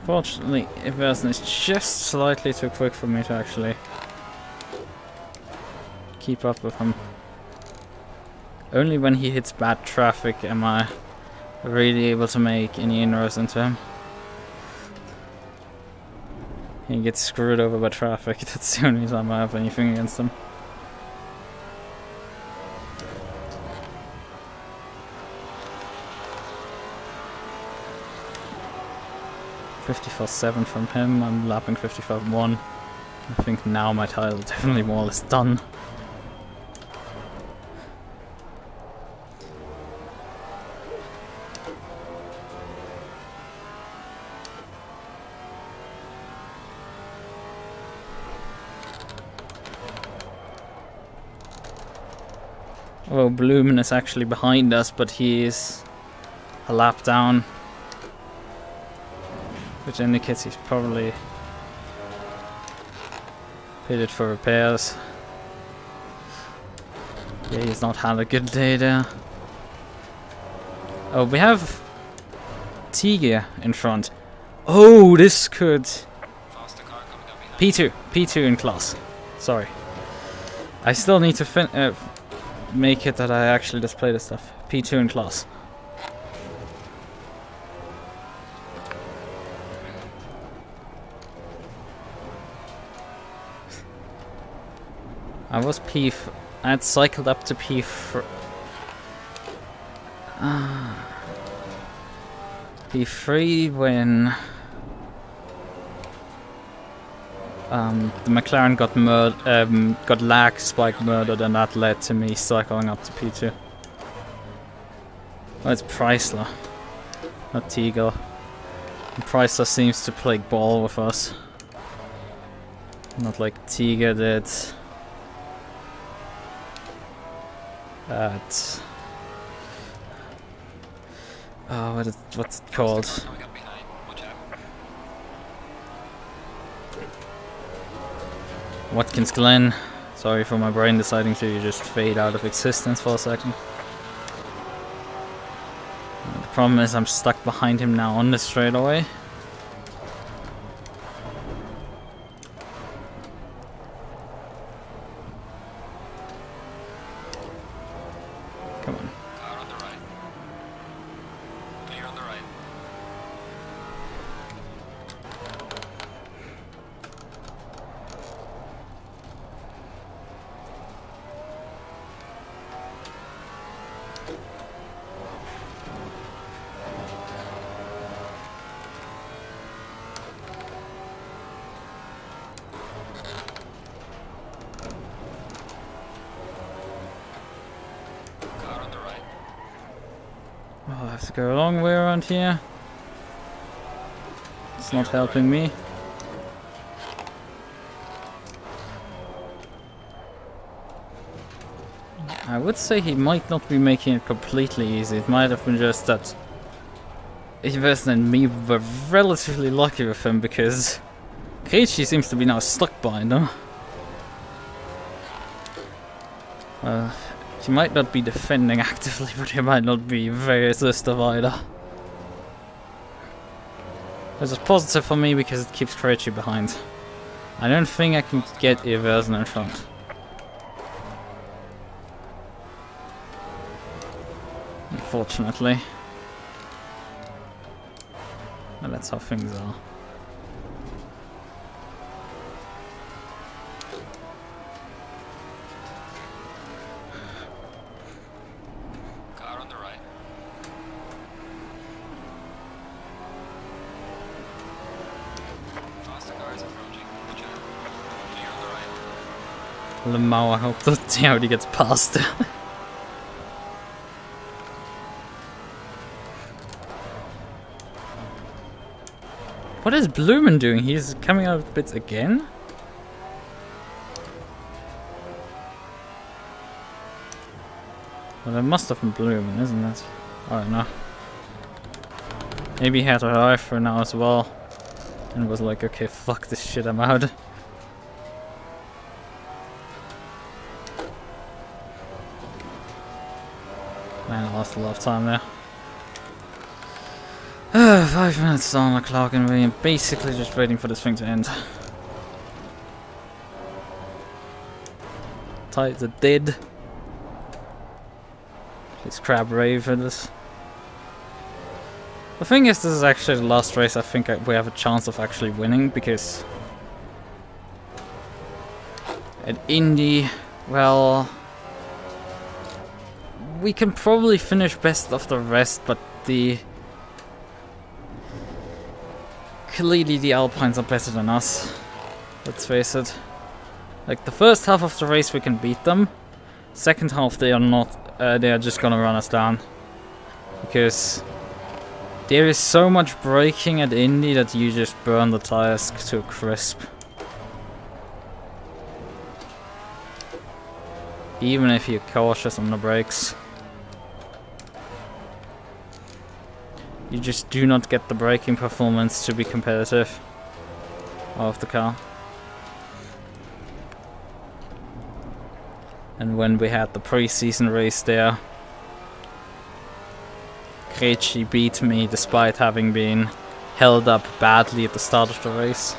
Fortunately, Everson is just slightly too quick for me to actually keep up with him. Only when he hits bad traffic am I really able to make any inroads into him. He gets screwed over by traffic. That's the only time I have anything against him. .54.7 from him, I'm lapping 55.1. I think now my title is definitely more or less done. Well, Blumen is actually behind us, but he is a lap down, which indicates he's probably pitted for repairs. Yeah, he's not had a good day there. Oh, we have Tiger in front. Oh, this could... P2 in class. Sorry. I still need to make it that I actually display this stuff. P2 in class. I was I had cycled up to P3 when the McLaren got lag spike murdered, and that led to me cycling up to P2. Oh, it's Chrysler, not Tegel. Chrysler seems to play ball with us, not like Tiger did at what's it called? Watkins Glen. Sorry for my brain deciding to just fade out of existence for a second. The problem is I'm stuck behind him now on the straightaway. Come on. Car on the right. Clear on the right. Oh, I have to go a long way around here. It's not helping me. I would say he might not be making it completely easy. It might have been just that Iversen and me were relatively lucky with him, because Krejci seems to be now stuck behind him. He might not be defending actively, but he might not be very assistive either. This is positive for me because it keeps Krejci behind. I don't think I can get Iversen in front. Unfortunately. But that's how things are. Car on the right. Faster car is approaching. Watch out. Clear on the right. Lamau, I hope that the Audi gets past. What is Blumen doing? He's coming out of bits again? Well, it must have been Blumen, isn't it? I don't know. Maybe he had a eye for now as well. And was like, okay, fuck this shit, I'm out. Man, I lost a lot of time there. 5 minutes on the clock and we're basically just waiting for this thing to end. Tires are dead. These crab ravens. The thing is, this is actually the last race I think we have a chance of actually winning, because at Indy, well, we can probably finish best of the rest, but clearly the Alpines are better than us. Let's face it. Like, the first half of the race we can beat them. Second half they are not. They are just gonna run us down, because there is so much braking at Indy that you just burn the tires to a crisp. Even if you're cautious on the brakes. You just do not get the braking performance to be competitive of the car. And when we had the pre-season race there, Qualy beat me despite having been held up badly at the start of the race.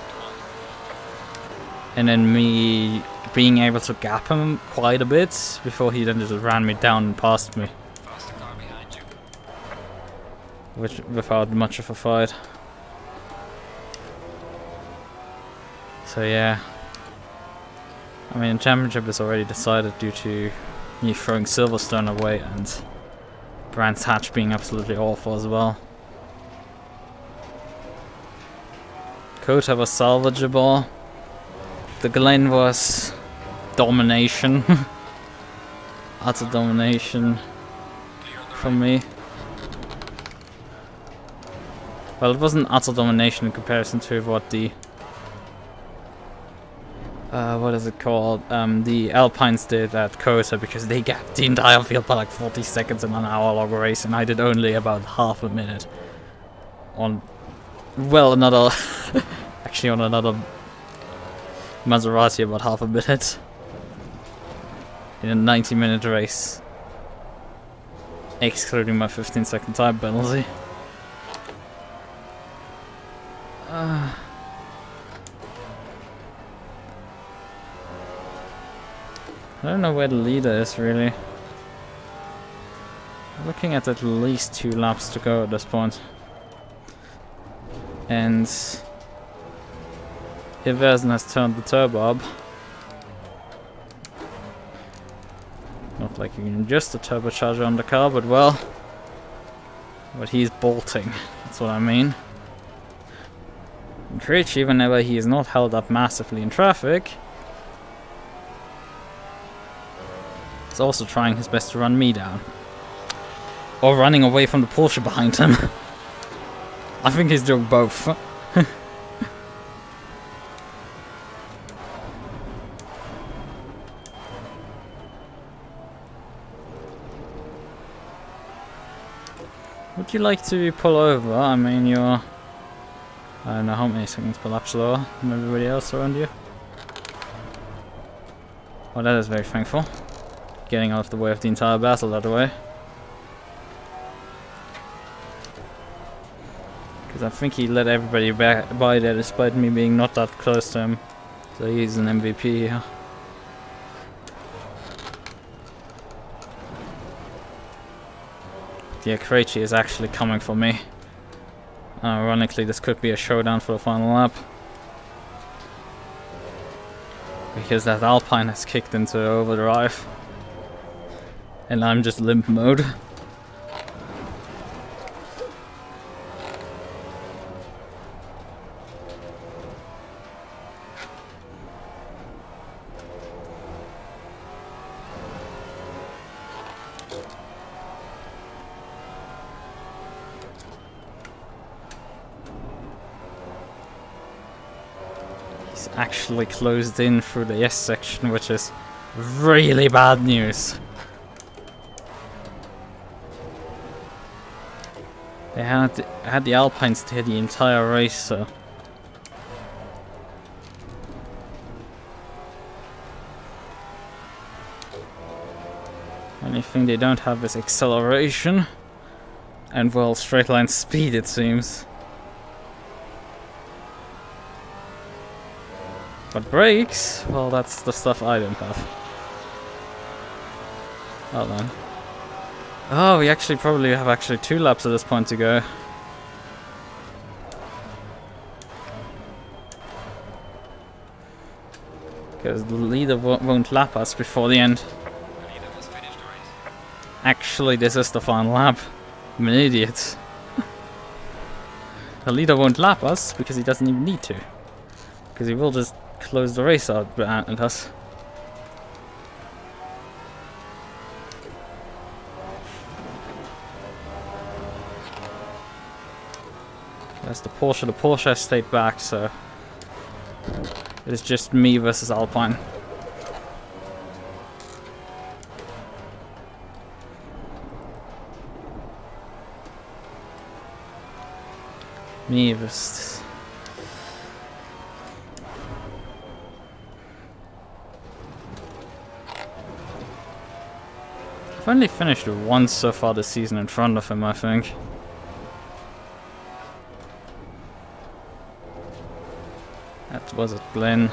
And then me being able to gap him quite a bit before he then just ran me down and passed me. Faster car behind you. Without much of a fight. So yeah. I mean, the championship is already decided due to me throwing Silverstone away and Brands Hatch being absolutely awful as well. Kota was salvageable. The Glen was domination. Utter domination from me. Well, it wasn't utter domination in comparison to what the what is it called? The Alpines did at Kota, because they gapped the entire field by like 40 seconds in an hour-long race, and I did only about half a minute on, well, another actually on another Maserati about half a minute in a 90-minute race, excluding my 15-second time penalty. I don't know where the leader is, really. Looking at least 2 laps to go at this point. And Iversen has turned the turbo up. Not like you can adjust the turbocharger on the car, but well. But he's bolting, that's what I mean. And Qualy, whenever he is not held up massively in traffic, he's also trying his best to run me down. Or running away from the Porsche behind him. I think he's doing both. Would you like to pull over? I mean, you're... I don't know how many seconds per lap slower than everybody else around you. Well, that is very thankful. Getting out of the way of the entire battle that way. Because I think he let everybody by there despite me being not that close to him. So he's an MVP here. Yeah, Qualy is actually coming for me. Ironically, this could be a showdown for the final lap. Because that Alpine has kicked into overdrive. And I'm just limp mode. He's actually closed in through the S section, which is really bad news. They had the Alpines there the entire race, so... Only thing they don't have is acceleration. And well, straight line speed it seems. But brakes, well, that's the stuff I don't have. Well then. Oh, we actually probably have 2 laps at this point to go. Because the leader won't lap us before the end. The leader has finished the race. Actually, this is the final lap. I'm an idiot. The leader won't lap us because he doesn't even need to. Because he will just close the race out at us. That's the Porsche. The Porsche has stayed back, so it's just me versus Alpine. Me versus. I've only finished once so far this season in front of him, I think. That was it, Glenn.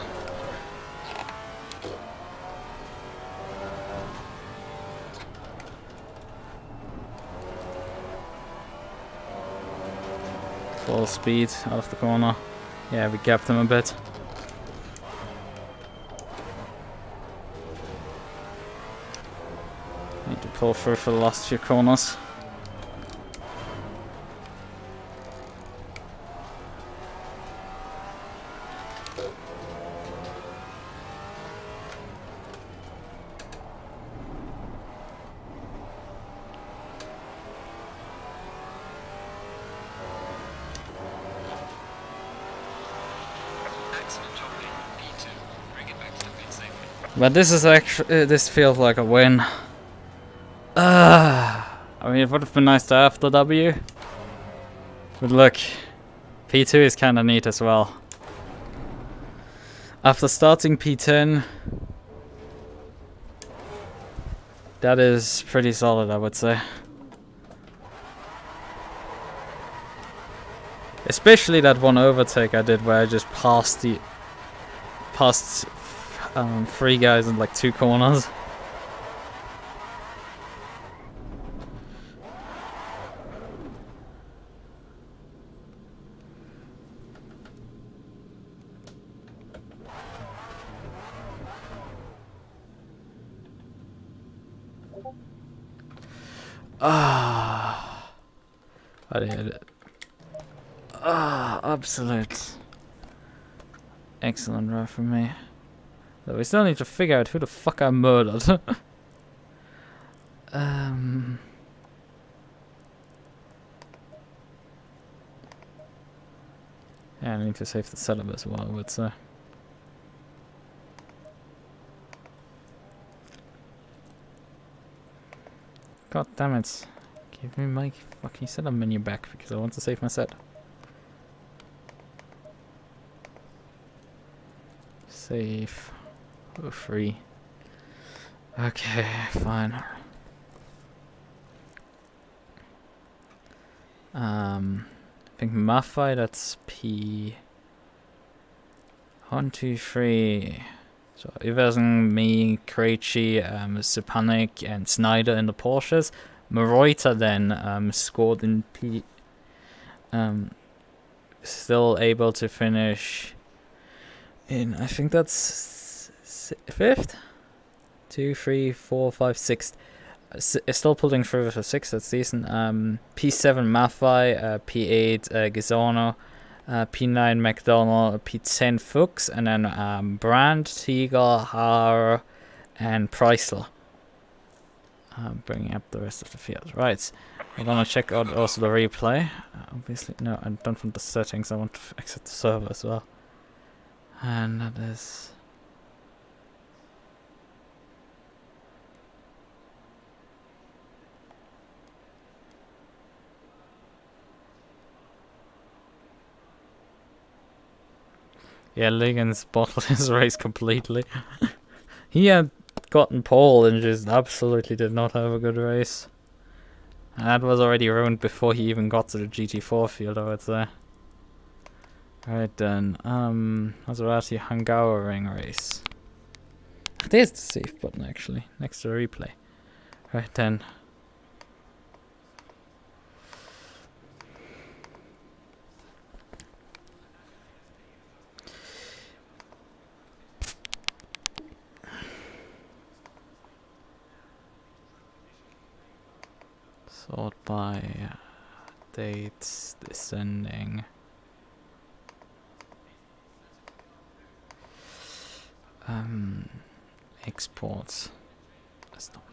Full speed out of the corner. Yeah, we gapped him a bit. Need to pull through for the last few corners. Excellent job in P2. Bring it back to the pit safely. But this is actually, this feels like a win. I mean, it would have been nice to have the W. But look, P2 is kind of neat as well. After starting P10, that is pretty solid, I would say. Especially that one overtake I did where I just passed 3 guys in like 2 corners. I did it. Absolute excellent drive from me. Though we still need to figure out who the fuck I murdered. Yeah, I need to save the setup as well, I would say. God damn it. Give me my fucking setup menu back because I want to save my set. Save. Oh, free. Okay, fine. I think Maffei, that's P. 1, 2, 3. So Iversen, me, Krejci, Stepanek, and Snyder in the Porsches. Mareuter then scored in P. Still able to finish in, I think that's 5th? 2, 3, 4, 5, 6th. Still pulling through for 6th, that's decent. P7 Maffei, P8 Gisano, P9 McDonald, P10 Fuchs, and then Brandt, Tiger, Haar, and Preisler. Bringing up the rest of the field. Right, I'm gonna check out also the replay. Obviously, no, I don't want the settings, I want to exit the server as well. And that is... Yeah, Ligon's bottled his race completely. He had gotten pole and just absolutely did not have a good race. That was already ruined before he even got to the GT4 field, I would say. Alright then, Maserati Hungaroring race. There's the save button actually, next to the replay. Right then. Sort by dates descending. Exports. That's not.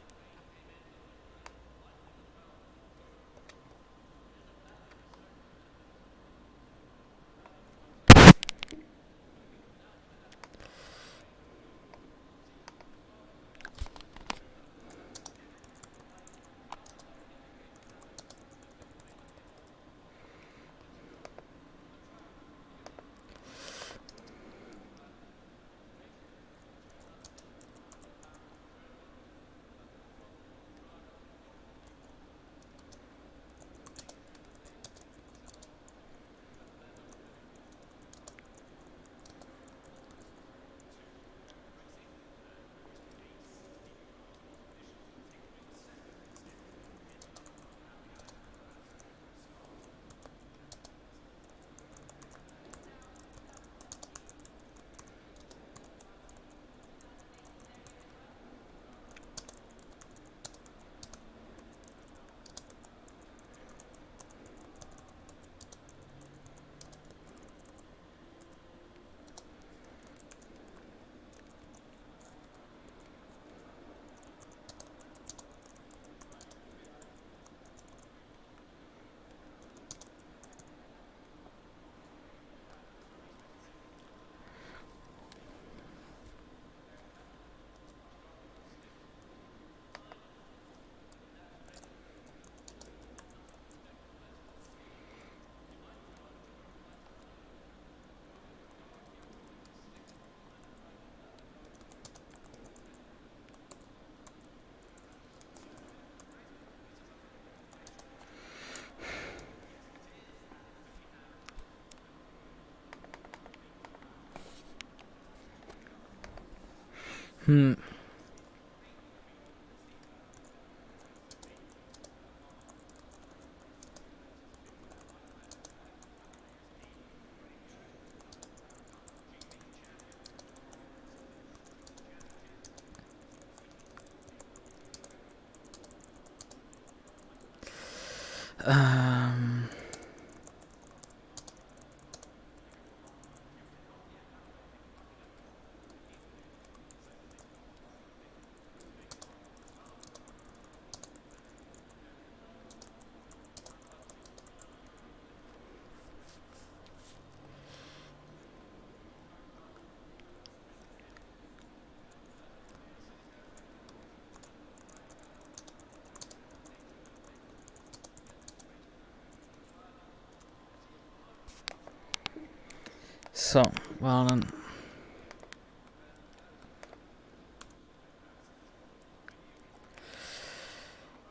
So, well then.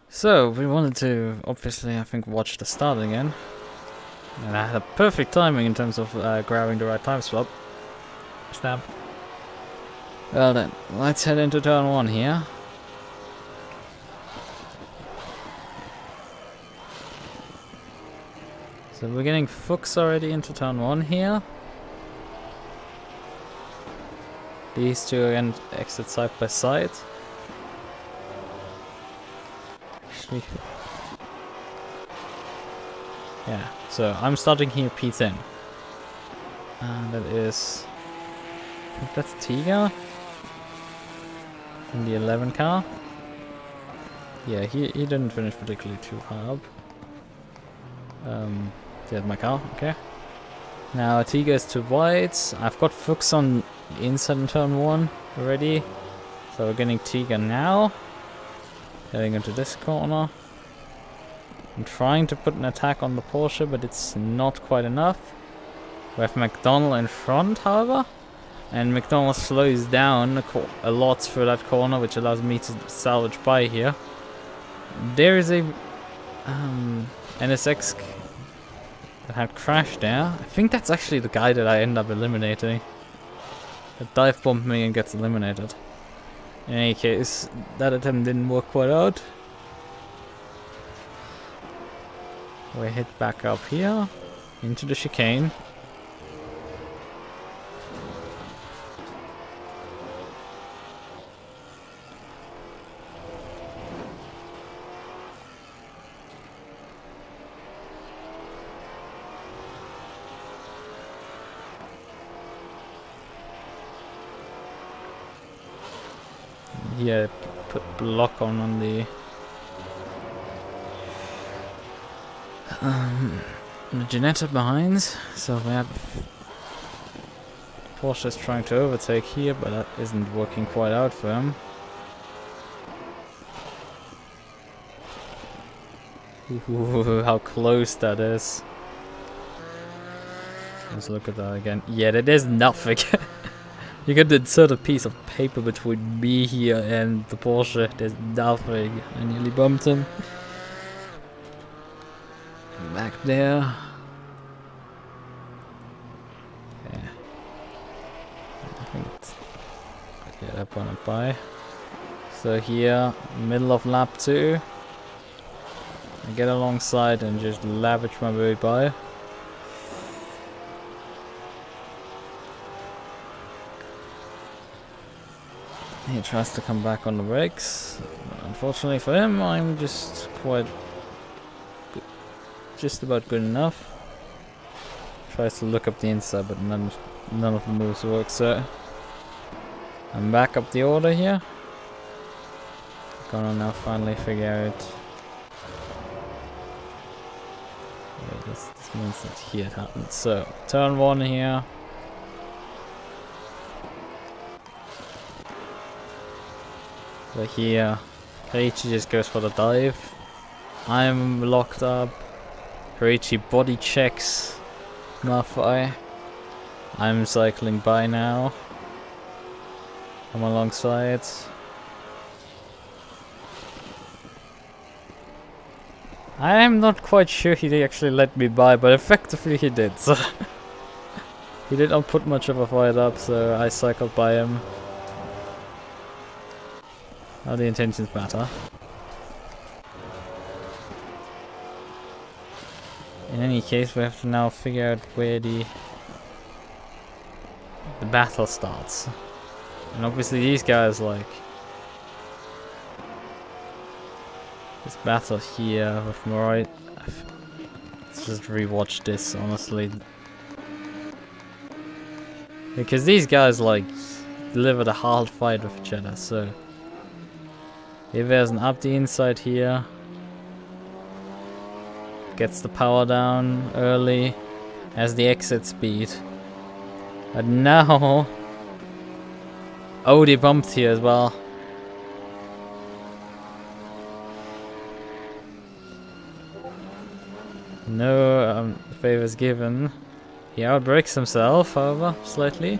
So, we wanted to, obviously, I think, watch the start again. And I had a perfect timing in terms of grabbing the right time swap. Stamp. Well then, let's head into turn 1 here. So we're getting Fuchs already into turn 1 here. These two again exit side by side. Actually, yeah, so I'm starting here P10. And that is, I think that's Tiga in the 11 car. Yeah, he didn't finish particularly too high up. There's my car, okay. Now Tiga is to whites. I've got Fuchs on the inside in turn 1 already. So we're getting Tiga now. Heading into this corner. I'm trying to put an attack on the Porsche, but it's not quite enough. We have McDonald in front, however. And McDonald slows down a lot through that corner, which allows me to salvage by here. There is a NSX that had crashed there. I think that's actually the guy that I end up eliminating. That dive bombed me and gets eliminated. In any case, that attempt didn't work quite out. We hit back up here into the chicane. Yeah, put block on the Janetta behind, so we have Porsche's trying to overtake here, but that isn't working quite out for him. Ooh, how close that is. Let's look at that again. Yeah, that is nothing. You could insert a piece of paper between me here and the Porsche. There's nothing. I nearly bumped him. Back there. Yeah. I think it's... Yeah, that one up by. So here, middle of lap 2. I get alongside and just lavish my way by. He tries to come back on the brakes. Unfortunately for him, I'm just just about good enough. Tries to look up the inside, but none of the moves work. So I'm back up the order here. Gonna now finally figure out. Wait, this means that here it happened. So turn 1 here. So here, Keiichi just goes for the dive. I'm locked up. Keiichi body checks Saphire. I'm cycling by now. I'm alongside. I'm not quite sure he actually let me by, but effectively he did. So he did not put much of a fight up, so I cycled by him. How the intentions matter. In any case, we have to now figure out where the battle starts. And obviously these guys like this battle here with Maserati. Let's just rewatch this, honestly. Because these guys like delivered a hard fight with each other, so if there's an up the inside here, gets the power down early, has the exit speed. But now, oh, they bumped here as well. No favors given. He outbrakes himself, however, slightly.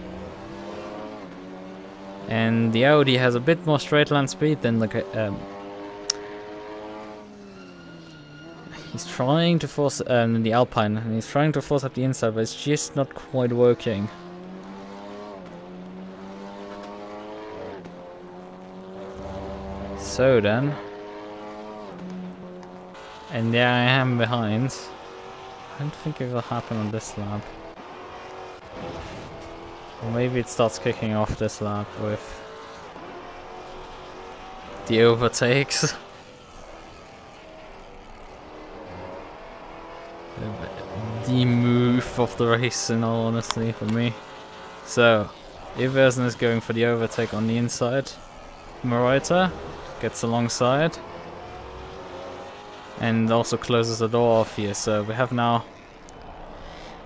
And the Audi has a bit more straight line speed than the he's trying to force the Alpine, and he's trying to force up the inside, but it's just not quite working. So then, and there I am behind. I don't think it will happen on this lap. Or maybe it starts kicking off this lap with the overtakes. The move of the race, in all honesty, for me. So, Iversen is going for the overtake on the inside. Maserati gets alongside. And also closes the door off here, so we have now...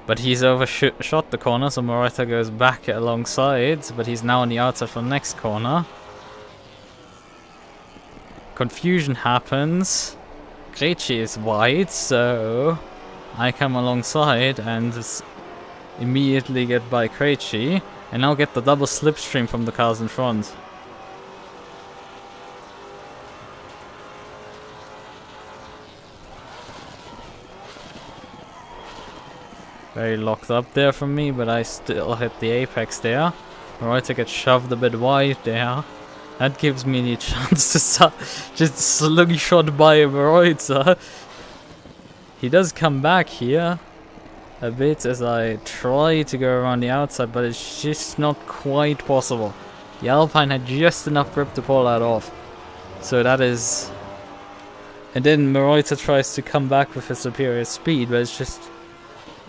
But he's overshot the corner, so Maserati goes back alongside, but he's now on the outside for the next corner. Confusion happens. Keiichi is wide, so I come alongside and immediately get by Keiichi, and now get the double slipstream from the cars in front. Very locked up there from me, but I still hit the apex there. Maserati gets shoved a bit wide there. That gives me the chance to just slugshot by a Maserati. He does come back here a bit as I try to go around the outside, but it's just not quite possible. The Alpine had just enough grip to pull that off. So that is... And then Maserati tries to come back with a superior speed, but it's just...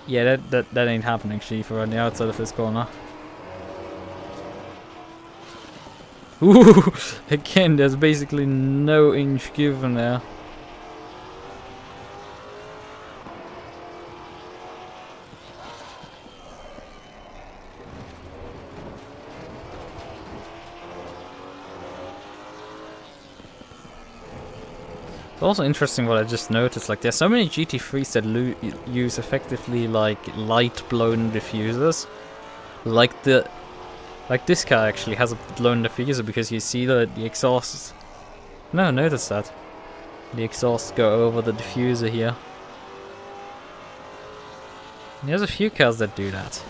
Yeah, that ain't happening, Schiefer, on the outside of this corner. Ooh! Again, there's basically no inch given there. It's also interesting what I just noticed, like there's so many GT3s that use effectively like light blown diffusers. Like this car actually has a blown diffuser because you see that the exhausts... No, notice that. The exhausts go over the diffuser here. And there's a few cars that do that.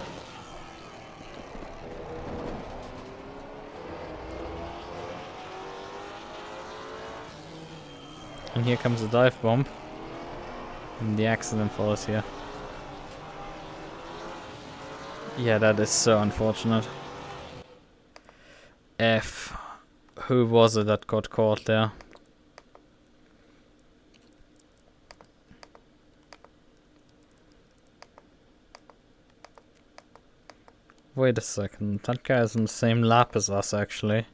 And here comes the dive bomb. And the accident follows here. Yeah, that is so unfortunate. F. Who was it that got caught there? Wait a second. That guy is on the same lap as us, actually.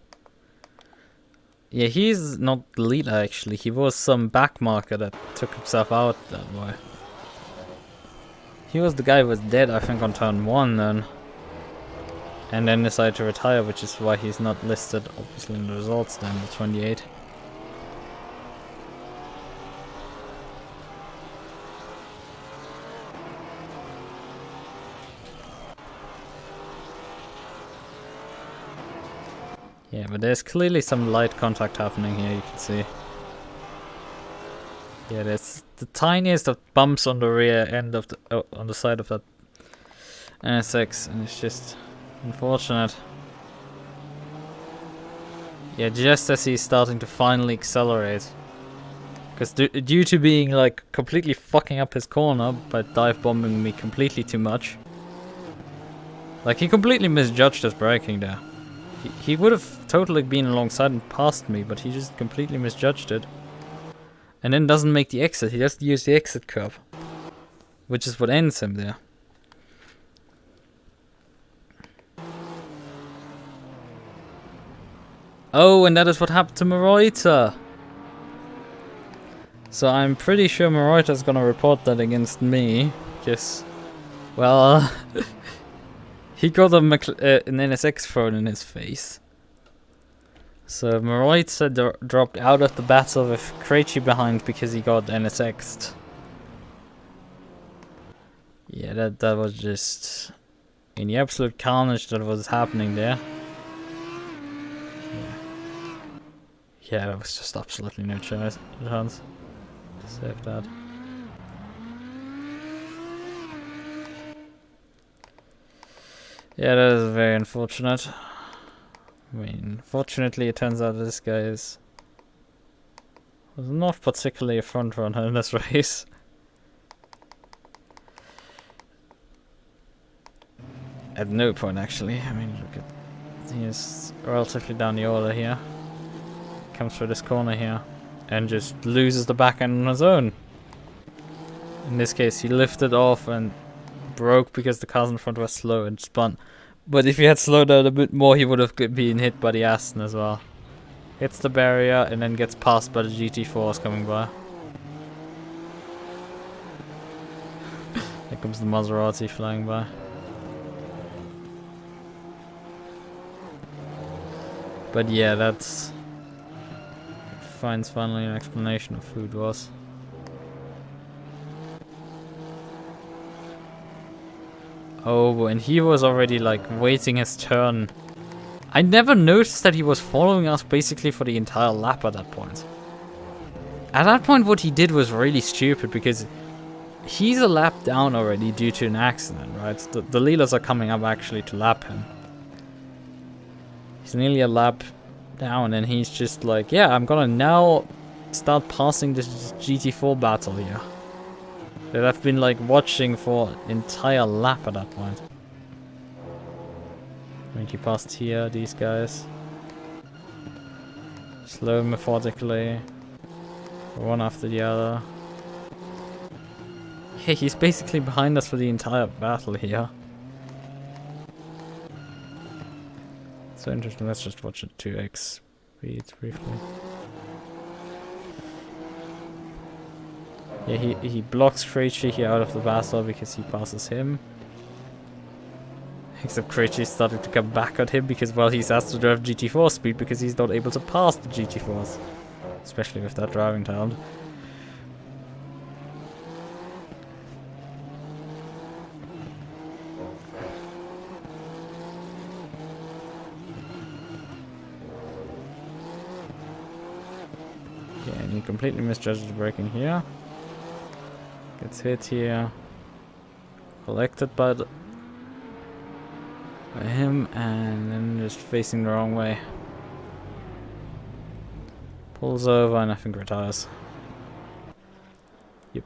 Yeah, he's not the leader actually, he was some backmarker that took himself out that way. He was the guy who was dead, I think, on turn 1 then. And then decided to retire, which is why he's not listed, obviously, in the results then, the 28. Yeah, but there's clearly some light contact happening here, you can see. Yeah, there's the tiniest of bumps on the rear end of the on the side of that NSX, and it's just unfortunate. Yeah, just as he's starting to finally accelerate. Because due to being like completely fucking up his corner by dive bombing me completely too much. Like he completely misjudged his braking there. He would have totally been alongside and passed me, but he just completely misjudged it. And then doesn't make the exit, he just used the exit curve. Which is what ends him there. Oh, and that is what happened to Maserati. So I'm pretty sure Maserati's gonna report that against me. Because, well... he got an NSX thrown in his face. So Maserati dropped out of the battle with Krejci behind because he got NSX'd. Yeah, that was just... in the absolute carnage that was happening there. Yeah, that was just absolutely no chance. Save that. Yeah, that is very unfortunate. I mean, fortunately it turns out this guy was not particularly a front runner in this race. At no point actually. I mean, look at, he is relatively down the order here. Comes through this corner here and just loses the back end on his own. In this case he lifted off and broke because the cars in front were slow and spun. But if he had slowed down a bit more, he would have been hit by the Aston as well. Hits the barrier and then gets passed by the GT4s coming by. Here comes the Maserati flying by. But yeah, that's... finds finally an explanation of who it was. Oh, and he was already like waiting his turn. I never noticed that he was following us basically for the entire lap at that point. At that point what he did was really stupid because he's a lap down already due to an accident, right? The leaders are coming up actually to lap him. He's nearly a lap down, and he's just like, yeah, I'm gonna now start passing this GT4 battle here that I've been like watching for an entire lap at that point. I mean, he passed here, these guys. Slow, methodically. One after the other. Yeah, he's basically behind us for the entire battle here. So interesting, let's just watch it 2x speed briefly. Yeah, he blocks Krejci here out of the battle because he passes him. Except Krejci's starting to come back at him because, well, he's asked to drive GT4 speed because he's not able to pass the GT4s. Especially with that driving talent. Okay, and he completely misjudged the braking here. Gets hit here. Collected by him, and then just facing the wrong way. Pulls over and I think retires. Yep.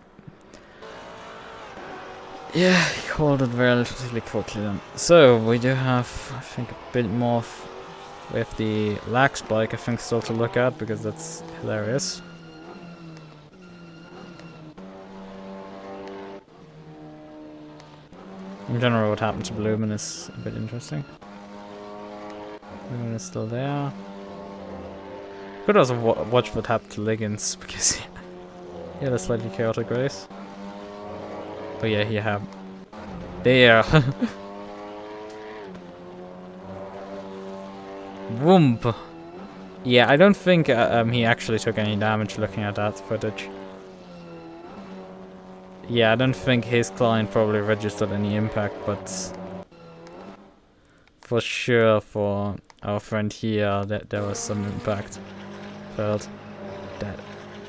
Yeah, he called it relatively quickly then. So, we do have, I think, a bit more with the lag spike, I think, still to look at, because that's hilarious. In general, what happened to Blumen is a bit interesting. Blumen is still there. Could also watch what happened to Liggins, because he had a slightly chaotic race. Oh yeah, he had... There! Whoomp! Yeah, I don't think he actually took any damage looking at that footage. Yeah, I don't think his client probably registered any impact, but for sure for our friend here, that there was some impact felt. That.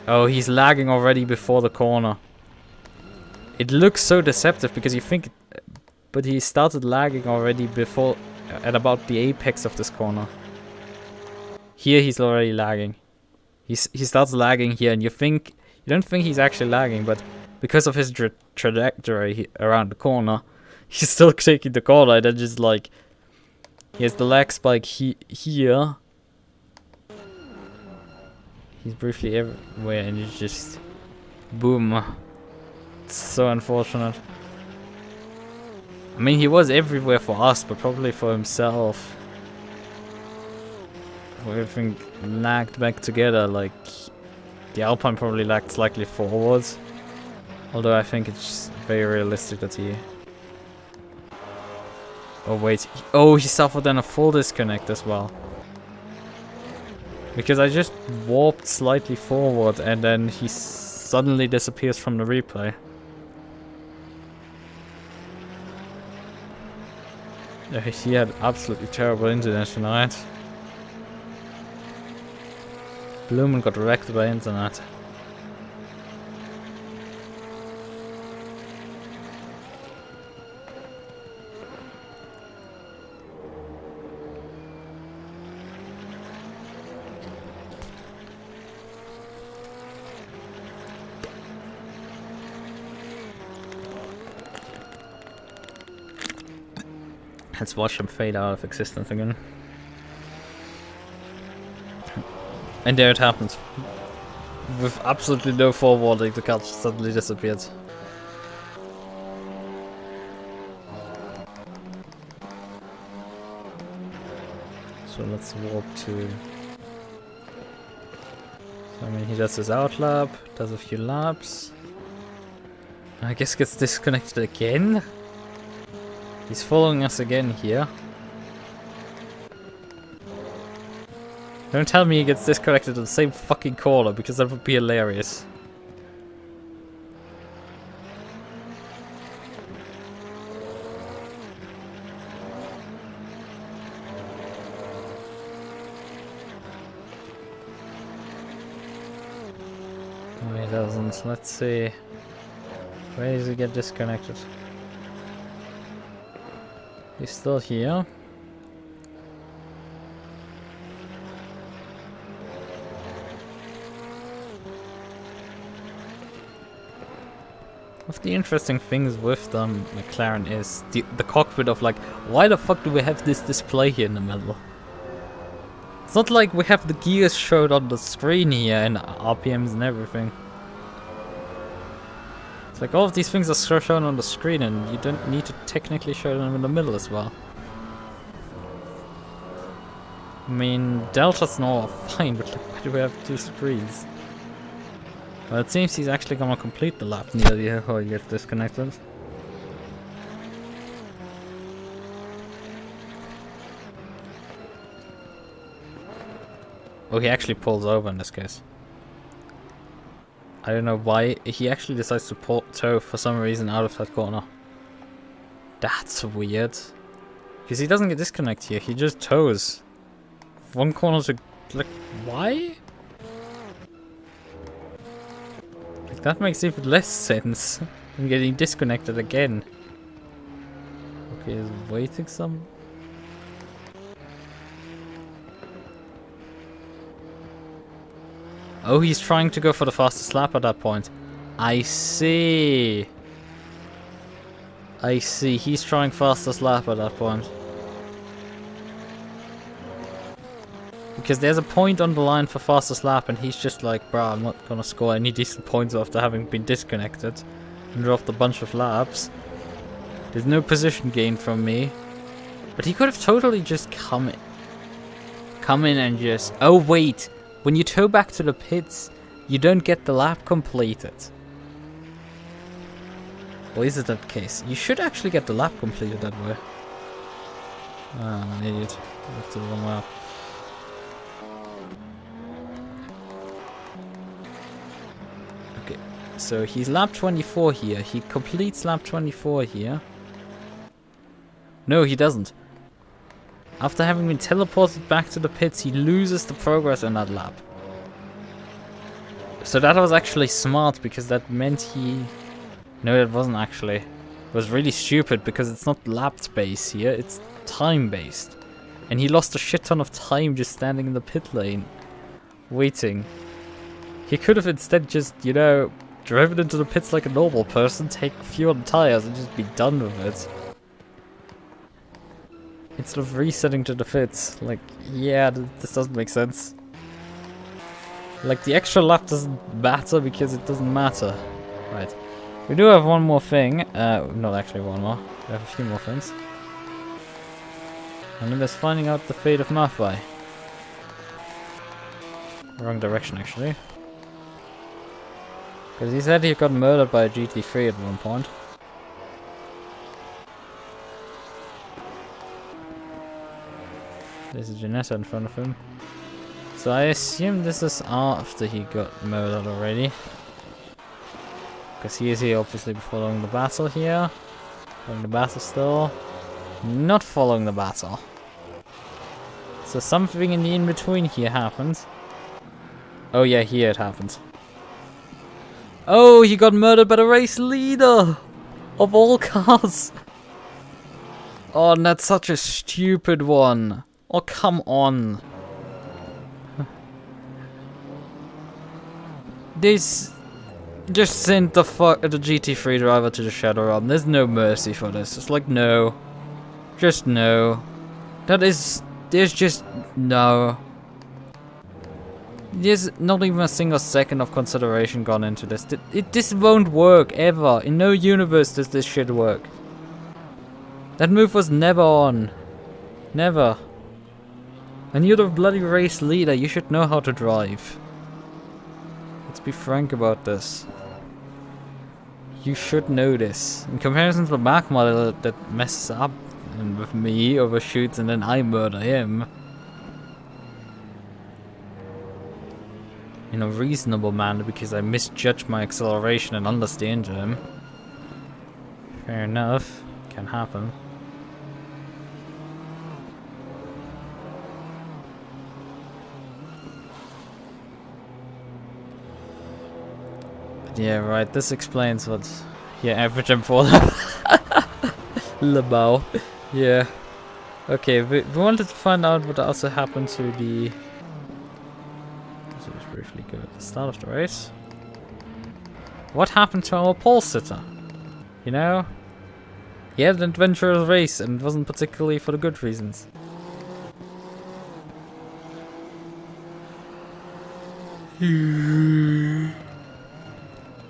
Oh, he's lagging already before the corner. It looks so deceptive because you think, but he started lagging already before, at about the apex of this corner. Here he's already lagging. He starts lagging here, and you don't think he's actually lagging, but because of his trajectory around the corner, he's still taking the corner, and then just like, he has the lag spike here. He's briefly everywhere, and it's just boom. It's so unfortunate. I mean, he was everywhere for us, but probably for himself. Everything lagged back together, like the Alpine probably lagged slightly forwards. Although I think it's very realistic that he... Oh wait, he suffered then a full disconnect as well. Because I just warped slightly forward and then he suddenly disappears from the replay. He had absolutely terrible internet tonight. Blumen got wrecked by internet. Let's watch him fade out of existence again. And there it happens. With absolutely no forewarning, the car suddenly disappeared. So let's warp to... So, I mean, he does his outlap, does a few laps. I guess gets disconnected again. He's following us again here. Don't tell me he gets disconnected at the same fucking corner, because that would be hilarious. No, he doesn't. Let's see. Where does he get disconnected? He's still here. One of the interesting things with the McLaren is the cockpit of like, why the fuck do we have this display here in the middle? It's not like we have the gears showed on the screen here and RPMs and everything. It's like all of these things are shown on the screen and you don't need to technically show them in the middle as well. I mean, deltas and all are fine, but like, why do we have two screens? Well, it seems he's actually gonna complete the lap near the how he gets disconnected. Oh, he actually pulls over in this case. I don't know why he actually decides to tow for some reason out of that corner. That's weird. Because he doesn't get disconnected here, he just tows. One corner to... like, why? Like, that makes even less sense than getting disconnected again. Okay, he's waiting some... Oh, he's trying to go for the fastest lap at that point. I see. I see. He's trying fastest lap at that point. Because there's a point on the line for fastest lap and he's just like, bruh, I'm not gonna score any decent points after having been disconnected and dropped a bunch of laps. There's no position gain from me. But he could have totally just come in and just... Oh, wait. When you tow back to the pits, you don't get the lap completed. Or is it that case? You should actually get the lap completed that way. Oh, I'm an idiot. That's the wrong lap. Okay, so he's lap 24 here. He completes lap 24 here. No, he doesn't. After having been teleported back to the pits, he loses the progress in that lap. So that was actually smart, because that meant he... No, it wasn't actually. It was really stupid, because it's not lap-based here, it's time-based. And he lost a shit ton of time just standing in the pit lane, waiting. He could have instead just, you know, driven into the pits like a normal person, take fuel and tires, and just be done with it. Instead of resetting to the pits. Like, yeah, this doesn't make sense. Like, the extra lap doesn't matter because it doesn't matter. Right. We do have one more thing. Not actually one more. We have a few more things. And then there's finding out the fate of Mathai. Wrong direction, actually. Because he said he got murdered by a GT3 at one point. There's a Janetta in front of him. So I assume this is after he got murdered already. Because he is here obviously following the battle here. Following the battle still. Not following the battle. So something in the in-between here happens. Oh yeah, here it happens. Oh, he got murdered by the race leader! Of all cars! Oh, and that's such a stupid one. Oh, come on. This... Just send the GT3 driver to the Shadow Realm. There's no mercy for this. It's like, no. Just no. There's just... No. There's not even a single second of consideration gone into this. This won't work, ever. In no universe does this shit work. That move was never on. Never. And you're the bloody race leader, you should know how to drive. Let's be frank about this. You should know this. In comparison to the back model that messes up and with me, overshoots, and then I murder him. In a reasonable manner, because I misjudged my acceleration and understand him. Fair enough. Can happen. Yeah, right, this explains what Yeah, average M4 Lebau. Yeah. Okay, we wanted to find out what also happened to the... Let's just briefly go at the start of the race. What happened to our pole sitter? You know? He had an adventurous race and it wasn't particularly for the good reasons.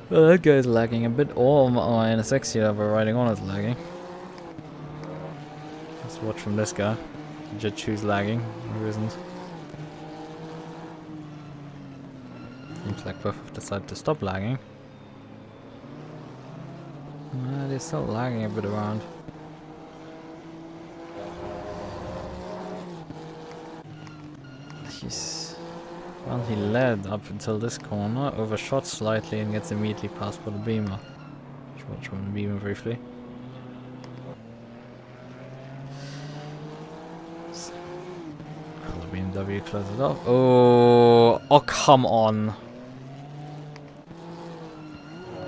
Well, that guy's lagging a bit. All my NSX here we're riding on is lagging. Let's watch from this guy. Just choose lagging. Who isn't? Seems like both have decided to stop lagging. They're still lagging a bit around. Well, he led up until this corner, overshot slightly and gets immediately passed by the Beamer. Let's watch from the Beamer briefly. The BMW closes it off. Oh, come on.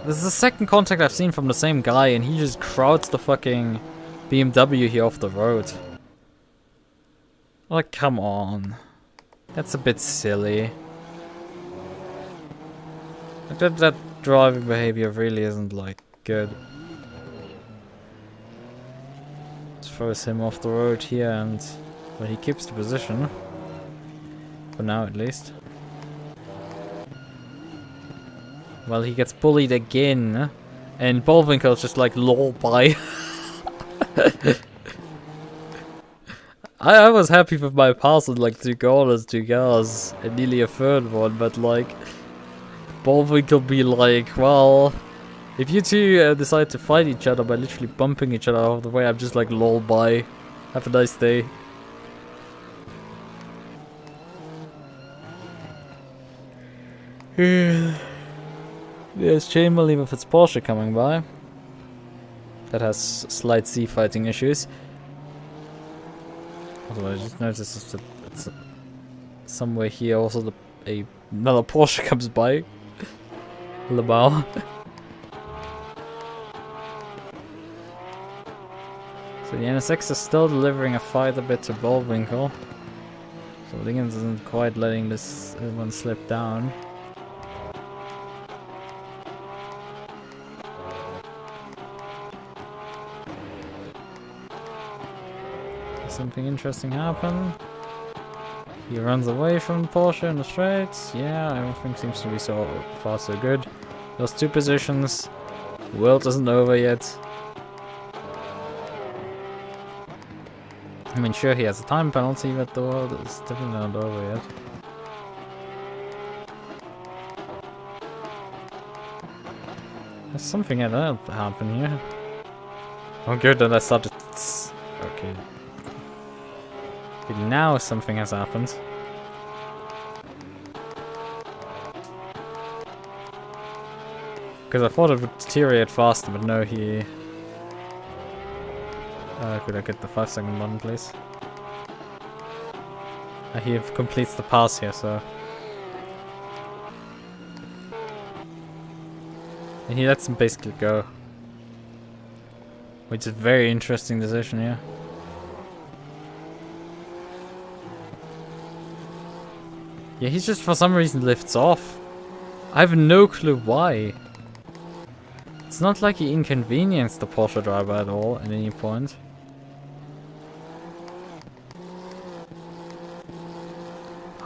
This is the second contact I've seen from the same guy and he just crowds the fucking BMW here off the road. Like, come on. That's a bit silly. Like that driving behavior really isn't like good. Throws him off the road here and well, he keeps the position. For now at least. Well, he gets bullied again. And Bullwinkle's just like lol by. I was happy with my pass with like 2 corners, 2 cars, and nearly a third one, but like, Bullwinkle be like, well, if you two decide to fight each other by literally bumping each other out of the way, I'm just like, lol, bye. Have a nice day. There's Chamberlain with its Porsche coming by. That has slight sea fighting issues. Although I just noticed that it's somewhere here also another Porsche comes by. Lebau. So the NSX is still delivering a fight a bit to Bullwinkle. So Lichten isn't quite letting this one slip down. Something interesting happen. He runs away from Porsche in the straights. Yeah, everything seems to be so far so good. Those 2 positions. The world isn't over yet. I mean, sure, he has a time penalty, but the world is definitely not over yet. There's something that happened here. Oh, good that I started. Okay. Okay, now something has happened. Because I thought it would deteriorate faster, but no, he... could I get the 5-second button, please? He completes the pass here, so... And he lets him basically go. Which is a very interesting decision here. Yeah, he's just for some reason lifts off. I have no clue why. It's not like he inconvenienced the Porsche driver at all at any point.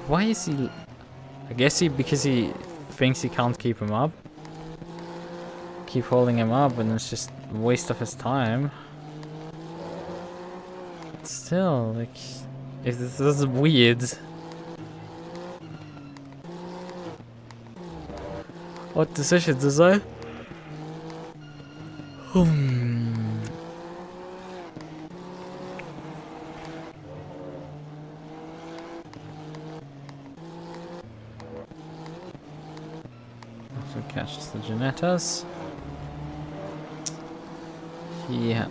Why is he... I guess because he thinks he can't keep him up. Keep holding him up and it's just a waste of his time. Still, like... This is weird. What decisions is I? Also catches the Ginettas. Yeah.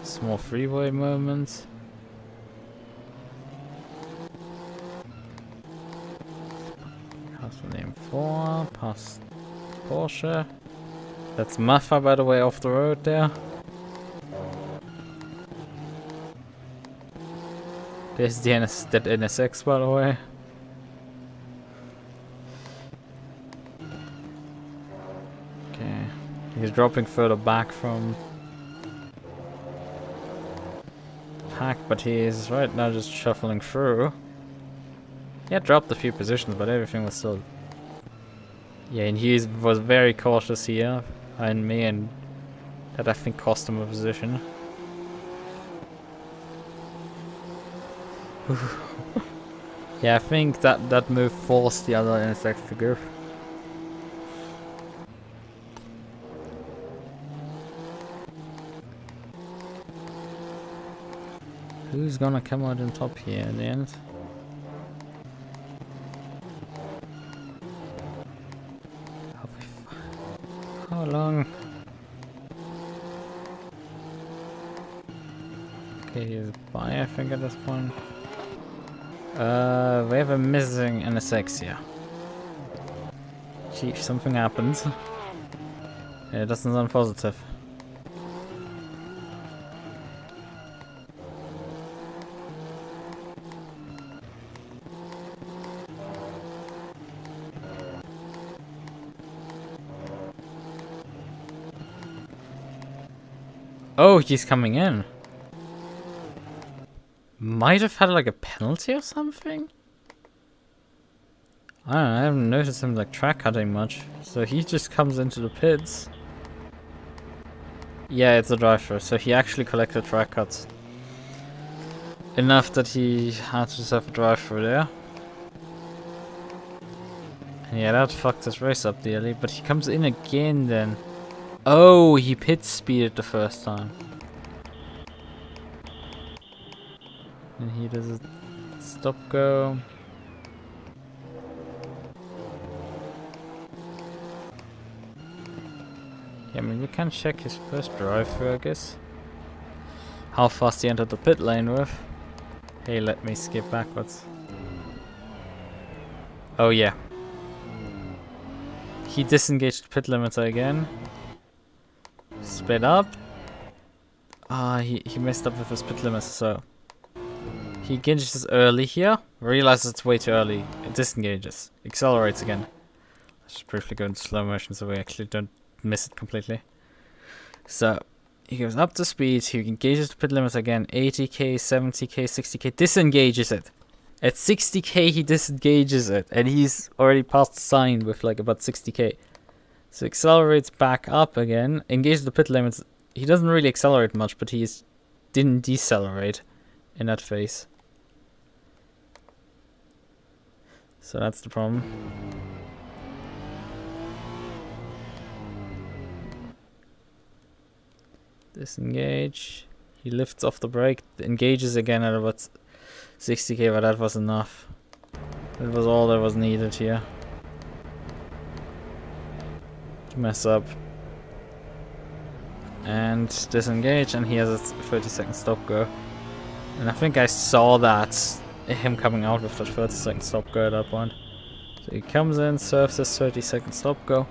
Small freeway moment. Pass the name 4, past Porsche. That's Maffa, by the way, off the road there. There's the that NSX, by the way. Okay. He's dropping further back from pack, but he is right now just shuffling through. He had dropped a few positions, but everything was still... Yeah, and he was very cautious here behind me, and that I think cost him a position. Yeah, I think that move forced the other NSX to go. Who's gonna come out on top here in the end? How long? Okay, he's by, I think, at this point. We have a missing NSX here. Gee, something happens. Yeah, it doesn't sound positive. Oh, he's coming in. Might have had like a penalty or something? I don't know, I haven't noticed him like track cutting much. So he just comes into the pits. Yeah, it's a drive-through, so he actually collected track cuts. Enough that he had to have a drive-through there. And yeah, that fucked his race up dearly, but he comes in again then. Oh, he pit speeded the first time. And he does a stop go. Yeah, I mean, we can check his first drive through, I guess. How fast he entered the pit lane with. Hey, let me skip backwards. Oh, yeah. He disengaged the pit limiter again. Sped up. Ah, he messed up with his pit limiter, so... He engages early here. Realizes it's way too early. It disengages. Accelerates again. Let's just briefly go into slow motion so we actually don't miss it completely. So, he goes up to speed. He engages the pit limiter again. 80k, 70k, 60k. Disengages it. At 60k he disengages it. And he's already past the sign with like about 60k. So accelerates back up again, engages the pit limits. He doesn't really accelerate much, but he didn't decelerate in that phase. So that's the problem. Disengage. He lifts off the brake, engages again at about 60k, but that was enough. That was all that was needed here. Mess up and disengage, and he has a 30-second stop go, and I think I saw that him coming out with that 30-second stop go at that point. So he comes in, serves his 30-second stop go,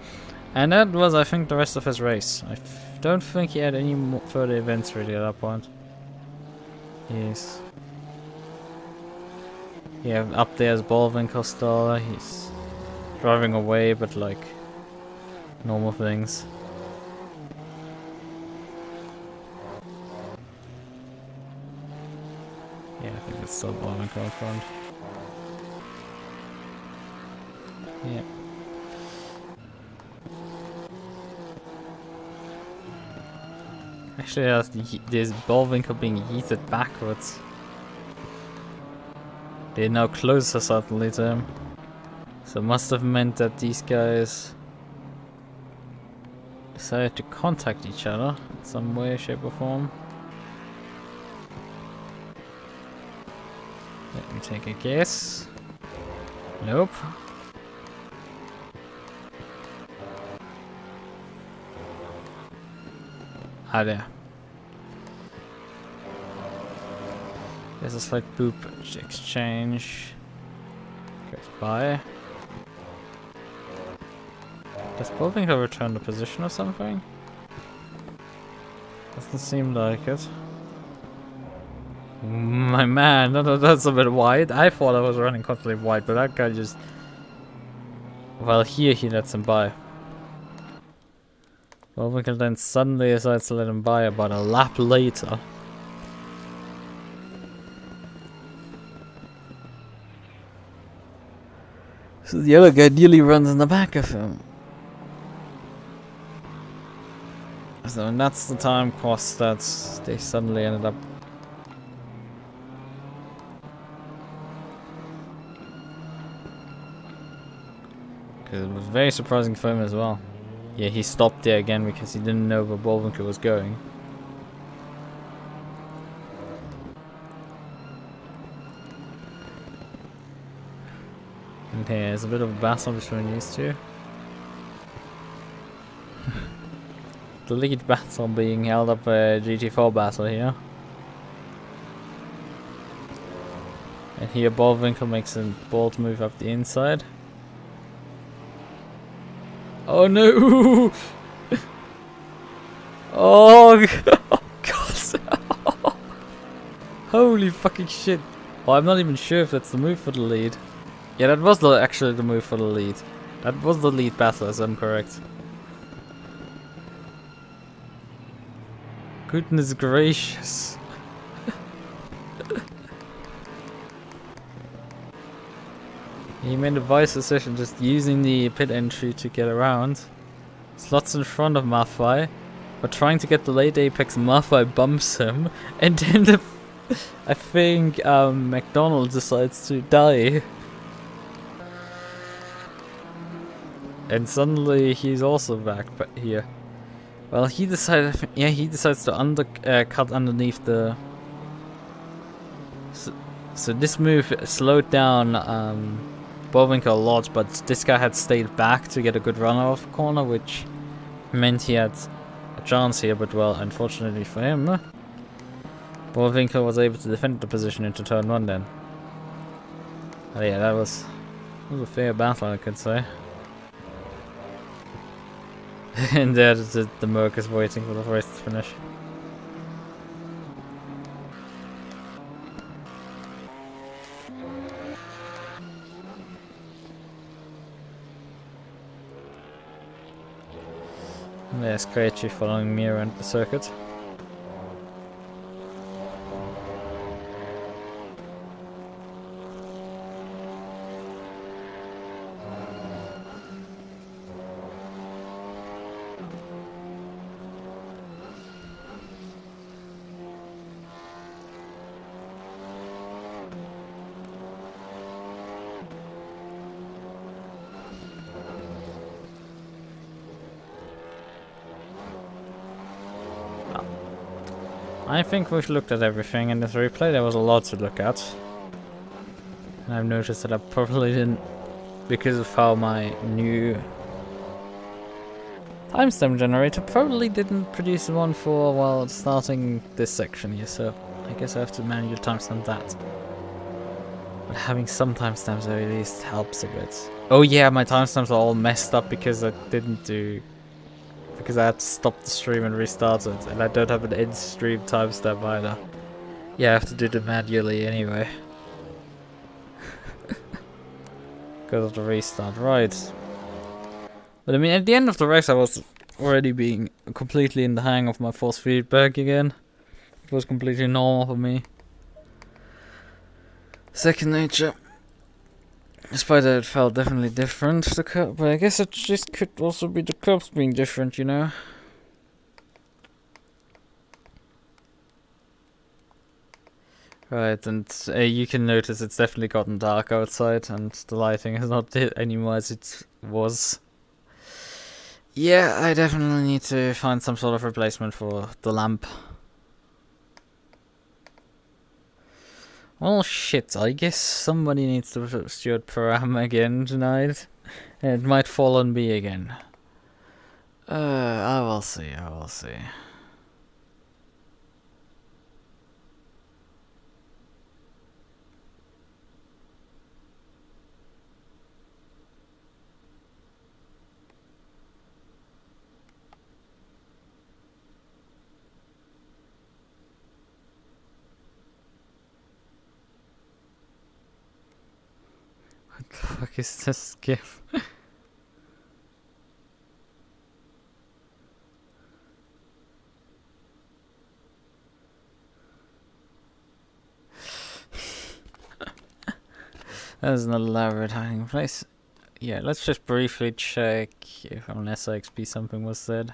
and that was, I think, the rest of his race. I don't think he had any more further events really at that point. He's up there as Bullwinkle Staller. He's driving away, but like normal things. Yeah, I think it's still blowing in front. Yeah. Actually, there's Bullwinkle being yeeted backwards. They're now closer suddenly to him. So it must have meant that these guys decided to contact each other in some way, shape or form. Let me take a guess. Nope. Ah, there. There's a slight boop exchange. Goes by. Does Bullwinkle return the position or something? Doesn't seem like it. My man, that's a bit wide. I thought I was running constantly wide, but that guy just... Well, here he lets him by. Bullwinkle then suddenly decides to let him by about a lap later. So the other guy nearly runs in the back of him. So that's the time cost that they suddenly ended up. Because it was very surprising for him as well. Yeah, he stopped there again because he didn't know where Bullwinkle was going. And there's a bit of a battle between these two. The lead battle being held up a GT4 battle here. And here Bullwinkle makes a bold move up the inside. Oh no! Oh god! Holy fucking shit! Oh, I'm not even sure if that's the move for the lead. Yeah, that was actually the move for the lead. That was the lead battle, as I'm correct. Goodness gracious. He made a wise decision just using the pit entry to get around. Slots in front of Mathai, but trying to get the late apex, Mathai bumps him, and then I think McDonald decides to die. And suddenly he's also back here. Well, he decides to cut underneath the. So this move slowed down Bullwinkle a lot, but this guy had stayed back to get a good run off corner, which meant he had a chance here. But well, unfortunately for him, Bullwinkle was able to defend the position into turn 1 then. Oh yeah, that was a fair battle, I could say. And there the MUQU is waiting for the race to finish. And there's Qualy following me around the circuit. I think we've looked at everything in this replay. There was a lot to look at. And I've noticed that I probably didn't, because of how my new timestamp generator probably didn't produce one for, well, starting this section here, so I guess I have to manually timestamp that. But having some timestamps at least helps a bit. Oh yeah, my timestamps are all messed up because I had to stop the stream and restart it, and I don't have an in-stream timestamp either. Yeah, I have to do them manually anyway. Because of the restart, right. But I mean, at the end of the race I was already being completely in the hang of my force feedback again. It was completely normal for me. Second nature. Despite that it felt definitely different, but I guess it just could also be the curbs being different, you know? Right, and you can notice it's definitely gotten dark outside, and the lighting is not anymore as it was. Yeah, I definitely need to find some sort of replacement for the lamp. Well, shit, I guess somebody needs to steward Param again tonight. And it might fall on me again. I will see. fuck is this GIF? That is an elaborate hiding place. Yeah, let's just briefly check if on SRXP something was said.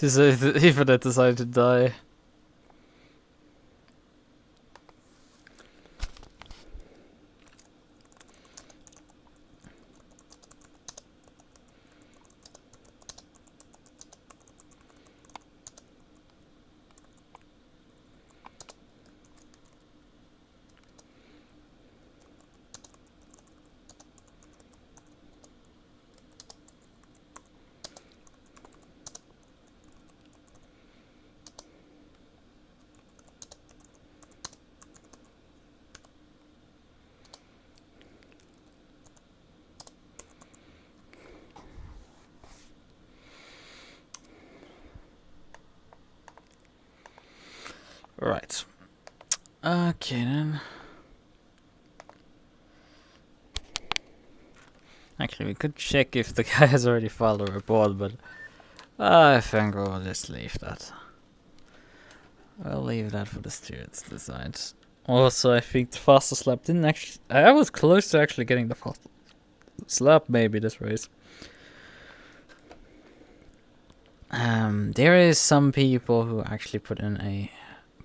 Even I decided to die. Right. Okay then. Actually, we could check if the guy has already filed a report, but I think we'll just leave that. I'll leave that for the stewards to decide. Also, I think the fastest lap didn't actually... I was close to actually getting the fastest lap maybe this race. There is some people who actually put in a...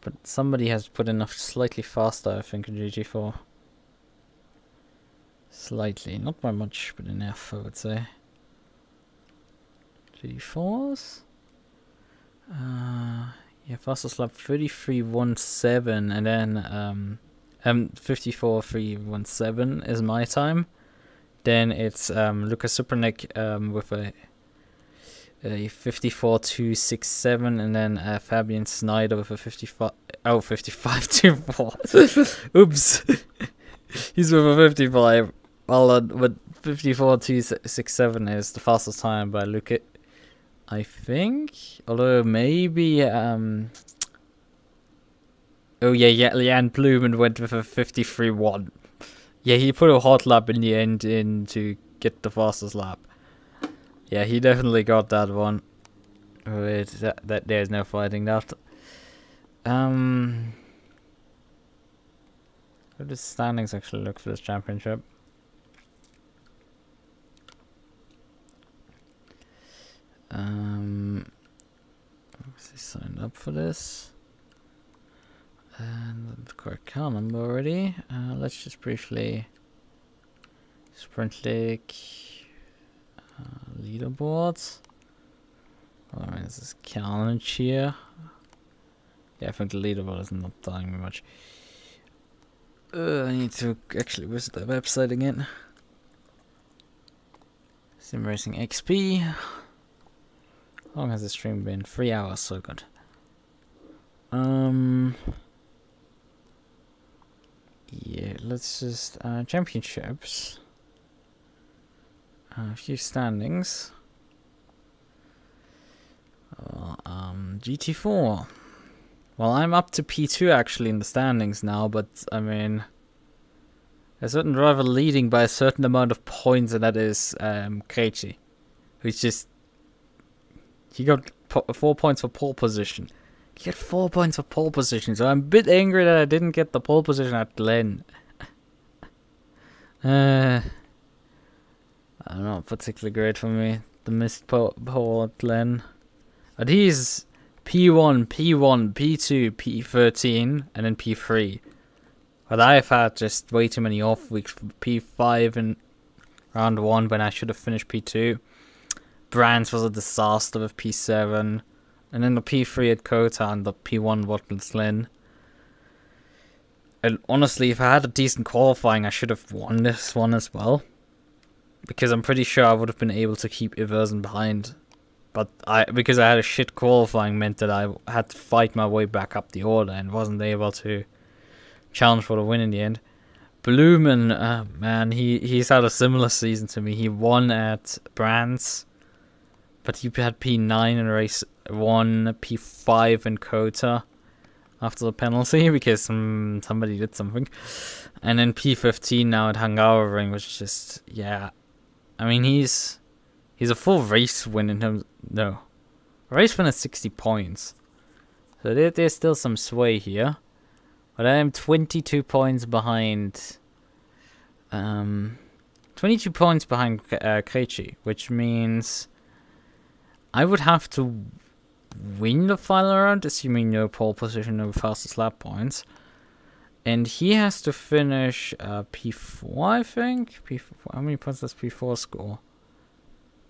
But somebody has put in a slightly faster, I think, in GT4. Slightly, not by much, but enough, I would say. GT4s? Yeah, fastest lap 33.17, and then 54.317 is my time. Then it's Lukas with a 54.267, and then Fabian Snyder with a 55.24. Oops. He's with a 55. Well, but 54.267 is the fastest time by Lukas, I think. Although maybe oh yeah, Jan Blumen went with a 53.1. Yeah, he put a hot lap in the end in to get the fastest lap. Yeah, he definitely got that one. Wait, that there's no fighting that. How do the standings actually look for this championship? Obviously signed up for this. And the correct car number already. Let's just briefly sprint league. Leaderboards. Oh, I mean, this is Carnage here. Yeah, I think the leaderboard is not telling me much. I need to actually visit the website again. Sim Racing XP. How long has the stream been? 3 hours, so good. Yeah, let's just championships. A few standings. GT4. Well, I'm up to P2 actually in the standings now, but I mean, a certain driver leading by a certain amount of points, and that is Krejci, who's just he got 4 points for pole position. He got 4 points for pole position, so I'm a bit angry that I didn't get the pole position at Glen. Not particularly great for me. The missed pole at Glen. But he's P1, P1, P2, P13, and then P3. But I've had just way too many off weeks for P5 in round 1 when I should have finished P2. Brands was a disaster with P7. And then the P3 at Kota and the P1 Watkins Glen. And honestly, if I had a decent qualifying, I should have won this one as well. Because I'm pretty sure I would have been able to keep Iversen behind. But because I had a shit qualifying meant that I had to fight my way back up the order and wasn't able to challenge for the win in the end. Blumen, man, he's had a similar season to me. He won at Brands, but he had P9 in race 1, P5 in Kota after the penalty because somebody did something. And then P15 now at Hungaroring, which is just, yeah. I mean, he's a full race win in terms... No. Race win at 60 points. So there's still some sway here. But I am 22 points behind... 22 points behind Krejci, which means... I would have to win the final round, assuming no pole position, no fastest lap points. And he has to finish P4, I think. P4, how many points does P4 score?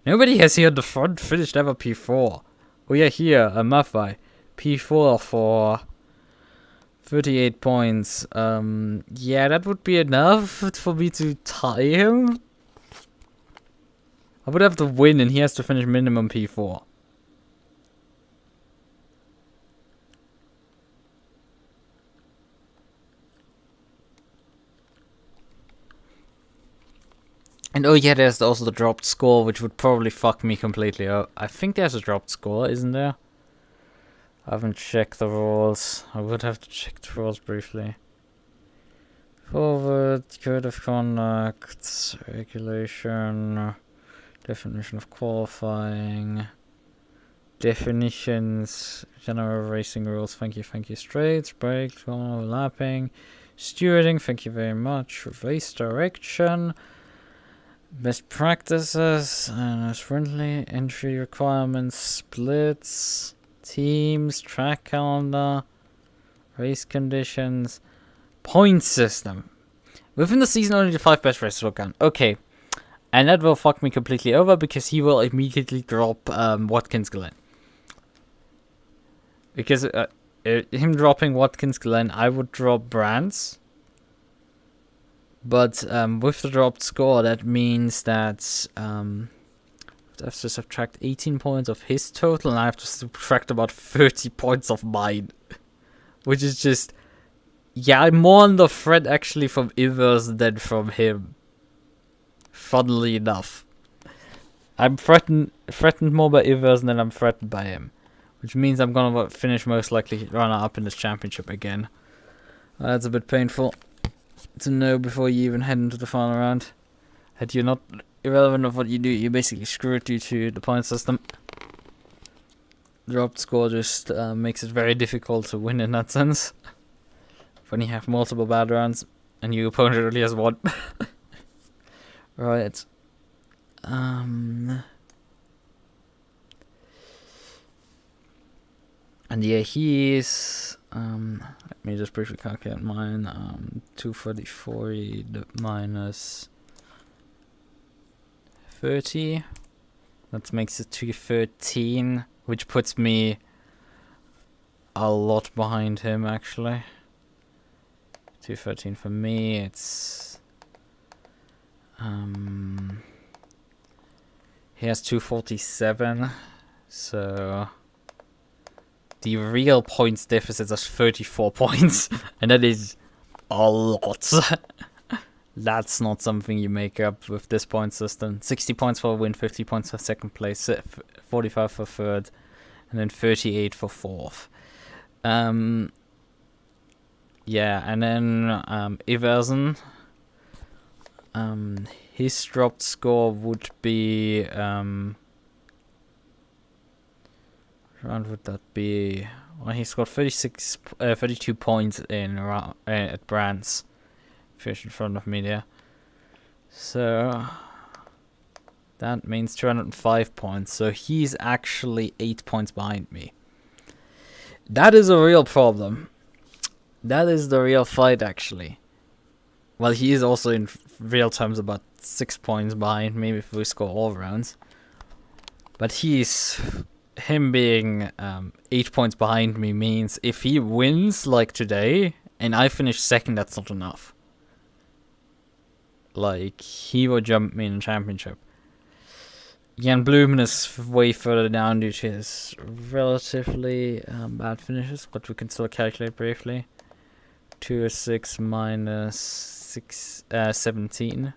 Nobody has here at the front finished ever P4. Oh yeah, here, Maffei. P4 for 38 points. Yeah, that would be enough for me to tie him. I would have to win and he has to finish minimum P4. And oh yeah, there's also the dropped score, which would probably fuck me completely up. I think there's a dropped score, isn't there? I haven't checked the rules. I would have to check the rules briefly. Forward, code of conduct, regulation, definition of qualifying, definitions, general racing rules, thank you, straights, brakes, overlapping, stewarding, thank you very much, race direction, best practices, friendly, entry requirements, splits, teams, track calendar, race conditions, point system. Within the season, only the 5 best races will count. Okay. And that will fuck me completely over because he will immediately drop Watkins Glen. Because him dropping Watkins Glen, I would drop Brands. But with the dropped score, that means that I have to subtract 18 points of his total, and I have to subtract about 30 points of mine. Which is just... Yeah, I'm more on the threat actually from Ivers than from him. Funnily enough. I'm threatened more by Ivers than I'm threatened by him. Which means I'm gonna finish most likely runner-up in this championship again. That's a bit painful to know before you even head into the final round. That you're not irrelevant of what you do, you basically screw it due to the point system. Dropped score just makes it very difficult to win in that sense. When you have multiple bad rounds and your opponent only has one. Right. And yeah, he's let me just briefly calculate mine. 234 minus 30. That makes it 213, which puts me a lot behind him actually. 213 for me, it's he has 247, so the real points deficit is 34 points, and that is a lot. That's not something you make up with this point system. 60 points for a win, 50 points for second place, 45 for third, and then 38 for fourth. Yeah, and then Iversen, his dropped score would be round would that be? Well, he scored 32 points in at Brands. Fish in front of me there. So that means 205 points. So he's actually 8 points behind me. That is a real problem. That is the real fight, actually. Well, he is also in real terms about 6 points behind me if we score all rounds. But him being 8 points behind me means if he wins like today and I finish second, that's not enough. Like, he will jump me in the championship. Jan Blumen is way further down due to his relatively bad finishes, but we can still calculate briefly. 206 minus 17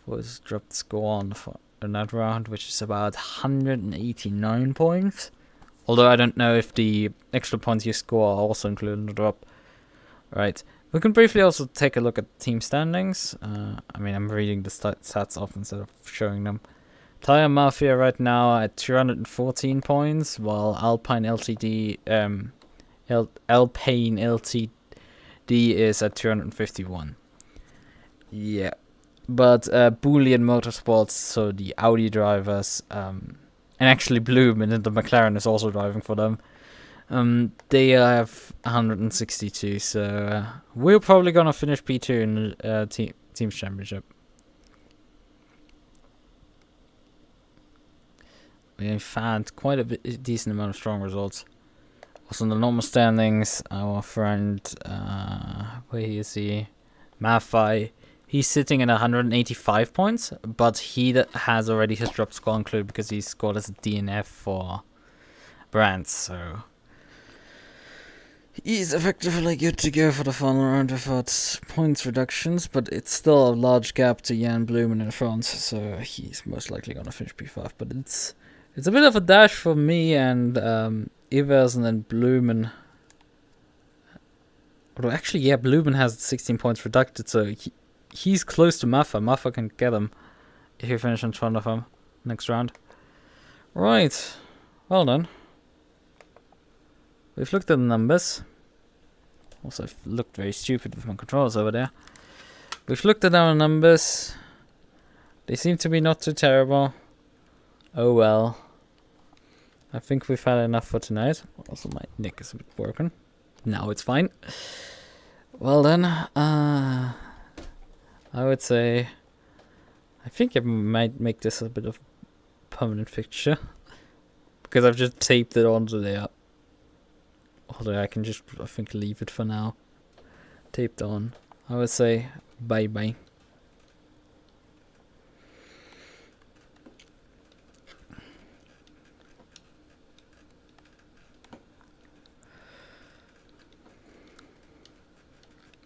was dropped score on that round, which is about 189 points. Although I don't know if the extra points you score are also included in the drop. Right. We can briefly also take a look at team standings. I mean, I'm reading the stats off instead of showing them. Tire Mafia right now at 214 points, while Alpine Ltd is at 251. Yeah. But Boolean Motorsports, so the Audi drivers, and actually Blumen and the McLaren is also driving for them. They have 162, so we're probably gonna finish P2 in the Teams Championship. We've had quite a decent amount of strong results. Also in the normal standings, our friend, where is he? Mafi, he's sitting at 185 points, but he has already his drop score included because he scored as a DNF for Brands, so he's effectively good to go for the final round without points reductions, but it's still a large gap to Jan Blumen in front, so he's most likely gonna finish P5, but it's a bit of a dash for me and Iversen and Blumen. Although actually, yeah, Blumen has 16 points reducted, so he's close to Maffa. Maffa can get him if you finish in front of him next round. Right, well done. We've looked at the numbers. Also, I've looked very stupid with my controllers over there. We've looked at our numbers. They seem to be not too terrible. Oh well. I think we've had enough for tonight. Also, my neck is a bit broken. Now it's fine. Well then, I would say I think I might make this a bit of permanent fixture. Because I've just taped it onto there. Although I can just, I think, leave it for now. Taped on. I would say bye bye.